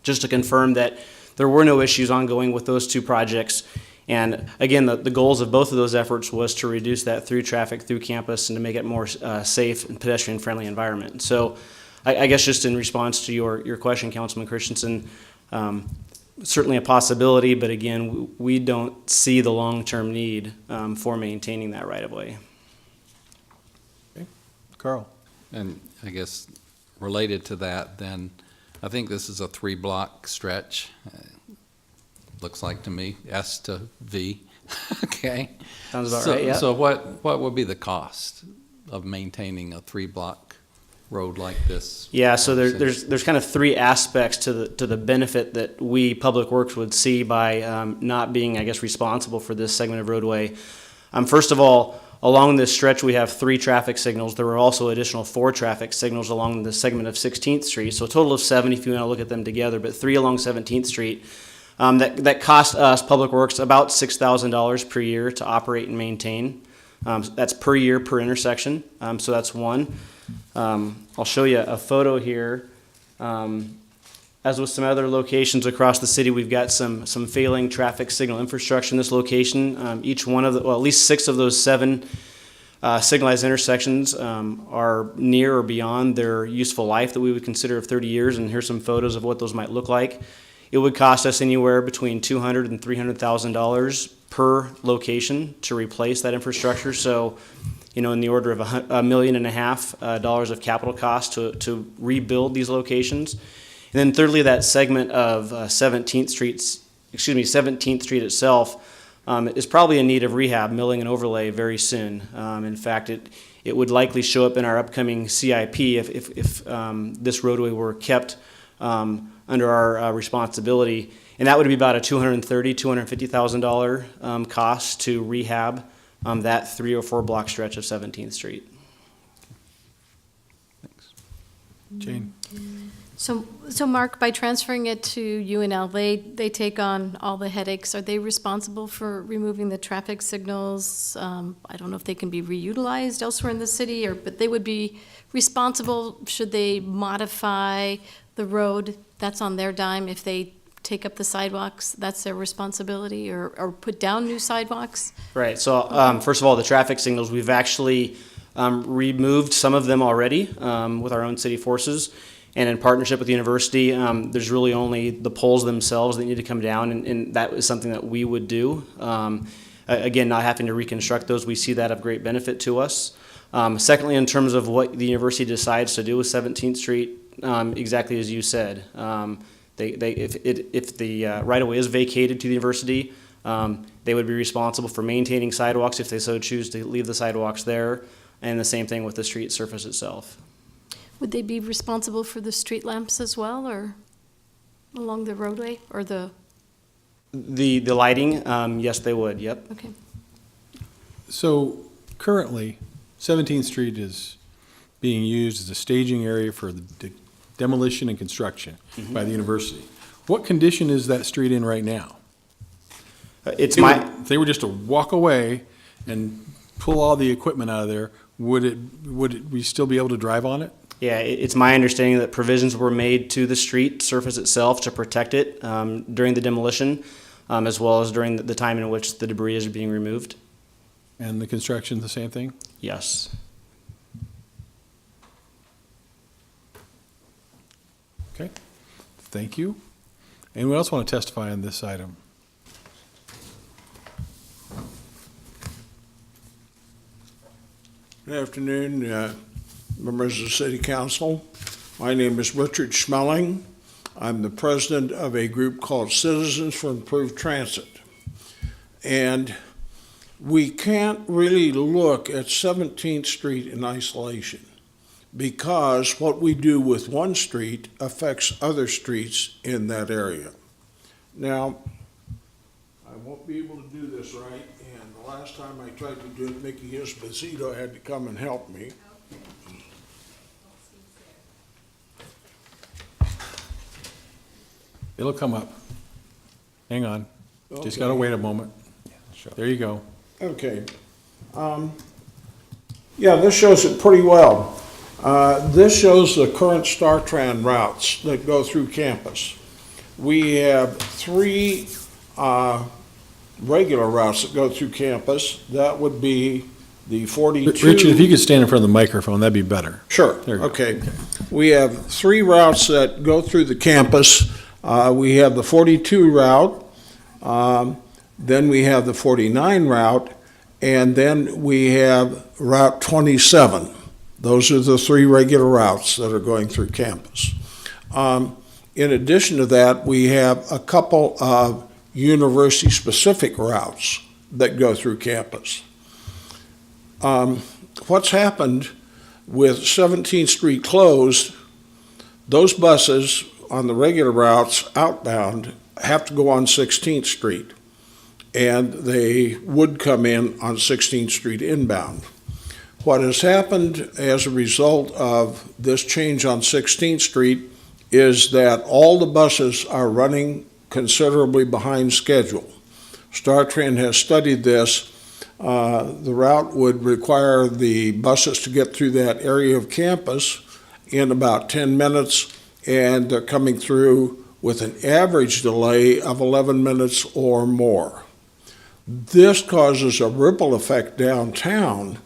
just to confirm that there were no issues ongoing with those two projects. And again, the goals of both of those efforts was to reduce that through traffic through campus and to make it more safe and pedestrian-friendly environment. So I guess just in response to your question, Councilman Christensen, certainly a possibility, but again, we don't see the long-term need for maintaining that right-of-way. Okay. Carl. And I guess related to that, then, I think this is a 3-block stretch. Looks like to me, S to V. Okay. Sounds about right, yeah. So what would be the cost of maintaining a 3-block road like this? Yeah, so there's kind of 3 aspects to the benefit that we, Public Works, would see by not being, I guess, responsible for this segment of roadway. First of all, along this stretch, we have 3 traffic signals. There were also additional 4 traffic signals along the segment of 16th Street, so a total of 7 if you want to look at them together, but 3 along 17th Street. That cost us, Public Works, about $6,000 per year to operate and maintain. That's per year per intersection, so that's one. I'll show you a photo here. As with some other locations across the city, we've got some failing traffic signal infrastructure in this location. Each one of at least 6 of those 7 signalized intersections are near or beyond their useful life that we would consider of 30 years, and here's some photos of what those might look like. It would cost us anywhere between $200,000 and $300,000 per location to replace that infrastructure. So, in the order of $1.5 million of capital cost to rebuild these locations. And then thirdly, that segment of 17th Street itself is probably in need of rehab, milling, and overlay very soon. In fact, it would likely show up in our upcoming CIP if this roadway were kept under our responsibility. And that would be about a $230,000, $250,000 cost to rehab that 3 or 4 block stretch of 17th Street. Thanks. Jane. So Mark, by transferring it to UNL, they take on all the headaches. Are they responsible for removing the traffic signals? I don't know if they can be reutilized elsewhere in the city, but they would be responsible should they modify the road. That's on their dime. If they take up the sidewalks, that's their responsibility, or put down new sidewalks? Right, so first of all, the traffic signals, we've actually removed some of them already with our own city forces. And in partnership with the university, there's really only the poles themselves that need to come down, and that is something that we would do. Again, not having to reconstruct those, we see that of great benefit to us. Secondly, in terms of what the university decides to do with 17th Street, exactly as you said, if the right-of-way is vacated to the university, they would be responsible for maintaining sidewalks if they so choose to leave the sidewalks there, and the same thing with the street surface itself. Would they be responsible for the street lamps as well, or along the roadway, or the lighting? Yes, they would. Yep. Okay. So currently, 17th Street is being used as a staging area for the demolition and construction by the university. What condition is that street in right now? If they were just to walk away and pull all the equipment out of there, would we still be able to drive on it? Yeah, it's my understanding that provisions were made to the street surface itself to protect it during the demolition, as well as during the time in which the debris is being removed. And the construction, the same thing? Yes. Okay, thank you. Anyone else want to testify on this item? Good afternoon, members of the City Council. My name is Richard Schmeling. I'm the president of a group called Citizens for Improved Transit. And we can't really look at 17th Street in isolation because what we do with one street affects other streets in that area. Now, I won't be able to do this right, and the last time I tried to do it, Mickey Esposito had to come and help me. It'll come up. Hang on. Just Okay. gotta wait a moment. There you go. Okay. Yeah, this shows it pretty well. This shows the current StarTran routes that go through campus. We have three regular routes that go through campus. That would be the 42. Richard, if you could stand in front of the microphone, that'd be better. Sure. There you go. Okay. We have three routes that go through the campus. We have the 42 route, then we have the 49 route, and then we have Route 27. Those are the three regular routes that are going through campus. In addition to that, we have a couple of university-specific routes that go through campus. What's happened with 17th Street closed, those buses on the regular routes outbound have to go on 16th Street, and they would come in on 16th Street inbound. What has happened as a result of this change on 16th Street is that all the buses are running considerably behind schedule. StarTran has studied this. The route would require the buses to get through that area of campus in about 10 minutes, and they're coming through with an average delay of 11 minutes or more. This causes a ripple effect downtown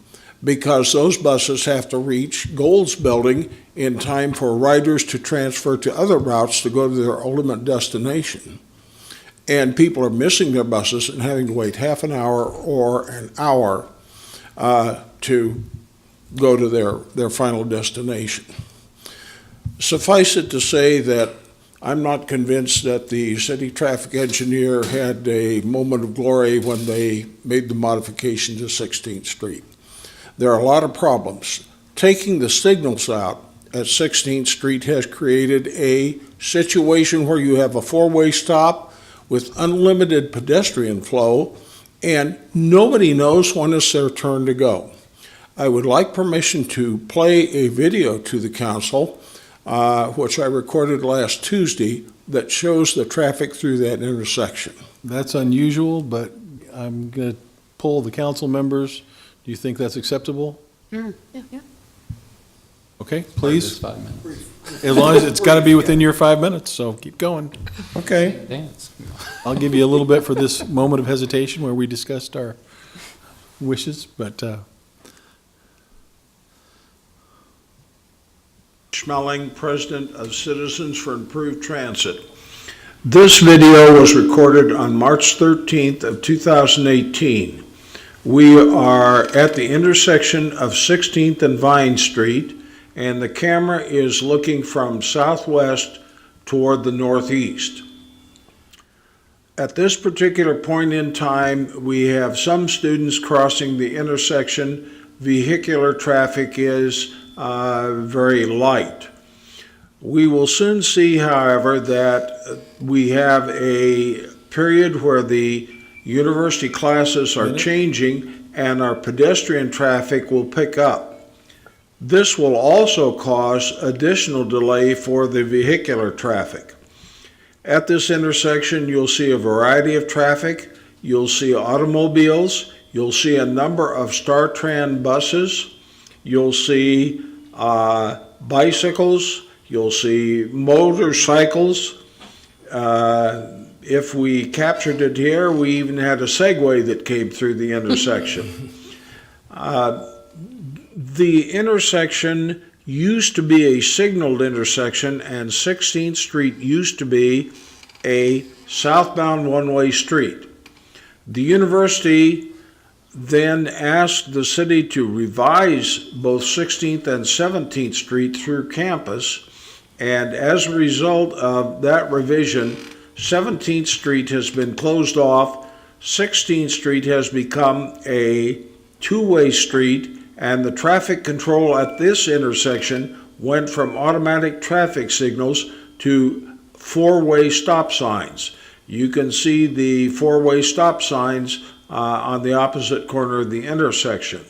because those buses have to reach Gold's Building in time for riders to transfer to other routes to go to their ultimate destination. And people are missing their buses and having to wait half an hour or an hour to go to their final destination. Suffice it to say that I'm not convinced that the city traffic engineer had a moment of glory when they made the modification to 16th Street. There are a lot of problems. Taking the signals out at 16th Street has created a situation where you have a four-way stop with unlimited pedestrian flow, and nobody knows when it's their turn to go. I would like permission to play a video to the council, which I recorded last Tuesday, that shows the traffic through that intersection. That's unusual, but I'm going to poll the council members. Do you think that's acceptable? Yeah. Okay, please. Just 5 minutes. As long as it's got to be within your 5 minutes, so keep going. Okay. Dance. I'll give you a little bit for this moment of hesitation where we discussed our wishes, but Schmeling, President of Citizens for Improved Transit. This video was recorded on March 13th of 2018. We are at the intersection of 16th and Vine Street, and the camera is looking from southwest toward the northeast. At this particular point in time, we have some students crossing the intersection. Vehicular traffic is very light. We will soon see, however, that we have a period where the university classes are changing and our pedestrian traffic will pick up. This will also cause additional delay for the vehicular traffic. At this intersection, you'll see a variety of traffic. You'll see automobiles. You'll see a number of StarTran buses. you'll see bicycles, you'll see motorcycles. If we captured it here, we even had a Segway that came through the intersection. The intersection used to be a signaled intersection, and 16th Street used to be a southbound one-way street. The university then asked the city to revise both 16th and 17th Street through campus, and as a result of that revision, 17th Street has been closed off, 16th Street has become a two-way street, and the traffic control at this intersection went from automatic traffic signals to four-way stop signs. You can see the four-way stop signs on the opposite corner of the intersection.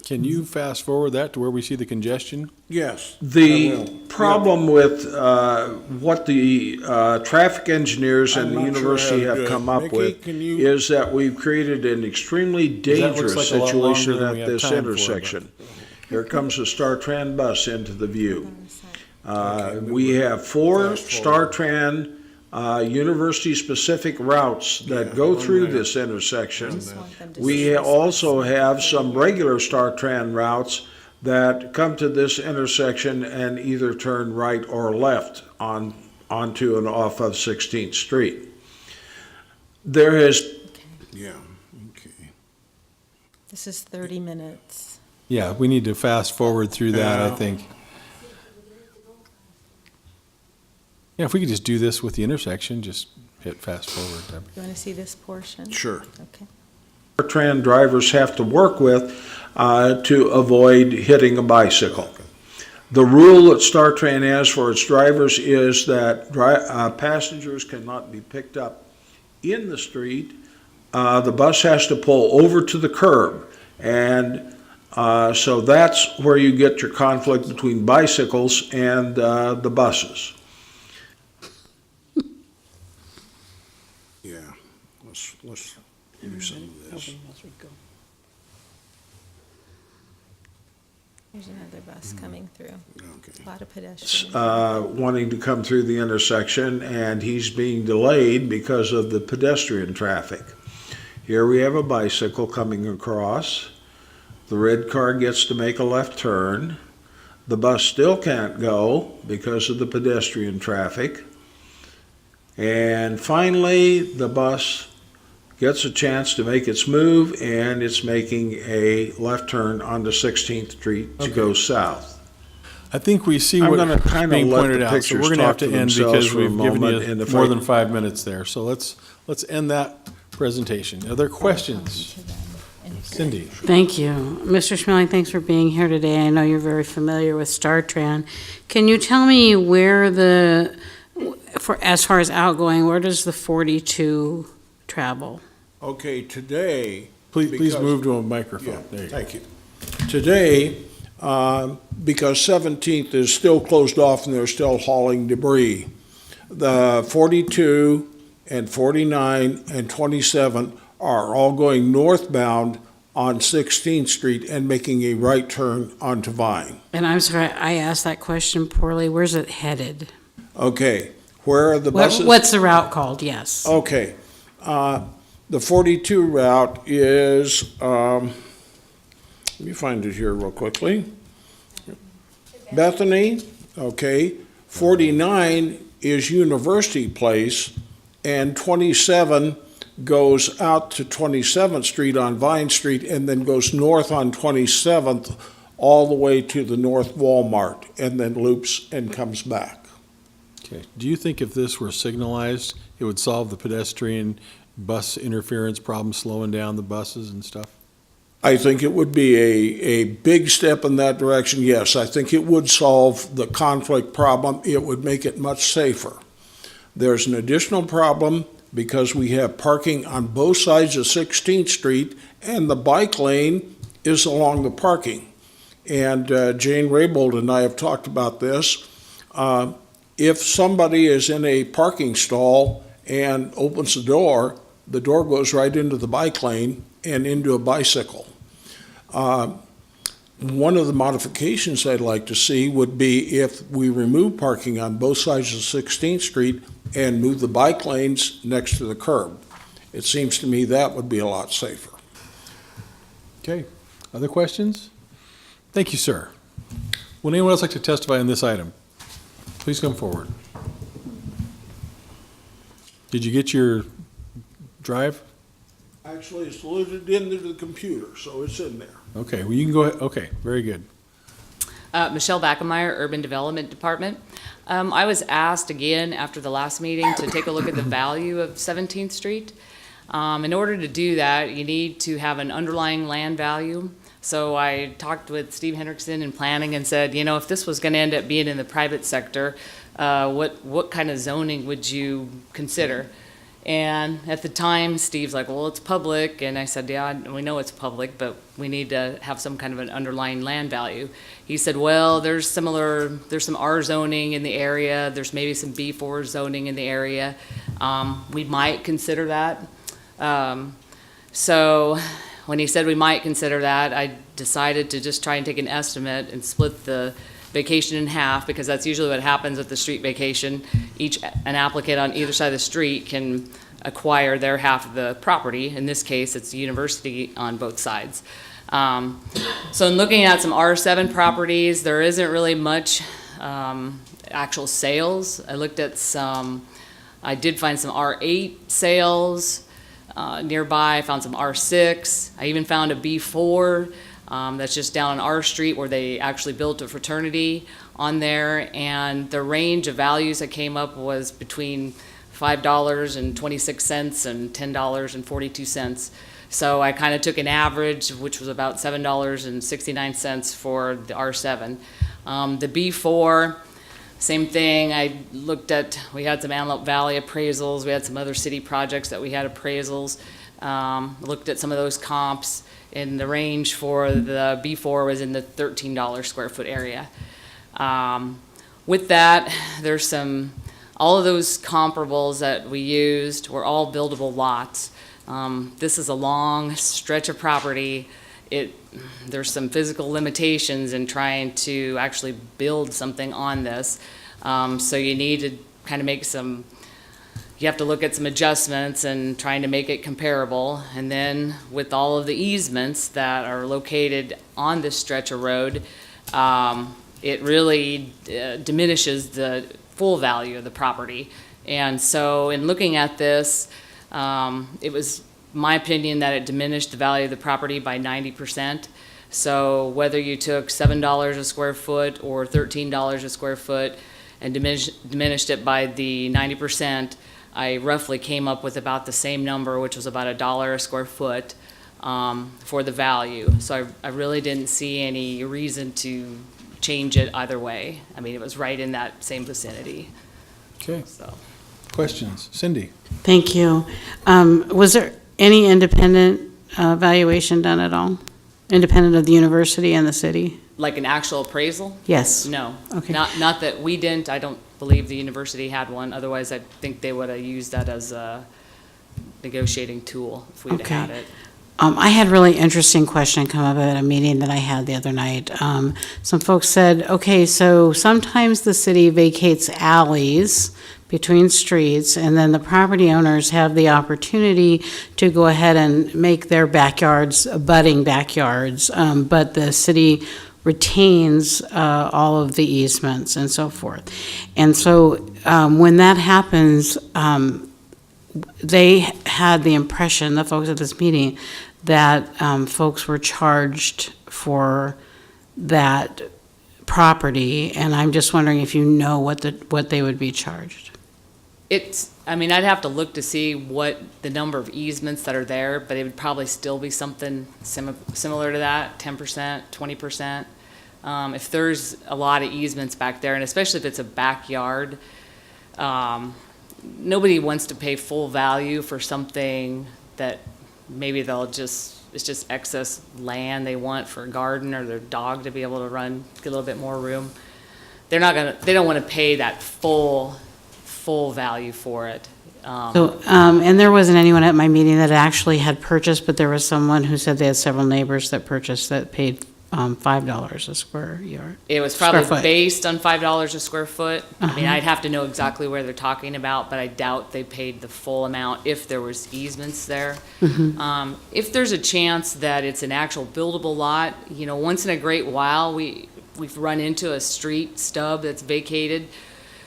Can you fast forward that to where we see the congestion? Yes. The problem with what the traffic engineers and the university have come up with is that we've created an extremely dangerous situation at this intersection. Here comes a StarTran bus into the view. We have 4 StarTran university-specific routes that go through this intersection. We also have some regular StarTran routes that come to this intersection and either turn right or left onto and off of 16th Street. There has... Yeah, okay. This is 30 minutes. Yeah, we need to fast forward through that, I think. Yeah, if we could just do this with the intersection, just hit fast forward. You want to see this portion? Sure. Okay. StarTran drivers have to work with to avoid hitting a bicycle. The rule that StarTran has for its drivers is that passengers cannot be picked up in the street. The bus has to pull over to the curb, and so that's where you get your conflict between bicycles and the buses. Yeah, let's do some of this. There's another bus coming through. Okay. A lot of pedestrians. Wanting to come through the intersection, and he's being delayed because of the pedestrian traffic. Here we have a bicycle coming across. The red car gets to make a left turn. The bus still can't go because of the pedestrian traffic. And finally, the bus gets a chance to make its move, and it's making a left turn onto 16th Street to go south. I think we see I'm what's gonna kinda being let pointed the out, so pictures we're going to have talk to to end themselves because for a we've given moment, you and if more I- than 5 minutes there. So let's end that presentation. Are there questions? Cindy? Thank you. Mr. Schmeling, thanks for being here today. I know you're very familiar with StarTran. Can you tell me where as far as outgoing, where does the 42 travel? Okay, today. Please because- move to a microphone. Yeah, There you go. thank you. Today, because 17th is still closed off and they're still hauling debris, the 42 and 49 and 27 are all going northbound on 16th Street and making a right turn onto Vine. And I'm sorry, I asked that question poorly. Where's it headed? Okay, where are the buses? What's the route called? Yes. Okay. The 42 route is, let me find it here real quickly. Bethany, okay. 49 is University Place, and 27 goes out to 27th Street on Vine Street and then goes north on 27th all the way to the North Walmart and then loops and comes back. Okay. Do you think if this were signalized, it would solve the pedestrian bus interference problem, slowing down the buses and stuff? I think it would be a big step in that direction, yes. I think it would solve the conflict problem. It would make it much safer. There's an additional problem because we have parking on both sides of 16th Street, and the bike lane is along the parking. And Jane Raybold and I have talked about this. If somebody is in a parking stall and opens the door goes right into the bike lane and into a bicycle. One of the modifications I'd like to see would be if we remove parking on both sides of 16th Street and move the bike lanes next to the curb. It seems to me that would be a lot safer. Okay, other questions? Thank you, sir. Would anyone else like to testify on this item? Please come forward. Did you get your drive? Actually, it's loaded into the computer, so it's in there. Okay, well, you can go ahead. Okay, very good. Michelle Backemeyer, Urban Development Department. I was asked again after the last meeting to take a look at the value of 17th Street. In order to do that, you need to have an underlying land value. So I talked with Steve Hendrickson in planning and said, you know, if this was going to end up being in the private sector, what kind of zoning would you consider? And at the time, Steve's like, well, it's public. And I said, yeah, we know it's public, but we need to have some kind of an underlying land value. He said, well, there's some R zoning in the area. There's maybe some B4 zoning in the area. We might consider that. So when he said we might consider that, I decided to just try and take an estimate and split the vacation in half, because that's usually what happens with the street vacation. An applicant on either side of the street can acquire their half of the property. In this case, it's the university on both sides. So in looking at some R7 properties, there isn't really much actual sales. I looked at I did find some R8 sales nearby. I found some R6. I even found a B4 that's just down on our street where they actually built a fraternity on there, and the range of values that came up was between $5.26 and $10.42. So I kind of took an average, which was about $7.69 for the R7. The B4, same thing. I looked at, we had some Antelope Valley appraisals, we had some other city projects that we had appraisals, looked at some of those comps, and the range for the B4 was in the $13 square foot area. With that, there's all of those comparables that we used were all buildable lots. This is a long stretch of property. There's some physical limitations in trying to actually build something on this. So you need to kind of you have to look at some adjustments and trying to make it comparable. And then with all of the easements that are located on this stretch of road, it really diminishes the full value of the property. And so in looking at this, it was my opinion that it diminished the value of the property by 90%. So whether you took $7 a square foot or $13 a square foot and diminished it by the 90%, I roughly came up with about the same number, which was about $1 a square foot for the value. So I really didn't see any reason to change it either way. I mean, it was right in that same vicinity. Okay. So. Questions? Cindy? Thank you. Was there any independent valuation done at all? Independent of the university and the city? Like an actual appraisal? Yes. No. Okay. Not that we didn't. I don't believe the university had one. Otherwise, I think they would have used that as a negotiating tool if we'd had it. I had a really interesting question come up at a meeting that I had the other night. Some folks said, okay, so sometimes the city vacates alleys between streets, and then the property owners have the opportunity to go ahead and make their backyards abutting backyards, but the city retains all of the easements and so forth. And so when that happens, they had the impression, the folks at this meeting, that folks were charged for that property, and I'm just wondering if you know what they would be charged. I'd have to look to see what the number of easements that are there, but it would probably still be something similar to that, 10%, 20%. If there's a lot of easements back there, and especially if it's a backyard, nobody wants to pay full value for something that maybe it's just excess land they want for a garden or their dog to be able to run, get a little bit more room. They don't want to pay that full value for it. And there wasn't anyone at my meeting that actually had purchased, but there was someone who said they had several neighbors that purchased that paid $5 a square yard? It was square probably foot? based on $5 a square foot. I mean, Uh-huh. I'd have to know exactly where they're talking about, but I doubt they paid the full amount if there was easements there. Mhm. If there's a chance that it's an actual buildable lot, you know, once in a great while, we've run into a street stub that's vacated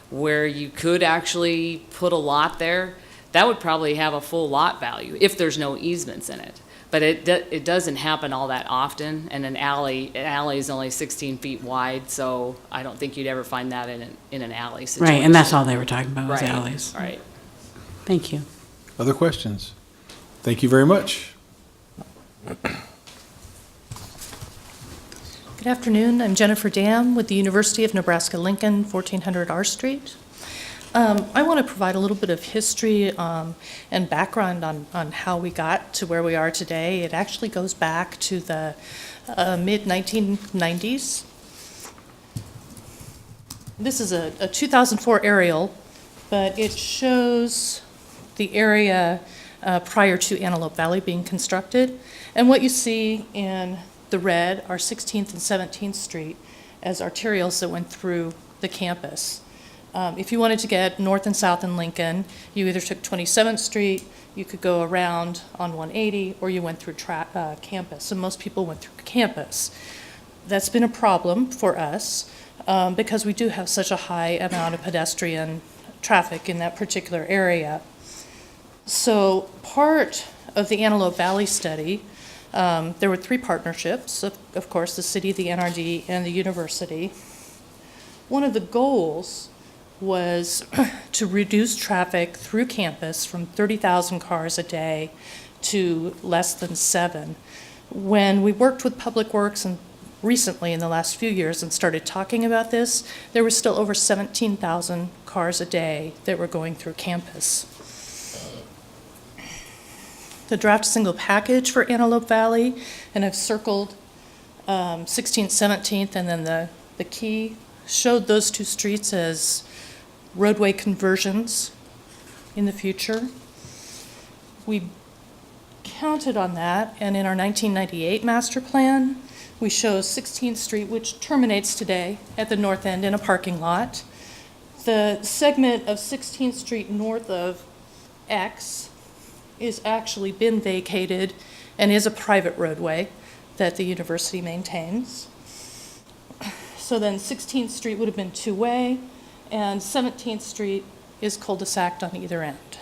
where you could actually put a lot there. That would probably have a full lot value if there's no easements in it. But it doesn't happen all that often, and an alley is only 16 feet wide, so I don't think you'd ever find that in an alley situation. Right, and that's all they were talking about, was Right, alleys. Right. Thank you. Other questions? Thank you very much. Good afternoon. I'm Jennifer Dam with the University of Nebraska-Lincoln, 1400 R Street. I want to provide a little bit of history and background on how we got to where we are today. It actually goes back to the mid-1990s. This is a 2004 aerial, but it shows the area prior to Antelope Valley being constructed. And what you see in the red are 16th and 17th Street as arterials that went through the campus. If you wanted to get north and south in Lincoln, you either took 27th Street, you could go around on 180, or you went through campus. So most people went through campus. That's been a problem for us because we do have such a high amount of pedestrian traffic in that particular area. So part of the Antelope Valley study, there were 3 partnerships, of course, the city, the NRD, and the university. One of the goals was to reduce traffic through campus from 30,000 cars a day to less than 7. When we worked with Public Works and recently in the last few years and started talking about this, there were still over 17,000 cars a day that were going through campus. The draft single package for Antelope Valley, and I've circled 16th, 17th, and then the key, showed those 2 streets as roadway conversions in the future. We counted on that, and in our 1998 master plan, we show 16th Street, which terminates today at the north end in a parking lot. The segment of 16th Street north of X is actually been vacated and is a private roadway that the university maintains. So then 16th Street would have been 2-way, and 17th Street is cul-de-saced on either end.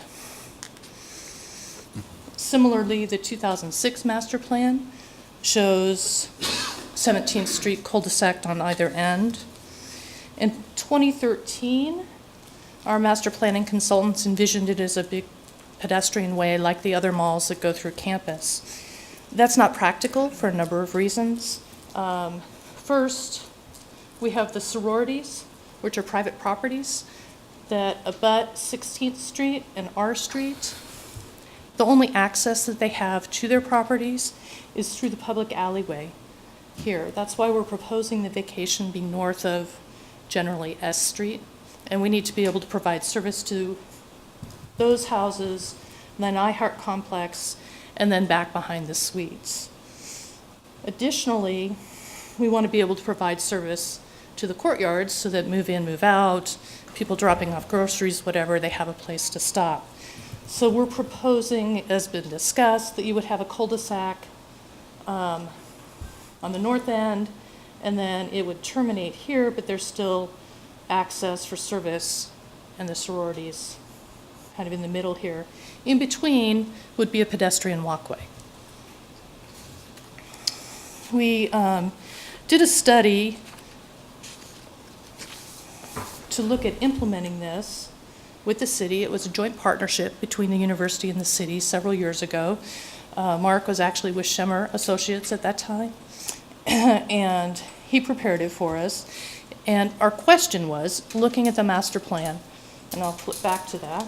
Similarly, the 2006 master plan shows 17th Street cul-de-saced on either end. In 2013, our master planning consultants envisioned it as a big pedestrian way like the other malls that go through campus. That's not practical for a number of reasons. First, we have the sororities, which are private properties that abut 16th Street and R Street. The only access that they have to their properties is through the public alleyway here. That's why we're proposing the vacation be north of generally S Street. And we need to be able to provide service to those houses, then iHeart Complex, and then back behind the suites. Additionally, we want to be able to provide service to the courtyards so that move in, move out, people dropping off groceries, whatever, they have a place to stop. So we're proposing, as been discussed, that you would have a cul-de-sac on the north end, and then it would terminate here, but there's still access for service and the sororities kind of in the middle here. In between would be a pedestrian walkway. We did a study to look at implementing this with the city. It was a joint partnership between the university and the city several years ago. Mark was actually with Schemmer Associates at that time, and he prepared it for us. And our question was, looking at the master plan, and I'll flip back to that,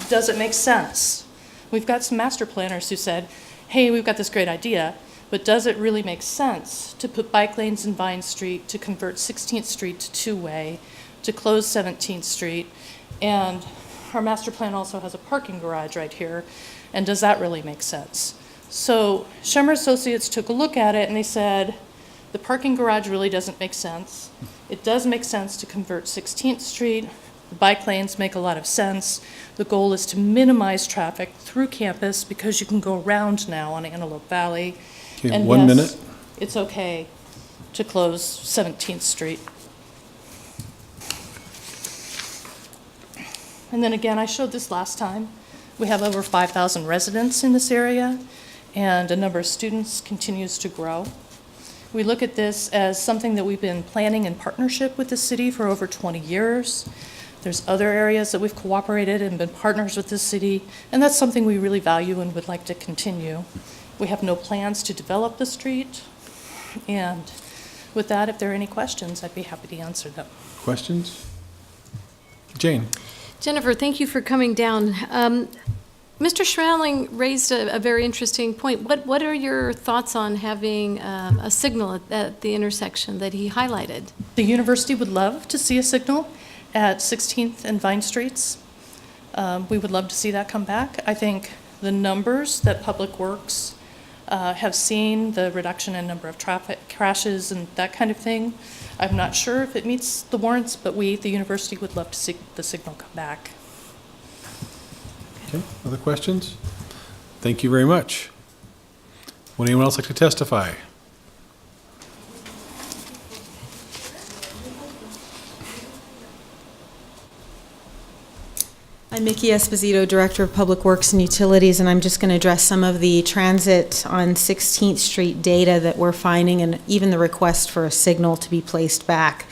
does it make sense? We've got some master planners who said, hey, we've got this great idea, but does it really make sense to put bike lanes in Vine Street, to convert 16th Street to two-way, to close 17th Street? And our master plan also has a parking garage right here, and does that really make sense? So Schemmer Associates took a look at it and they said, The parking garage really doesn't make sense. It does make sense to convert 16th Street. The bike lanes make a lot of sense. The goal is to minimize traffic through campus because you can go around now on Antelope Valley. Okay, And 1 yes, minute. it's okay to close 17th Street. And then again, I showed this last time. We have over 5,000 residents in this area, and a number of students continues to grow. We look at this as something that we've been planning in partnership with the city for over 20 years. There's other areas that we've cooperated and been partners with the city, and that's something we really value and would like to continue. We have no plans to develop the street, and with that, if there are any questions, I'd be happy to answer them. Questions? Jane? Jennifer, thank you for coming down. Mr. Schraling raised a very interesting point. What are your thoughts on having a signal at the intersection that he highlighted? The university would love to see a signal at 16th and Vine Streets. We would love to see that come back. I think the numbers that Public Works have seen, the reduction in number of traffic crashes and that kind of thing, I'm not sure if it meets the warrants, but we, the university, would love to see the signal come back. Okay, other questions? Thank you very much. Would anyone else like to testify? I'm Mickey Esposito, Director of Public Works and Utilities, and I'm just going to address some of the transit on 16th Street data that we're finding and even the request for a signal to be placed back.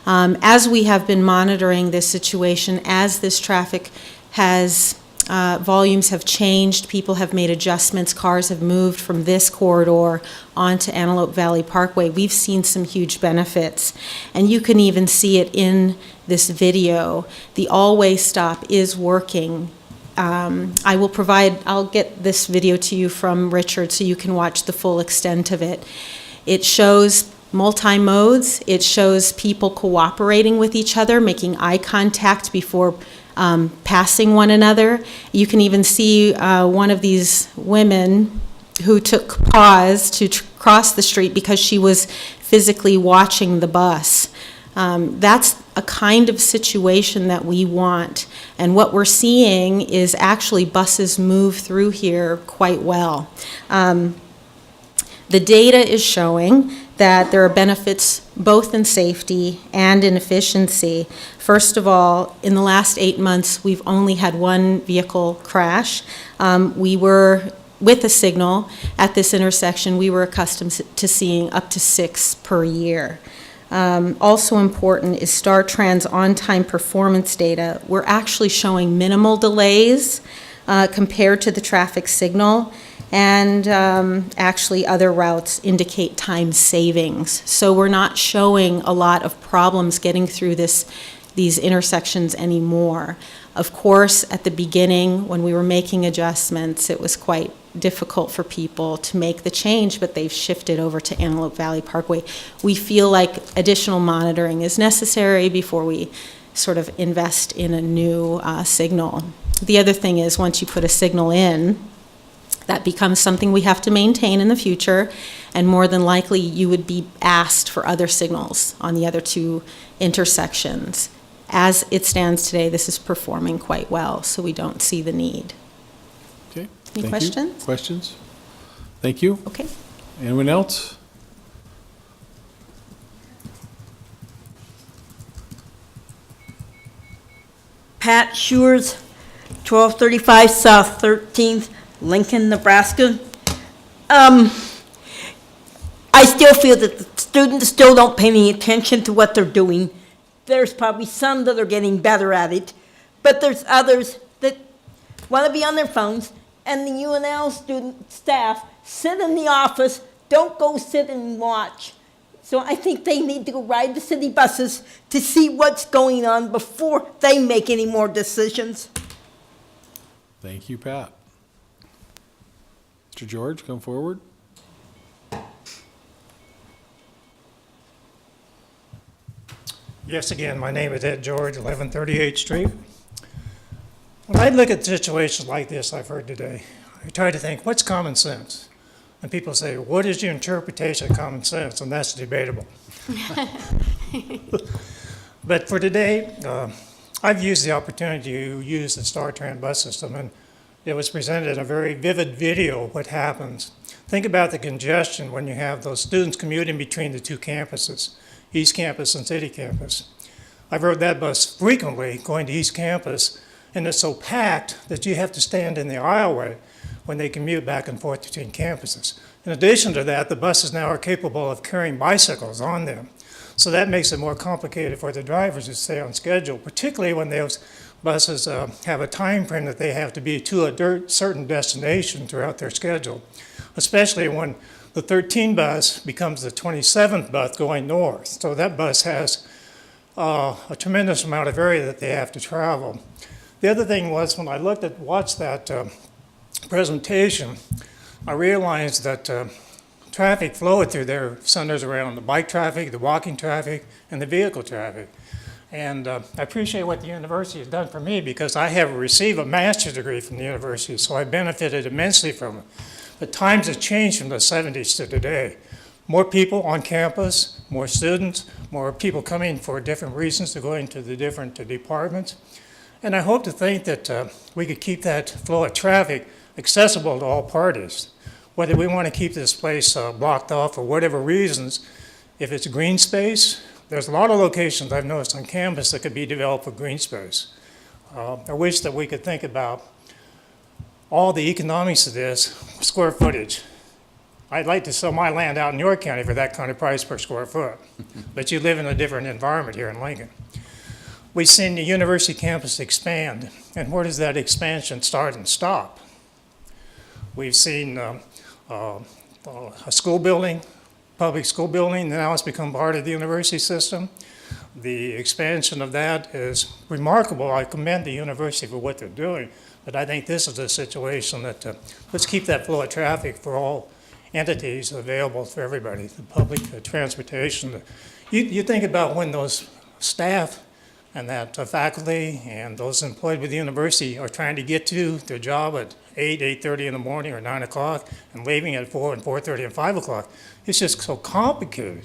As we have been monitoring this situation, as this traffic has volumes have changed, people have made adjustments, cars have moved from this corridor onto Antelope Valley Parkway, we've seen some huge benefits. And you can even see it in this video. The all-way stop is working. I'll get this video to you from Richard so you can watch the full extent of it. It shows multi-modes. It shows people cooperating with each other, making eye contact before passing one another. You can even see one of these women who took pause to cross the street because she was physically watching the bus. That's a kind of situation that we want. And what we're seeing is actually buses move through here quite well. The data is showing that there are benefits both in safety and in efficiency. First of all, in the last 8 months, we've only had one vehicle crash. We were, with a signal at this intersection, we were accustomed to seeing up to 6 per year. Also important is StarTrans on-time performance data. We're actually showing minimal delays compared to the traffic signal, and actually other routes indicate time savings. So we're not showing a lot of problems getting through these intersections anymore. Of course, at the beginning, when we were making adjustments, it was quite difficult for people to make the change, but they've shifted over to Antelope Valley Parkway. We feel like additional monitoring is necessary before we sort of invest in a new signal. The other thing is, once you put a signal in, that becomes something we have to maintain in the future, and more than likely you would be asked for other signals on the other two intersections. As it stands today, this is performing quite well, so we don't see the need. Okay. Any questions? Questions? Thank you. Okay. Anyone else? Pat Schurz, 1235 South 13th, Lincoln, Nebraska. I still feel that the students still don't pay any attention to what they're doing. There's probably some that are getting better at it, but there's others that want to be on their phones, and the UNL student staff sit in the office, don't go sit and watch. So I think they need to go ride the city buses to see what's going on before they make any more decisions. Thank you, Pat. Mr. George, come forward. Yes, again, my name is Ed George, 1138 Street. When I look at situations like this I've heard today, I try to think, what's common sense? And people say, what is your interpretation of common sense? And that's debatable. But for today, I've used the opportunity to use the StarTran bus system, and it was presented in a very vivid video of what happens. Think about the congestion when you have those students commuting between the two campuses, East Campus and City Campus. I've rode that bus frequently going to East Campus, and it's so packed that you have to stand in the aisleway when they commute back and forth between campuses. In addition to that, the buses now are capable of carrying bicycles on them. So that makes it more complicated for the drivers to stay on schedule, particularly when those buses have a time frame that they have to be to a certain destination throughout their schedule, especially when the 13 bus becomes the 27th bus going north. So that bus has a tremendous amount of area that they have to travel. The other thing was when I watched that presentation, I realized that traffic flowed through there centers around the bike traffic, the walking traffic, and the vehicle traffic. And I appreciate what the university has done for me because I have received a master's degree from the university, so I benefited immensely from it. But times have changed from the 70s to today. More people on campus, more students, more people coming for different reasons to go into the different departments. And I hope to think that we could keep that flow of traffic accessible to all parties. Whether we want to keep this place blocked off for whatever reasons, if it's green space, there's a lot of locations I've noticed on campus that could be developed for green space. I wish that we could think about all the economics of this, square footage. I'd like to sell my land out in York County for that kind of price per square foot, but you live in a different environment here in Lincoln. We've seen the university campus expand, and where does that expansion start and stop? We've seen a school building, public school building, now it's become part of the university system. The expansion of that is remarkable. I commend the university for what they're doing, but I think this is a situation that let's keep that flow of traffic for all entities available for everybody, the public, the transportation. You think about when those staff and that faculty and those employed with the university are trying to get to their job at 8:30 in the morning or 9 o'clock and leaving at 4 and 4:30 and 5 o'clock. It's just so complicated.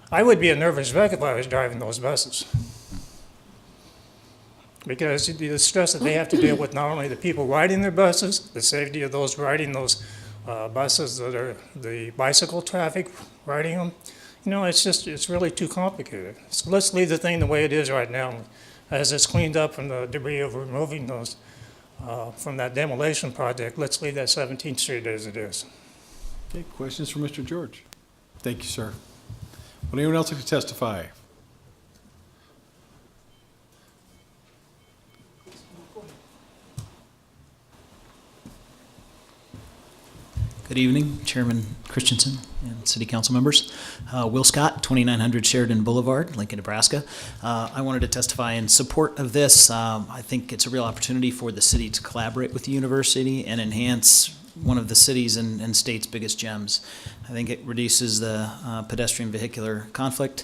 I would be a nervous wreck if I was driving those buses. Because the stress that they have to deal with, not only the people riding their buses, the safety of those riding those buses that are the bicycle traffic riding them. You know, it's really too complicated. So let's leave the thing the way it is right now. As it's cleaned up from the debris of removing those from that demolition project, let's leave that 17th Street as it is. Okay, questions for Mr. George? Thank you, sir. Would anyone else like to testify? Good evening, Chairman Christensen and City Council members. Will Scott, 2900 Sheridan Boulevard, Lincoln, Nebraska. I wanted to testify in support of this. I think it's a real opportunity for the city to collaborate with the university and enhance one of the city's and state's biggest gems. I think it reduces the pedestrian vehicular conflict.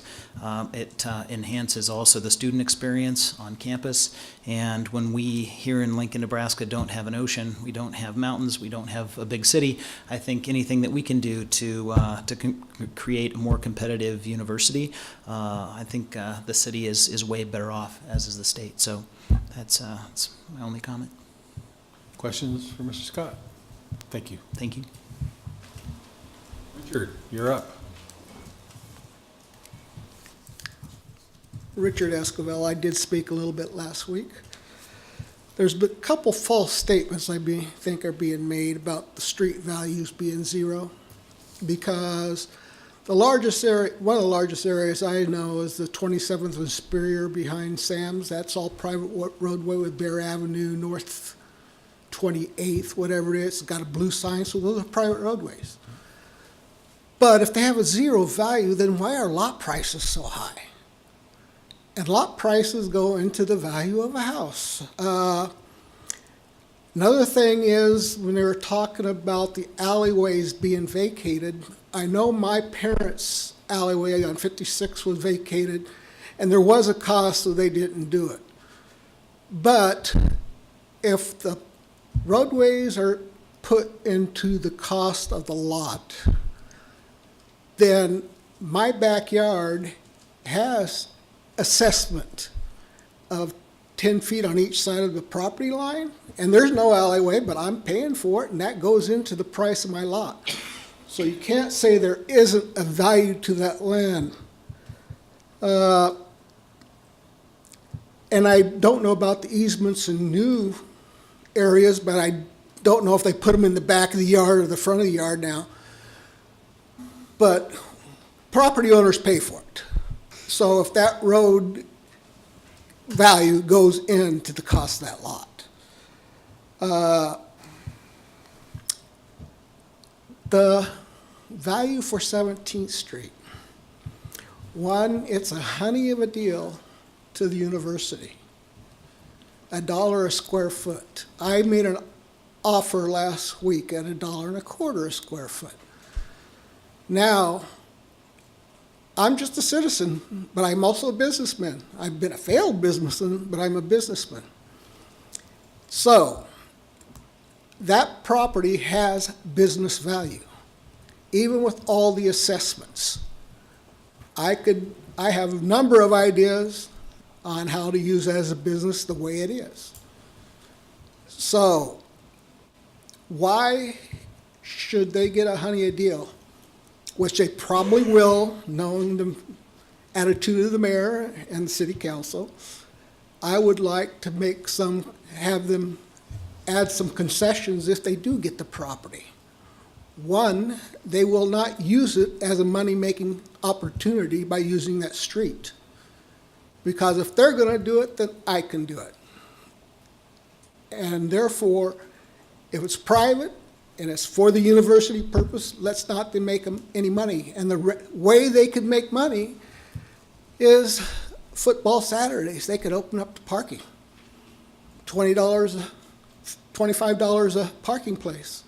It enhances also the student experience on campus. And when we here in Lincoln, Nebraska don't have an ocean, we don't have mountains, we don't have a big city, I think anything that we can do to create a more competitive university, I think the city is way better off, as is the state. So that's my only comment. Questions for Mr. Scott? Thank you. Thank you. Richard, you're up. Richard Esquivel. I did speak a little bit last week. There's been a couple false statements I think are being made about the street values being zero, because the largest area, one of the largest areas I know is the 27th and Superior behind Sam's. That's all private roadway with Bear Avenue, North 28th, whatever it is. It's got a blue sign, so those are private roadways. But if they have a zero value, then why are lot prices so high? And lot prices go into the value of a house. Another thing is, when they were talking about the alleyways being vacated, I know my parents' alleyway on 56 was vacated, and there was a cost, so they didn't do it. But if the roadways are put into the cost of the lot, then my backyard has assessment of 10 feet on each side of the property line, and there's no alleyway, but I'm paying for it, and that goes into the price of my lot. So you can't say there isn't a value to that land. And I don't know about the easements in new areas, but I don't know if they put them in the back of the yard or the front of the yard now. But property owners pay for it. So if that road value goes into the cost of that lot. The value for 17th Street. One, it's a honey of a deal to the university. $1 a square foot. I made an offer last week at $1.25 a square foot. Now, I'm just a citizen, but I'm also a businessman. I've been a failed businessman, but I'm a businessman. So, that property has business value, even with all the assessments. I have a number of ideas on how to use it as a business the way it is. So, why should they get a honey a deal? Which they probably will, knowing the attitude of the mayor and the city council. I would like to have them add some concessions if they do get the property. One, they will not use it as a money-making opportunity by using that street. Because if they're going to do it, then I can do it. And therefore, if it's private and it's for the university purpose, let's not make them any money. And the way they could make money is football Saturdays. They could open up the parking. $20, $25 a parking place.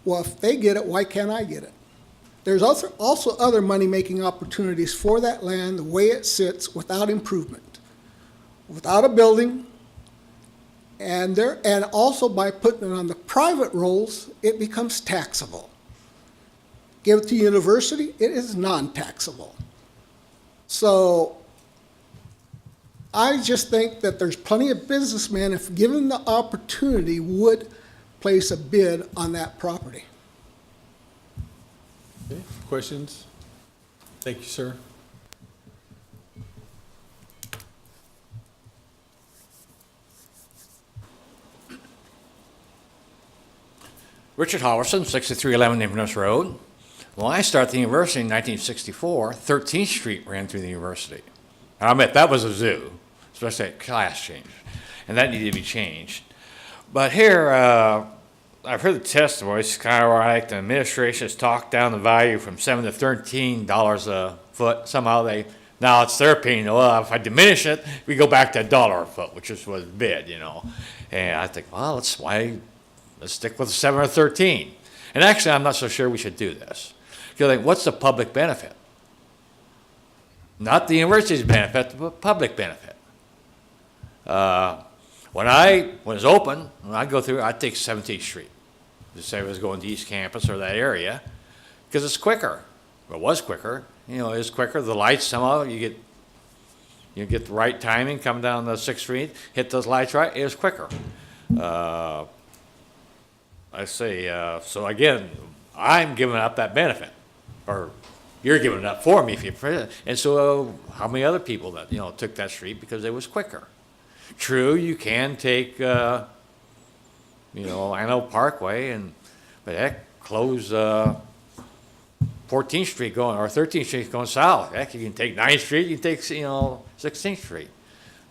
Well, if they get it, why can't I get it? There's also other money-making opportunities for that land, the way it sits, without improvement, without a building, and also by putting it on the private rolls, it becomes taxable. Give it to university, it is non-taxable. So I just think that there's plenty of businessmen, if given the opportunity, would place a bid on that property. Okay, questions? Thank you, sir. Richard Hollerson, 6311 Inverness Road. When I started the university in 1964, 13th Street ran through the university. And I admit that was a zoo, especially at class change, and that needed to be changed. But here, I've heard the testimonies, kind of like the administration has talked down the value from $7 to $13 a foot. Somehow now it's their opinion, well, if I diminish it, we go back to $1 a foot, which was bid, you know. And I think, well, let's stick with 7 or 13. And actually, I'm not so sure we should do this. Because like, what's the public benefit? Not the university's benefit, but public benefit. When it's open, when I go through, I'd take 17th Street. Just say I was going to East Campus or that area, because it's quicker. It was quicker. You know, it's quicker. The lights, somehow, you get the right timing, come down the 6th Street, hit those lights right, it was quicker. I say, so again, I'm giving up that benefit, or you're giving it up for me if you. And so, how many other people that took that street because it was quicker? True, you can take, I know Parkway, but heck, close 14th Street going or 13th Street going south. Heck, you can take 9th Street, you can take 16th Street.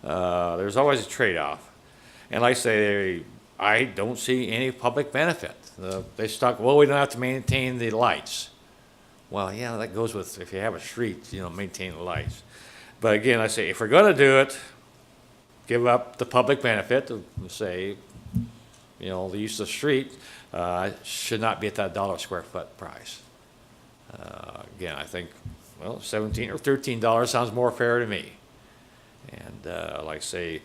There's always a trade-off, and like I say, I don't see any public benefit. They stuck, well, we don't have to maintain the lights. Well, yeah, that goes with, if you have a street, maintain the lights. But again, I say, if we're going to do it, give up the public benefit to say, the use of the street should not be at that $1 square foot price. Again, I think, well, $17 or $13 sounds more fair to me. And like I say,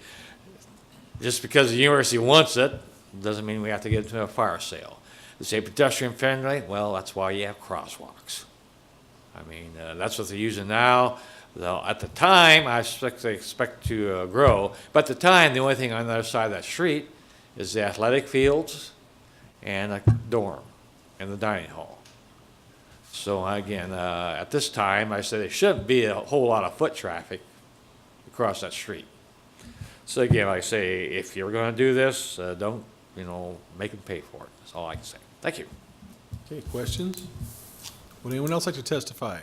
just because the university wants it, Doesn't mean we have to get into a fire sale. To say pedestrian friendly, well, that's why you have crosswalks. I mean, that's what they're using now. Though at the time, I expect to grow. But at the time, the only thing on the other side of that street is the athletic fields and a dorm and the dining hall. So again, at this time, I said there shouldn't be a whole lot of foot traffic across that street. So again, like I say, if you're going to do this, don't, make them pay for it. That's all I can say. Thank you. Okay, questions? Would anyone else like to testify?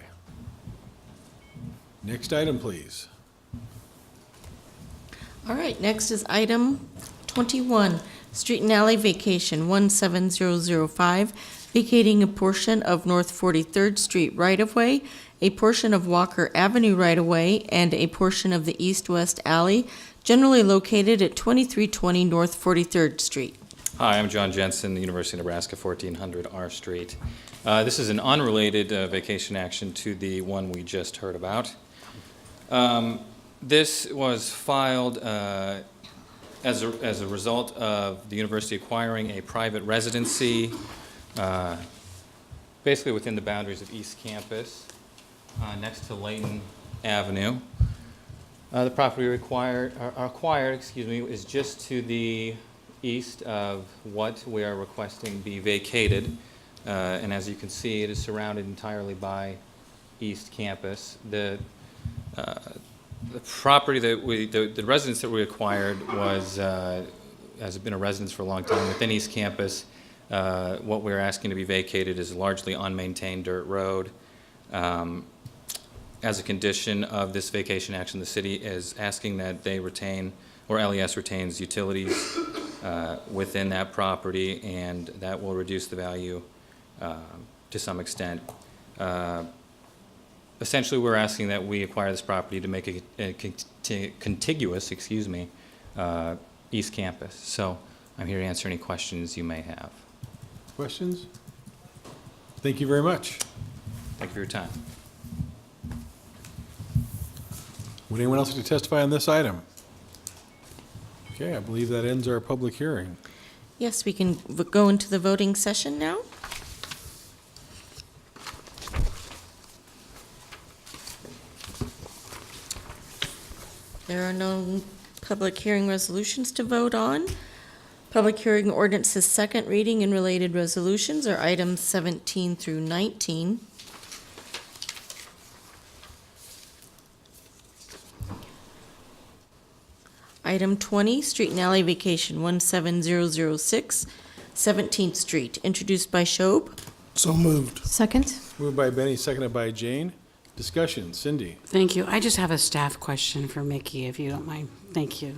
Next item, please. All right, next is item 21, Street and Alley Vacation 17005, vacating a portion of North 43rd Street right-of-way, a portion of Walker Avenue right-of-way, and a portion of the east-west alley, generally located at 2320 North 43rd Street. Hi, I'm John Jensen, the University of Nebraska, 1400 R Street. This is an unrelated vacation action to the one we just heard about. This was filed as a result of the university acquiring a private residency basically within the boundaries of East Campus next to Layton Avenue. The property acquired is just to the east of what we are requesting be vacated. And as you can see, it is surrounded entirely by East Campus. The property that the residence that we acquired was, has been a residence for a long time within East Campus. What we're asking to be vacated is a largely unmaintained dirt road. As a condition of this vacation action, the city is asking that they retain, or LES retains utilities within that property, and that will reduce the value to some extent. Essentially, we're asking that we acquire this property to make a contiguous, East Campus. So I'm here to answer any questions you may have. Questions? Thank you very much. Thank you for your time. Would anyone else like to testify on this item? Okay, I believe that ends our public hearing. Yes, we can go into the voting session now. There are no public hearing resolutions to vote on. Public hearing ordinances second reading and related resolutions are items 17 through 19. Item 20, Street and Alley Vacation 17006, 17th Street, introduced by Shob. So moved. Second? Moved by Benny, seconded by Jane. Discussion, Cindy. Thank you. I just have a staff question for Mickey, if you don't mind. Thank you.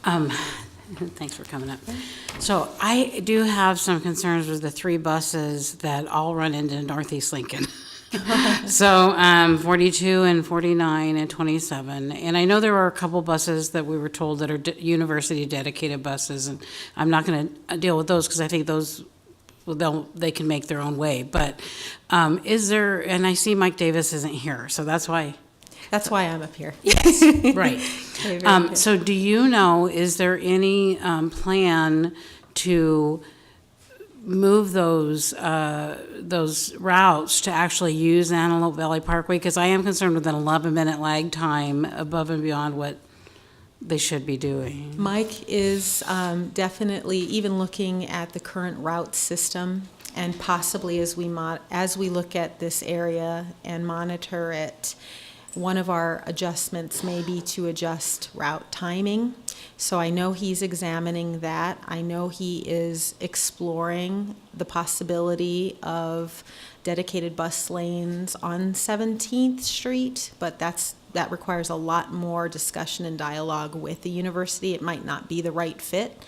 Thanks for coming up. So I do have some concerns with the three buses that all run into Northeast Lincoln. So 42 and 49 and 27. And I know there are a couple buses that we were told that are university dedicated buses, and I'm not going to deal with those because I think those, they can make their own way. But is there, and I see Mike Davis isn't here, so that's why. That's why I'm up here. Yes, right. Okay, very good. So do you know, is there any plan to move those routes to actually use Antelope Valley Parkway? Because I am concerned with an 11-minute lag time above and beyond what they should be doing. Mike is definitely even looking at the current route system, and possibly as we look at this area and monitor it, one of our adjustments may be to adjust route timing. So I know he's examining that. I know he is exploring the possibility of dedicated bus lanes on 17th Street, but that requires a lot more discussion and dialogue with the university. It might not be the right fit.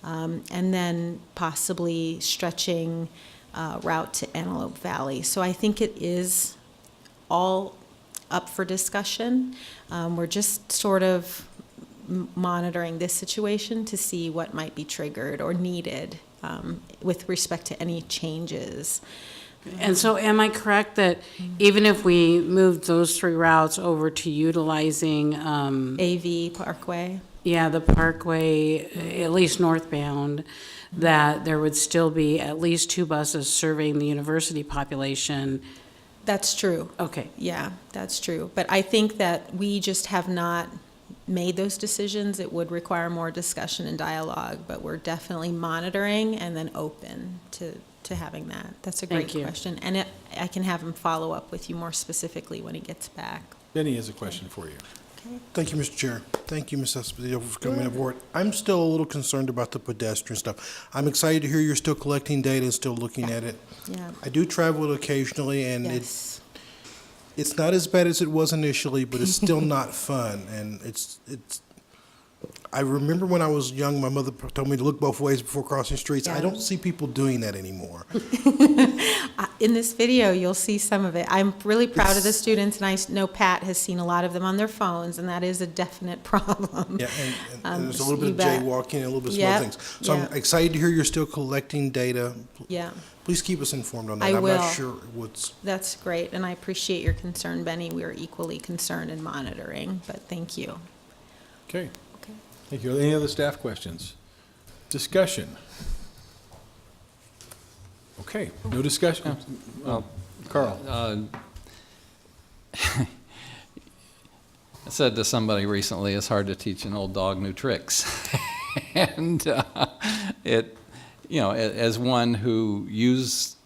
And then possibly stretching route to Antelope Valley. So I think it is all up for discussion. We're just sort of monitoring this situation to see what might be triggered or needed with respect to any changes. And so am I correct that even if we moved those 3 routes over to utilizing, AV Parkway? yeah, the Parkway, at least northbound, that there would still be at least 2 buses serving the university population? That's true. Okay. Yeah, that's true. But I think that we just have not made those decisions. It would require more discussion and dialogue, but we're definitely monitoring and then open to having that. That's a great Thank you. question. And I can have him follow up with you more specifically when he gets back. Benny has a question for you. Thank you, Mr. Chair. Thank you, Ms. Esposito, for coming aboard. I'm still a little concerned about the pedestrian stuff. I'm excited to hear you're still collecting data and still looking at it. Yeah. I do travel occasionally, and Yes. it's not as bad as it was initially, but it's still not fun. And it's. I remember when I was young, my mother told me to look both ways before crossing streets. I don't see people doing that anymore. In this video, you'll see some of it. I'm really proud of the students, and I know Pat has seen a lot of them on their phones, and that is a definite problem. Yeah, and there's a little bit you of bet. jaywalking and a little bit of Yep, small things. So yep. I'm excited to hear you're still collecting data. Yeah. Please keep us informed on that. I I'm will. not sure what's. That's great, and I appreciate your concern, Benny. We are equally concerned and monitoring, but thank you. Okay. Thank you. Any other staff questions? Discussion? Okay, no discussion. Carl? I said to somebody recently, it's hard to teach an old dog new tricks. And as one who used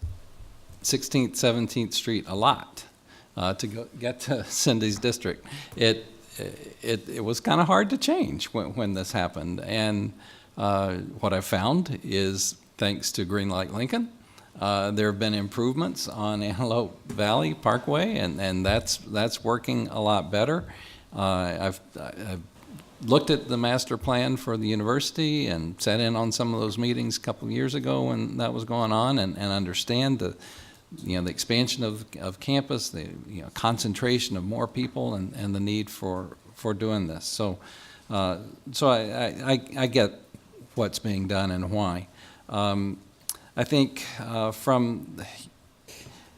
16th, 17th Street a lot to get to Cindy's district, it was kind of hard to change when this happened. And what I found is, thanks to Greenlight Lincoln, there have been improvements on Antelope Valley Parkway, and that's working a lot better. I've looked at the master plan for the university and sat in on some of those meetings a couple of years ago when that was going on, and understand the expansion of campus, the concentration of more people, and the need for doing this. So I get what's being done and why. I think from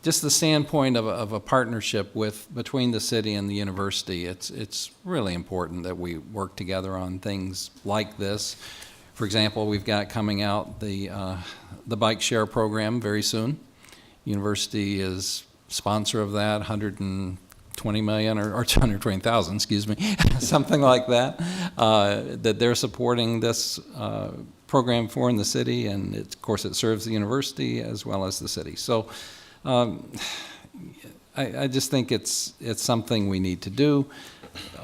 just the standpoint of a partnership between the city and the university, it's really important that we work together on things like this. For example, we've got coming out the bike share program very soon. University is sponsor of that, 120 million or 220,000, excuse me, something like that, that they're supporting this program for in the city, and of course it serves the university as well as the city. So I just think it's something we need to do.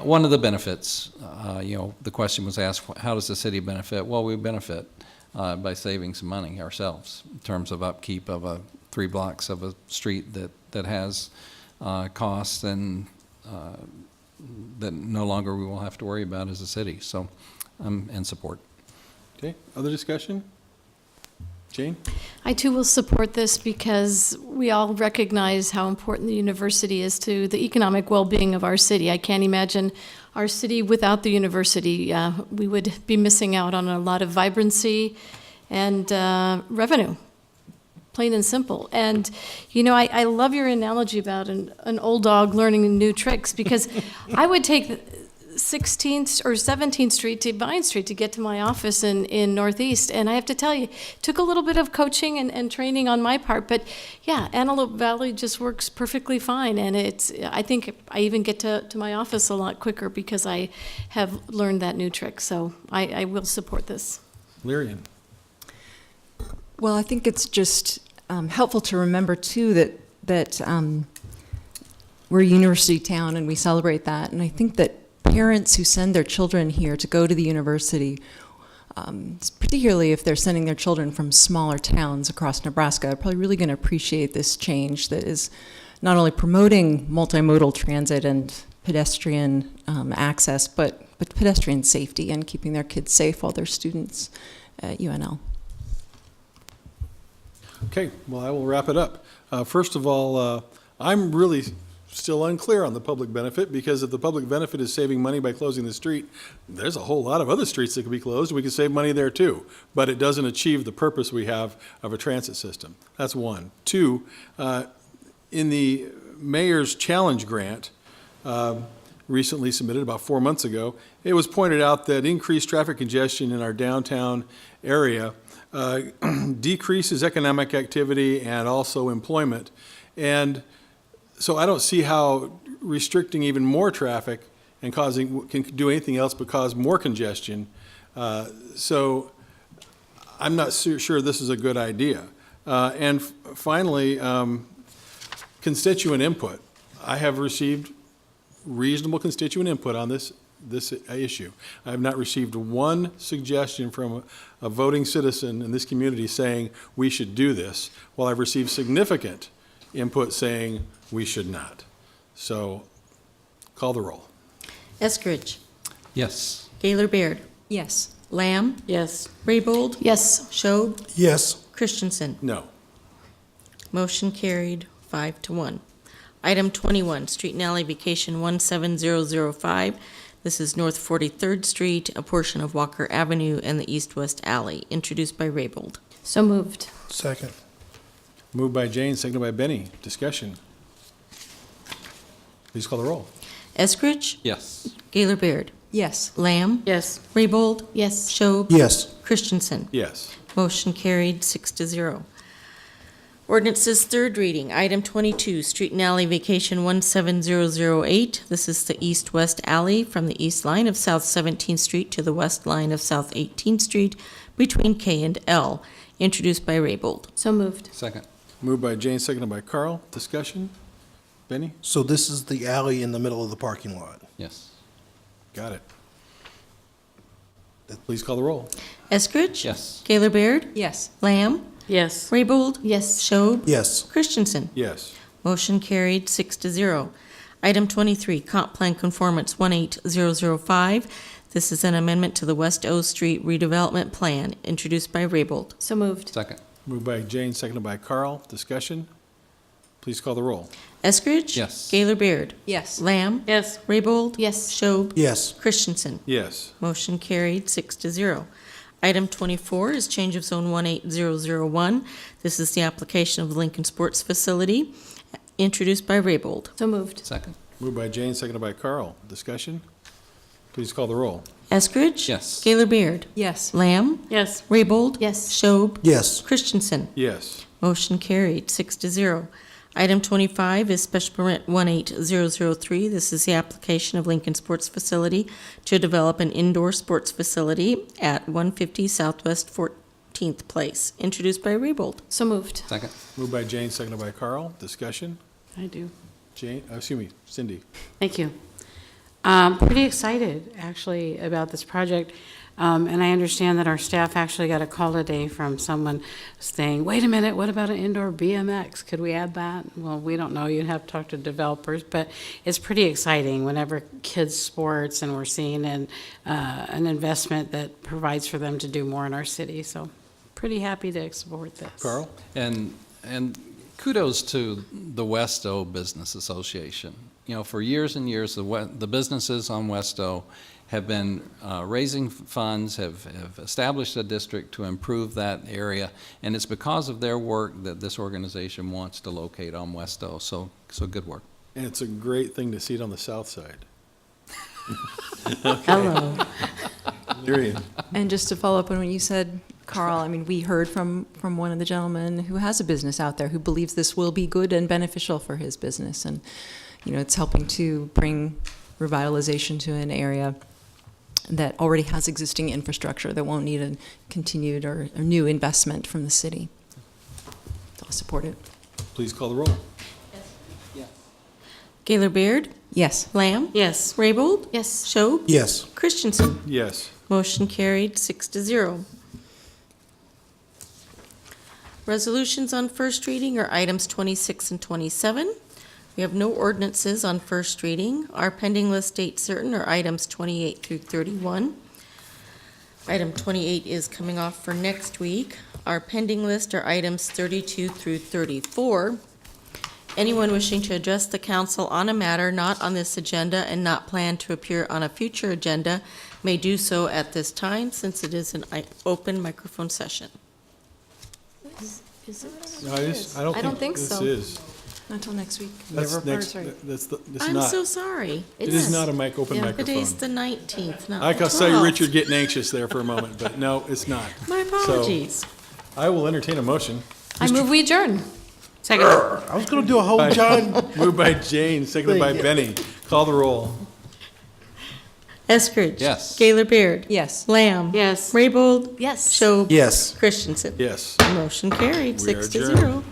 One of the benefits, the question was asked, how does the city benefit? Well, we benefit by saving some money ourselves in terms of upkeep of 3 blocks of a street that has costs and that no longer we will have to worry about as a city. So I'm in support. Okay, other discussion? Jane? I too will support this because we all recognize how important the university is to the economic well-being of our city. I can't imagine our city without the university. We would be missing out on a lot of vibrancy and revenue, plain and simple. And, I love your analogy about an old dog learning new tricks, because I would take 16th or 17th Street to Vine Street to get to my office in Northeast. And I have to tell you, it took a little bit of coaching and training on my part. But yeah, Antelope Valley just works perfectly fine. And I think I even get to my office a lot quicker because I have learned that new trick. So I will support this. Lyrian? Well, I think it's just helpful to remember, too, that we're a university town and we celebrate that. And I think that parents who send their children here to go to the university, particularly if they're sending their children from smaller towns across Nebraska, are probably really going to appreciate this change that is not only promoting multimodal transit and pedestrian access, but pedestrian safety and keeping their kids safe while they're students at UNL. Okay, well, I will wrap it up. First of all, I'm really still unclear on the public benefit, because if the public benefit is saving money by closing the street, there's a whole lot of other streets that could be closed. We could save money there too, but it doesn't achieve the purpose we have of a transit system. That's one. Two, in the mayor's challenge grant, recently submitted about 4 months ago, it was pointed out that increased traffic congestion in our downtown area decreases economic activity and also employment. And so I don't see how restricting even more traffic and can do anything else but cause more congestion. So I'm not sure this is a good idea. And finally, constituent input. I have received reasonable constituent input on this issue. I have not received one suggestion from a voting citizen in this community saying we should do this, while I've received significant input saying we should not. So, call the roll. Eskridge. Yes. Gaylor Baird. Yes. Lamb. Yes. Raybold. Yes. Schob. Yes. Christensen. No. Motion carried 5-1. Item 21, Street and Alley Vacation 17005. This is North 43rd Street, a portion of Walker Avenue, and the East-West Alley, introduced by Raybold. So moved. Second. Moved by Jane, seconded by Benny. Discussion. Please call the roll. Eskridge. Yes. Gaylor Baird. Yes. Lamb. Yes. Raybold. Yes. Schob. Yes. Christensen. Yes. Motion carried 6-0. Ordinances third reading. Item 22, Street and Alley Vacation 17008. This is the east-west alley from the east line of South 17th Street to the west line of South 18th Street between K and L, introduced by Raybold. So moved. Second. Moved by Jane, seconded by Carl. Discussion. Benny? So this is the alley in the middle of the parking lot. Yes. Got it. Please call the roll. Eskridge. Yes. Gaylor Baird. Yes. Lamb. Yes. Raybold. Yes. Schob. Yes. Christensen. Yes. Motion carried 6-0. Item 23, Comp Plan Conformance 18005. This is an amendment to the West O Street redevelopment plan, introduced by Raybold. So moved. Second. Moved by Jane, seconded by Carl. Discussion. Please call the roll. Eskridge. Yes. Gaylor Baird. Yes. Lamb. Yes. Raybold. Yes. Schob. Yes. Christensen. Yes. Motion carried 6-0. Item 24 is change of zone 18001. This is the application of the Lincoln Sports Facility, introduced by Raybold. So moved. Second. Moved by Jane, seconded by Carl. Discussion. Please call the roll. Eskridge. Yes. Gaylor Baird. Yes. Lamb. Yes. Raybold. Yes. Schob. Yes. Christensen. Yes. Motion carried 6-0. Item 25 is special permit 18003. This is the application of Lincoln Sports Facility to develop an indoor sports facility at 150 Southwest 14th Place, introduced by Raybold. So moved. Second. Moved by Jane, seconded by Carl. Discussion. I do. Jane, excuse me, Cindy. Thank you. Pretty excited, actually, about this project. And I understand that our staff actually got a call today from someone saying, wait a minute, what about an indoor BMX? Could we add that? Well, we don't know. You'd have to talk to developers, but it's pretty exciting whenever kids' sports and we're seeing an investment that provides for them to do more in our city. So pretty happy to support this. Carl? And kudos to the West O Business Association. You know, for years and years, the businesses on West O have been raising funds, have established a district to improve that area, and it's because of their work that this organization wants to locate on West O. So good work. And it's a great thing to see it on the south side. Hello. Miriam. And just to follow up on what you said, Carl, I mean, we heard from one of the gentlemen who has a business out there who believes this will be good and beneficial for his business. And, you know, it's helping to bring revitalization to an area that already has existing infrastructure that won't need a continued or new investment from the city. So I'll support it. Please call the roll. Gaylor Baird. Yes. Lamb. Yes. Raybold. Yes. Schob. Yes. Christensen. Yes. Motion carried 6-0. Resolutions on first reading are items 26 and 27. We have no ordinances on first reading. Our pending list date certain are items 28 through 31. Item 28 is coming off for next week. Our pending list are items 32 through 34. Anyone wishing to address the council on a matter not on this agenda and not planned to appear on a future agenda may do so at this time, since it is an open microphone session. Is it? No, I don't think so. this is. Not until next week. That's Or, next, sorry. that's the, it's I'm not. so sorry. It is not a open Yeah. microphone. Today's the 19th, not I the saw you, 12th. Richard, getting anxious there for a moment, but no, it's not. My So, apologies. I will entertain a motion. I move we adjourn. Second. I was going to do a whole John. Moved by Jane, seconded by Benny. Call the roll. Eskridge. Yes. Gaylor Baird. Yes. Lamb. Yes. Raybold. Yes. Schob. Yes. Christensen. Yes. Motion carried, We are 6 to adjourned. 0.